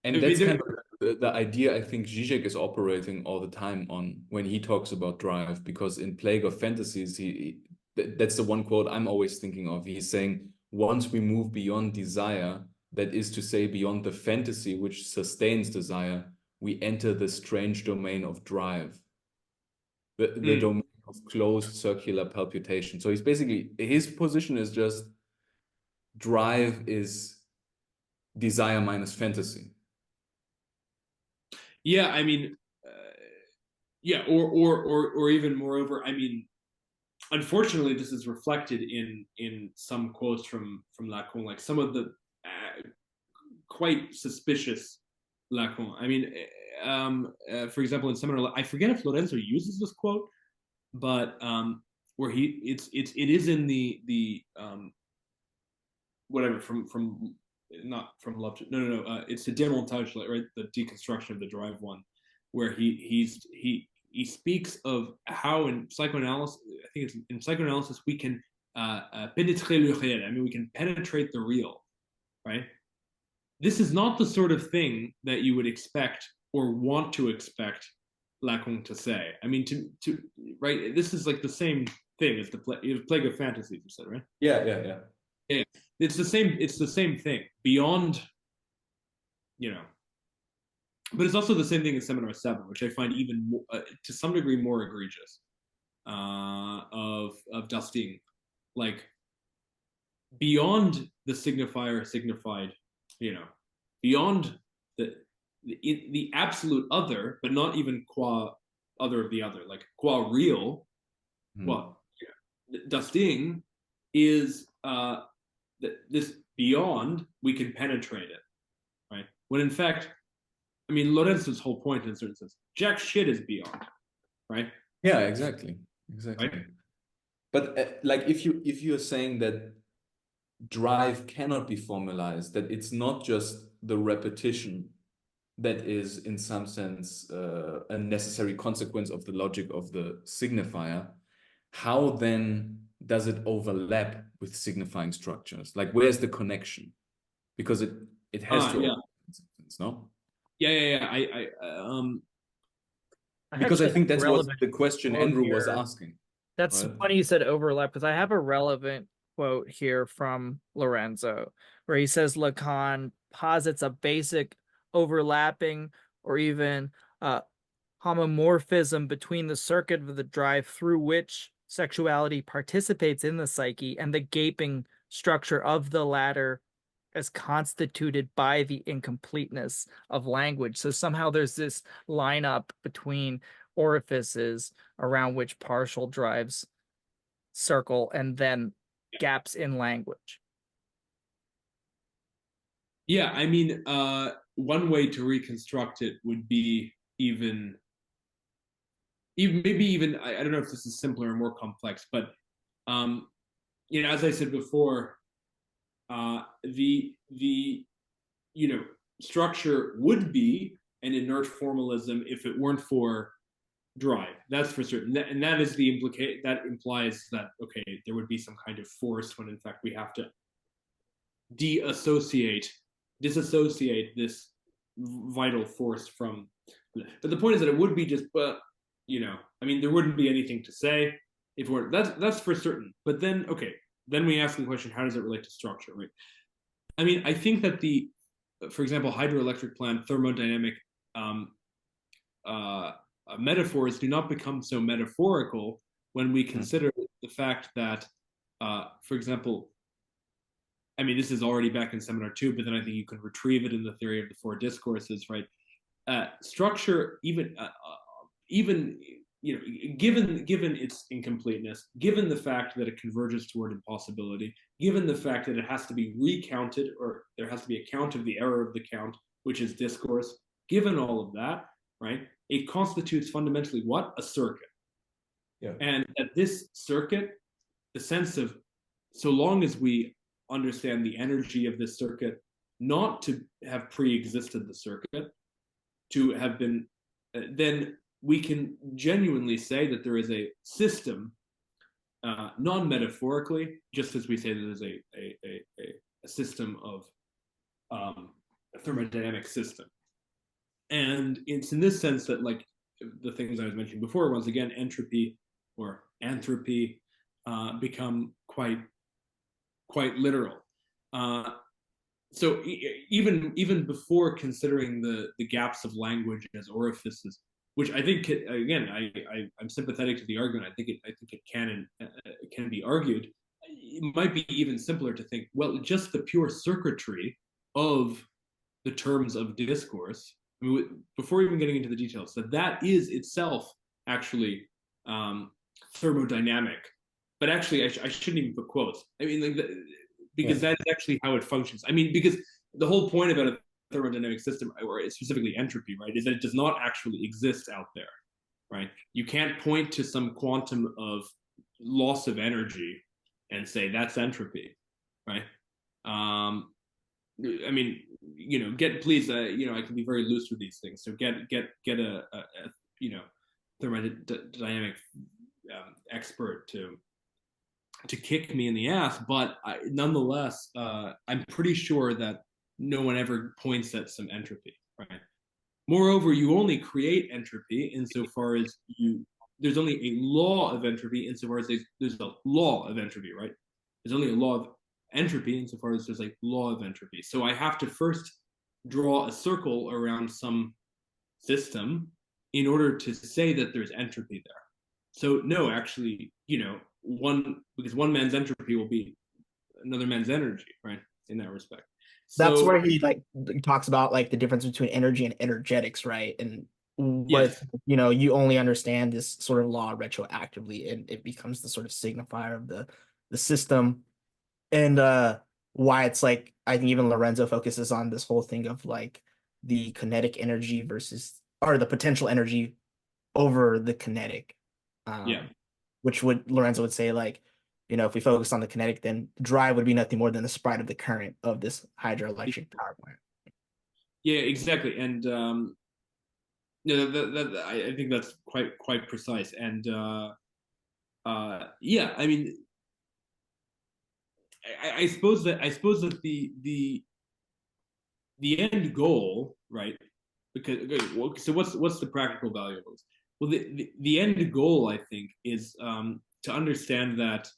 and that's kind of the idea I think Žižek is operating all the time on when he talks about drive, because in Plague of Fantasies, that's the one quote I'm always thinking of. He's saying, once we move beyond desire, that is to say beyond the fantasy which sustains desire, we enter the strange domain of drive, the domain of closed circular palpitation. So he's basically, his position is just drive is desire minus fantasy. Yeah, I mean, or even moreover, I mean, unfortunately, this is reflected in some quotes from Lacan, like some of the quite suspicious Lacan. I mean, for example, in Seminar, I forget if Lorenzo uses this quote, but where it is in the whatever from not from love to, no, it's the demontage, right? The deconstruction of the drive one, where he speaks of how in psychoanalysis, I think it's in psychoanalysis, we can pénétrer le réel. I mean, we can penetrate the real, right? This is not the sort of thing that you would expect or want to expect Lacan to say. I mean, to right, this is like the same thing as the Plague of Fantasies, you said, right? Yeah. It's the same thing beyond, but it's also the same thing in Seminar 7, which I find even more, to some degree more egregious, of Dusting, like beyond the signifier signified, beyond the absolute other, but not even qua other of the other, like qua real. Dusting is this beyond, we can penetrate it, right? When in fact, I mean, Lorenzo's whole point in a certain sense, jack shit is beyond, right? Yeah, exactly. Right? But like if you're saying that drive cannot be formalized, that it's not just the repetition that is in some sense a necessary consequence of the logic of the signifier, how then does it overlap with signifying structures? Like where's the connection? Because it has to yeah. consequence, no? Yeah. Because I think that's what relevant the question quote Andrew was here. asking. That's right? funny you said overlap, because I have a relevant quote here from Lorenzo, where he says Lacan posits a basic overlapping or even homomorphism between the circuit of the drive through which sexuality participates in the psyche and the gaping structure of the latter as constituted by the incompleteness of language. So somehow there's this lineup between orifices around which partial drives circle and then gaps in language. Yeah, I mean, one way to reconstruct it would be even maybe even I don't know if this is simpler or more complex, but as I said before, the structure would be an inert formalism if it weren't for drive. That's for certain, and that is the that implies that okay, there would be some kind of force when in fact we have to disassociate this vital force from. But the point is that it would be just, I mean, there wouldn't be anything to say if we're that's for certain. But then, okay, then we ask the question: how does it relate to structure, right? I mean, I think that for example, hydroelectric plant thermodynamic metaphors do not become so metaphorical when we consider the fact that, for example, I mean, this is already back in seminar 2, but then I think you can retrieve it in the theory of the four discourses, right? Structure, even given its incompleteness, given the fact that it converges toward impossibility, given the fact that it has to be recounted, or there has to be a count of the error of the count, which is discourse, given all of that, right, it constitutes fundamentally what? A circuit. Yeah. And at this circuit, the sense of, so long as we understand the energy of this circuit, not to have pre-existed the circuit, to have been, then we can genuinely say that there is a system, non-metaphorically, just as we say that there's a system of a thermodynamic system. And it's in this sense that, like the things I was mentioning before, once again, entropy or anthropy become quite literal. So even before considering the gaps of language as orifices, which I think again I'm sympathetic to the argument. I think it can be argued. It might be even simpler to think, well, just the pure circuitry of the terms of discourse. I mean, before even getting into the details, that is itself actually thermodynamic. But actually, I shouldn't even put quotes. I mean, because that is actually how it functions. I mean, because the whole point about a thermodynamic system, or specifically entropy, right, is that it does not actually exist out there, right? You can't point to some quantum of loss of energy and say that's entropy, right? I mean, please, I can be very loose with these things. So get a thermodynamic expert to kick me in the ass, but nonetheless, I'm pretty sure that no one ever points at some entropy, right? Moreover, you only create entropy insofar as there's only a law of entropy insofar as there's a law of entropy, right? There's only a law of entropy insofar as there's a law of entropy. So I have to first draw a circle around some system in order to say that there's entropy there. So no, actually, because one man's entropy will be another man's energy, right? In that respect. That's where he talks about like the difference between energy and energetics, right? And what you only understand this sort of law retroactively, and it becomes the sort of signifier of the system. And why it's like, I think even Lorenzo focuses on this whole thing of like the kinetic energy or the potential energy over the kinetic. which would Lorenzo would say like, if we focus on the kinetic, then drive would be nothing more than the sprite of the current of this hydroelectric power plant. Yeah, exactly. And I think that's quite precise. And yeah, I mean, I suppose that the end goal, right? Because so what's the practical value of those? Well, the end goal, I think, is to understand that,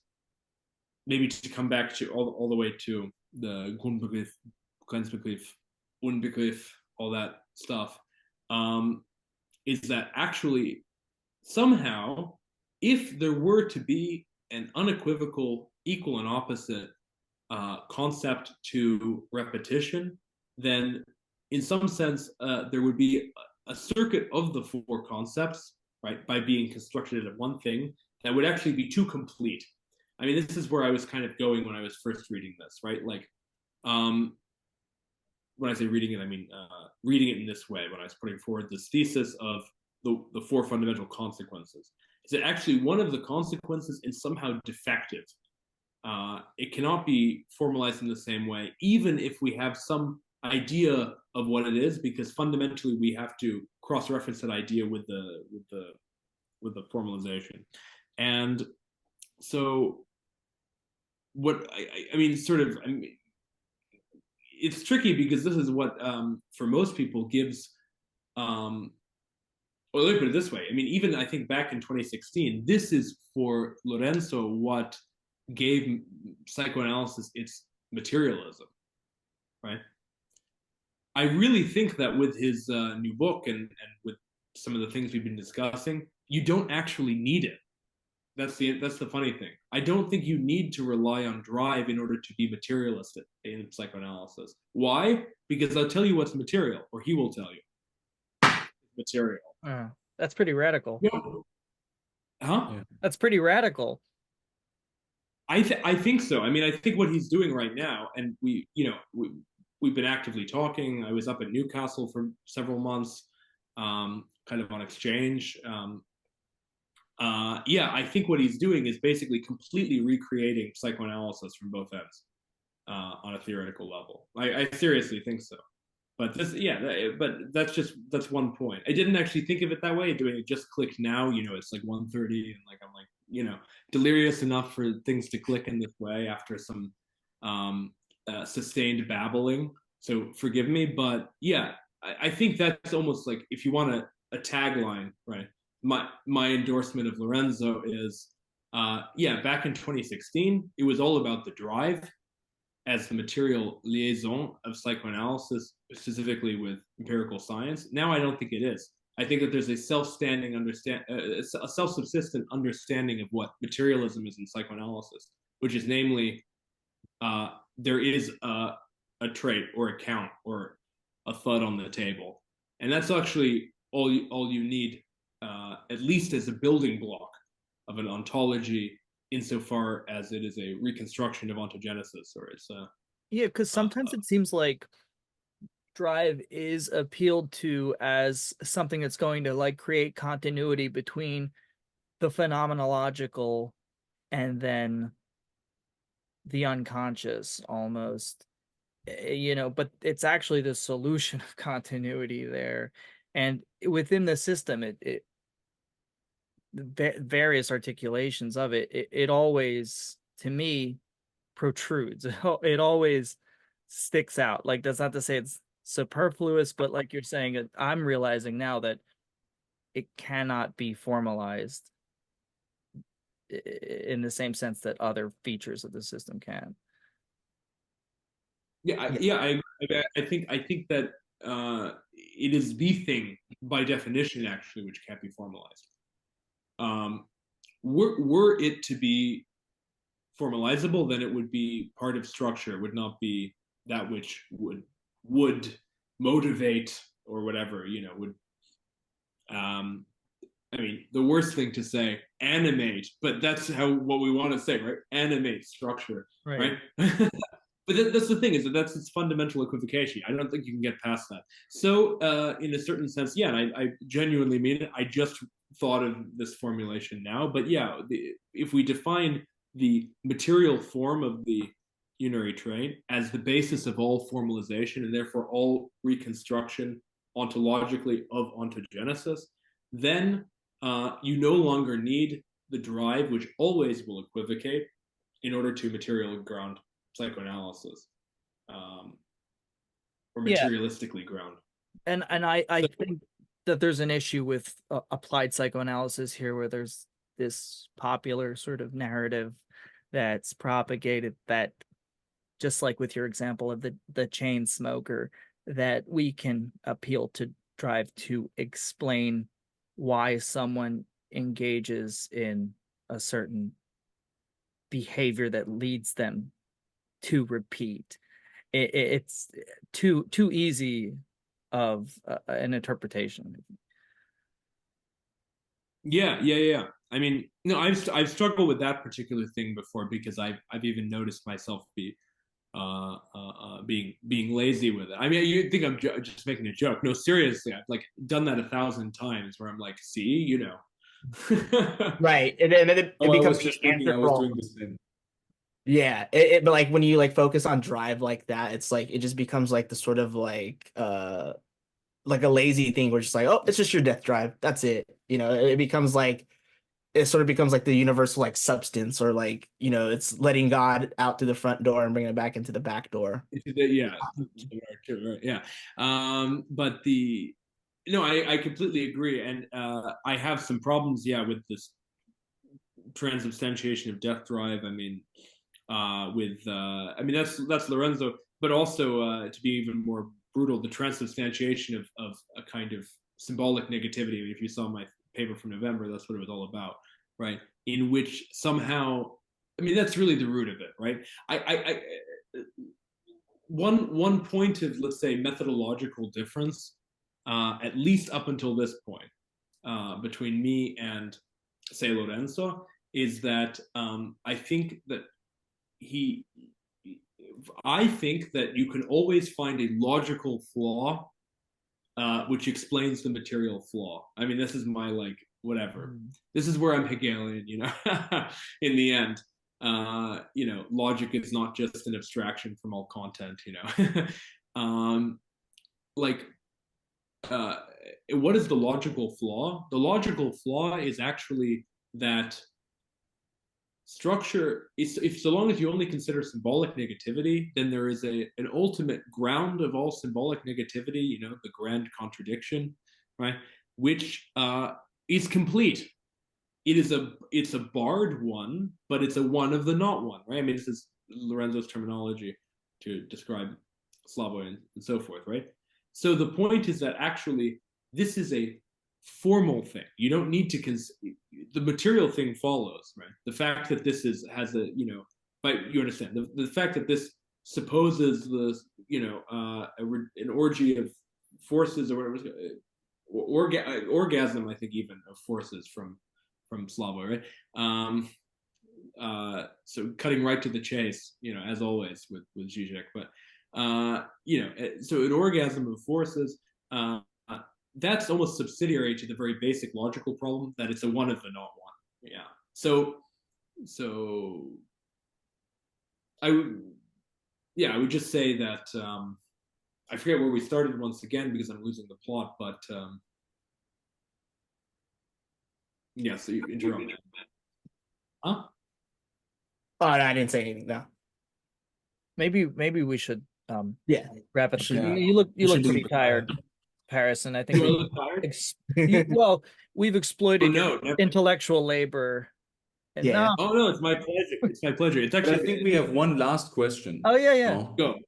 maybe to come back to all the way to the Grundbegriff, Grenzbegriff, Unbegriff, all that stuff, is that actually somehow, if there were to be an unequivocal equal and opposite concept to repetition, then in some sense there would be a circuit of the four concepts, right, by being constructed of one thing, that would actually be too complete. I mean, this is where I was kind of going when I was first reading this, right? Like, when I say reading it, I mean reading it in this way, when I was putting forward this thesis of the four fundamental consequences. Is that actually one of the consequences is somehow defective. It cannot be formalized in the same way, even if we have some idea of what it is, because fundamentally we have to cross-reference that idea with the formalization. And so what I mean, sort of, I mean, it's tricky because this is what for most people gives well, let me put it this way. I mean, even I think back in 2016, this is for Lorenzo what gave psychoanalysis its materialism, right? I really think that with his new book and with some of the things we've been discussing, you don't actually need it. That's the funny thing. I don't think you need to rely on drive in order to be materialistic in psychoanalysis. Why? Because I'll tell you what's material, or he will tell you. Material. That's pretty radical. Yeah. Huh? Yeah. That's pretty radical. I think so. I mean, I think what he's doing right now, and we've been actively talking. I was up at Newcastle for several months, kind of on exchange. Yeah, I think what he's doing is basically completely recreating psychoanalysis from both ends on a theoretical level. I seriously think so. But this, yeah, but that's one point. I didn't actually think of it that way. Doing it just clicked now. It's like 1:30, and like I'm like delirious enough for things to click in this way after some sustained babbling. So forgive me, but yeah, I think that's almost like, if you want a tagline, right? My endorsement of Lorenzo is, yeah, back in 2016, it was all about the drive as the material liaison of psychoanalysis, specifically with empirical science. Now I don't think it is. I think that there's a self-standing a self-subsistent understanding of what materialism is in psychoanalysis, which is namely, there is a trait or a count or a thud on the table, and that's actually all you need, at least as a building block of an ontology, insofar as it is a reconstruction of ontogenesis, or it's yeah, because sometimes it seems like drive is appealed to as something that's going to like create continuity between the phenomenological and then the unconscious, almost, but it's actually the solution of continuity there. And within the system, the various articulations of it always, to me, protrudes. It always sticks out. Like, that's not to say it's superfluous, but like you're saying, I'm realizing now that it cannot be formalized in the same sense that other features of the system can. I think that it is the thing by definition, actually, which can't be formalized. Were it to be formalizable, then it would be part of structure. It would not be that which would motivate or whatever. Would. I mean, the worst thing to say, animate, but that's what we want to say, right? Animate structure, right? But that's the thing, is that's its fundamental equivocation. I don't think you can get past that. So, in a certain sense, yeah, and I genuinely mean it. I just thought of this formulation now, but yeah, if we define the material form of the unary train as the basis of all formalization and therefore all reconstruction ontologically of ontogenesis, then you no longer need the drive, which always will equivocate, in order to material ground psychoanalysis, or materialistically ground. And I think that there's an issue with applied psychoanalysis here, where there's this popular sort of narrative that's propagated that, just like with your example of the chain smoker, that we can appeal to drive to explain why someone engages in a certain behavior that leads them to repeat. It's too easy of an interpretation. Yeah. I mean, no, I've struggled with that particular thing before, because I've even noticed myself being lazy with it. I mean, you think I'm just making a joke? No, seriously, I've like done that 1,000 times, where I'm like, see, you know. Right, and then it becomes just thinking I was doing the same. Yeah, but like when you like focus on drive like that, it's like it just becomes like the sort of like a lazy thing where it's just like, oh, it's just your death drive. That's it. You know, it sort of becomes like the universal like substance, or like, you know, it's letting God out through the front door and bringing it back into the back door. Yeah. But I completely agree. And I have some problems, with this transubstantiation of death drive. I mean, that's Lorenzo, but also to be even more brutal, the transubstantiation of a kind of symbolic negativity. I mean, if you saw my paper from November, that's what it was all about, right? In which somehow, I mean, that's really the root of it, right? One point of, let's say, methodological difference, at least up until this point, between me and, say, Lorenzo, is that I think that you can always find a logical flaw which explains the material flaw. I mean, this is my like whatever. This is where I'm Hegelian, you know. In the end, logic is not just an abstraction from all content, you know. What is the logical flaw? The logical flaw is actually that structure is, if so long as you only consider symbolic negativity, then there is an ultimate ground of all symbolic negativity, you know, the grand contradiction, right, which is complete. It's a barred one, but it's a one of the not one, right? I mean, this is Lorenzo's terminology to describe Slavoj and so forth, right? So the point is that actually this is a formal thing. You don't need to the material thing follows, right? The fact that this has a, you know, but you understand the fact that this supposes the, you know, an orgy of forces or whatever, orgasm, I think, even of forces from Slavoj, right? So cutting right to the chase, you know, as always with Žižek, but you know, so an orgasm of forces, that's almost subsidiary to the very basic logical problem that it's a one of the not one. Yeah. So I would just say that I forget where we started once again because I'm losing the plot, but yeah, so you interrupt me. Huh? Oh, no, I didn't say anything. No. Maybe we should wrap it up. Yeah. You look pretty tired, Harrison. I think well, we've exploited intellectual labor. And yeah. Oh no, it's my pleasure. It's my pleasure. It's actually. But I think we have one last question. Oh yeah. Oh. Go.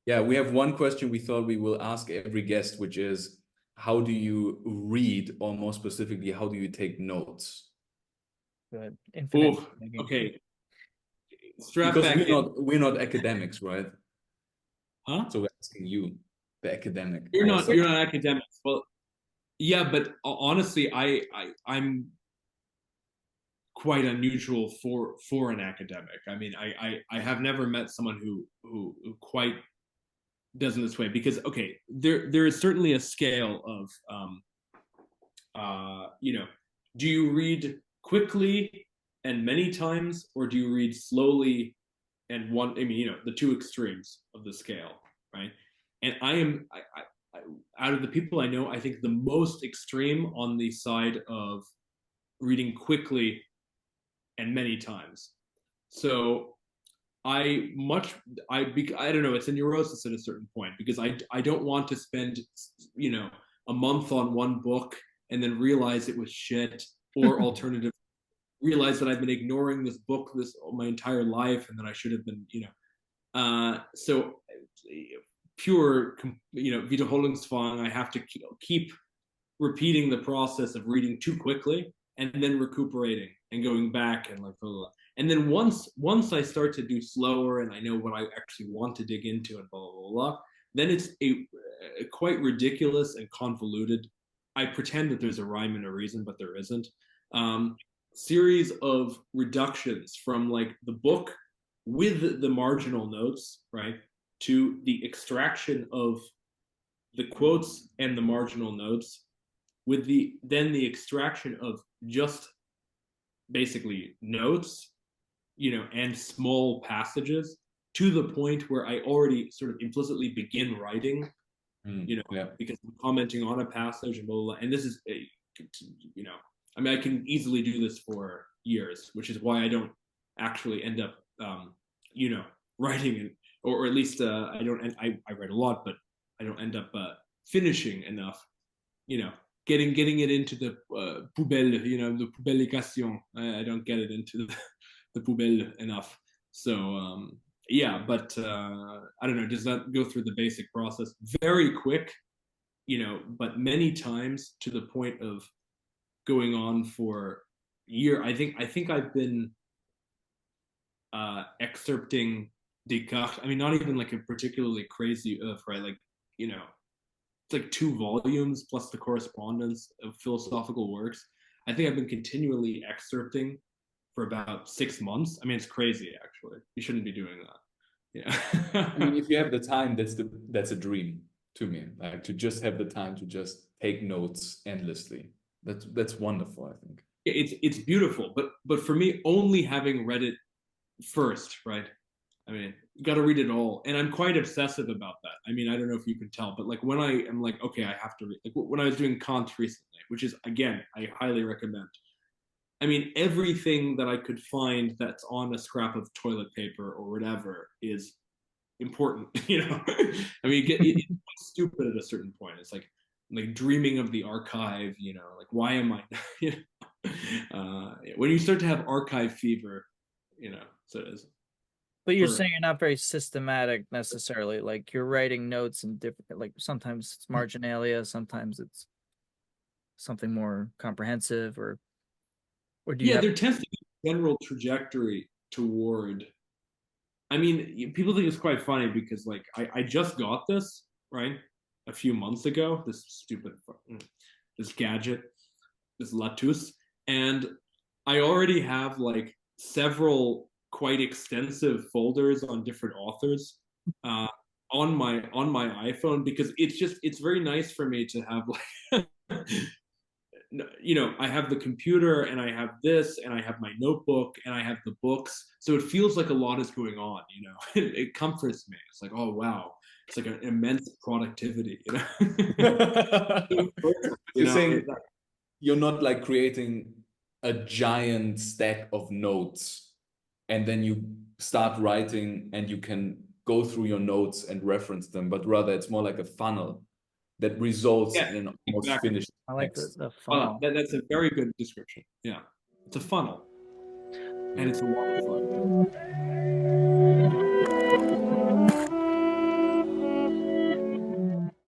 Yeah, we have one question we thought we will ask every guest, which is, how do you read, or more specifically, how do you take notes? Good. Okay. Because we're not academics, right? Huh? So we're asking you, the academic. You're not academics. Well, yeah, but honestly, I'm quite unusual for an academic. I mean, I have never met someone who quite does it this way, because there is certainly a scale of you know, do you read quickly and many times, or do you read slowly and one? I mean, the two extremes of the scale, right? And I out of the people I know, I think the most extreme on the side of reading quickly and many times. So I don't know, it's a neurosis at a certain point, because I don't want to spend a month on one book and then realize it was shit, or alternative realize that I've been ignoring this book my entire life, and that I should have been so pure Wiederholungsfang. I have to keep repeating the process of reading too quickly and then recuperating and going back and like blah, blah, blah. And then once I start to do slower and I know what I actually want to dig into and blah blah blah, blah, then it's a quite ridiculous and convoluted. I pretend that there's a rhyme and a reason, but there isn't. Series of reductions from like the book with the marginal notes, right, to the extraction of the quotes and the marginal notes, with then the extraction of just basically notes, and small passages, to the point where I already sort of implicitly begin writing, because I'm commenting on a passage and blah, blah, blah. And this is I mean, I can easily do this for years, which is why I don't actually end up, writing, or at least I don't. I write a lot, but I don't end up finishing enough. Getting it into the poubelle, the publication. I don't get it into the poubelle enough. So but I don't know. Does that go through the basic process? Very quick, but many times to the point of going on for a year. I think I've been excerpting Descartes. I mean, not even like a particularly crazy right? Like, it's like 2 volumes plus the correspondence of philosophical works. I think I've been continually excerpting for about 6 months. I mean, it's crazy, actually. You shouldn't be doing that. Yeah. I mean, if you have the time, that's a dream to me. Like, to just have the time to just take notes endlessly. That's wonderful, I think. It's beautiful, but for me, only having read it first, right? I mean, you got to read it all, and I'm quite obsessive about that. I mean, I don't know if you can tell, but like when I am like, okay, I have to read. Like when I was doing Kant recently, which is, again, I highly recommend. I mean, everything that I could find that's on a scrap of toilet paper or whatever is important. I mean, it's stupid at a certain point. It's like dreaming of the archive. Like, why am I? When you start to have archive fever, so it is. But you're saying you're not very systematic necessarily. Like, you're writing notes and different, like sometimes it's marginalia, sometimes it's something more comprehensive, or do you there tends to be a general trajectory toward. I mean, people think it's quite funny because like I just got this, right, a few months ago, this gadget, this Latus, and I already have like several quite extensive folders on different authors on my iPhone, because it's very nice for me to have like I have the computer and I have this and I have my notebook and I have the books, so it feels like a lot is going on. It comforts me. It's like, oh wow, it's like an immense productivity. You're saying you're not like creating a giant stack of notes and then you start writing and you can go through your notes and reference them, but rather it's more like a funnel that results in an almost finished I like text. the funnel. That's a very good description. Yeah, it's a funnel, and it's a lot of fun.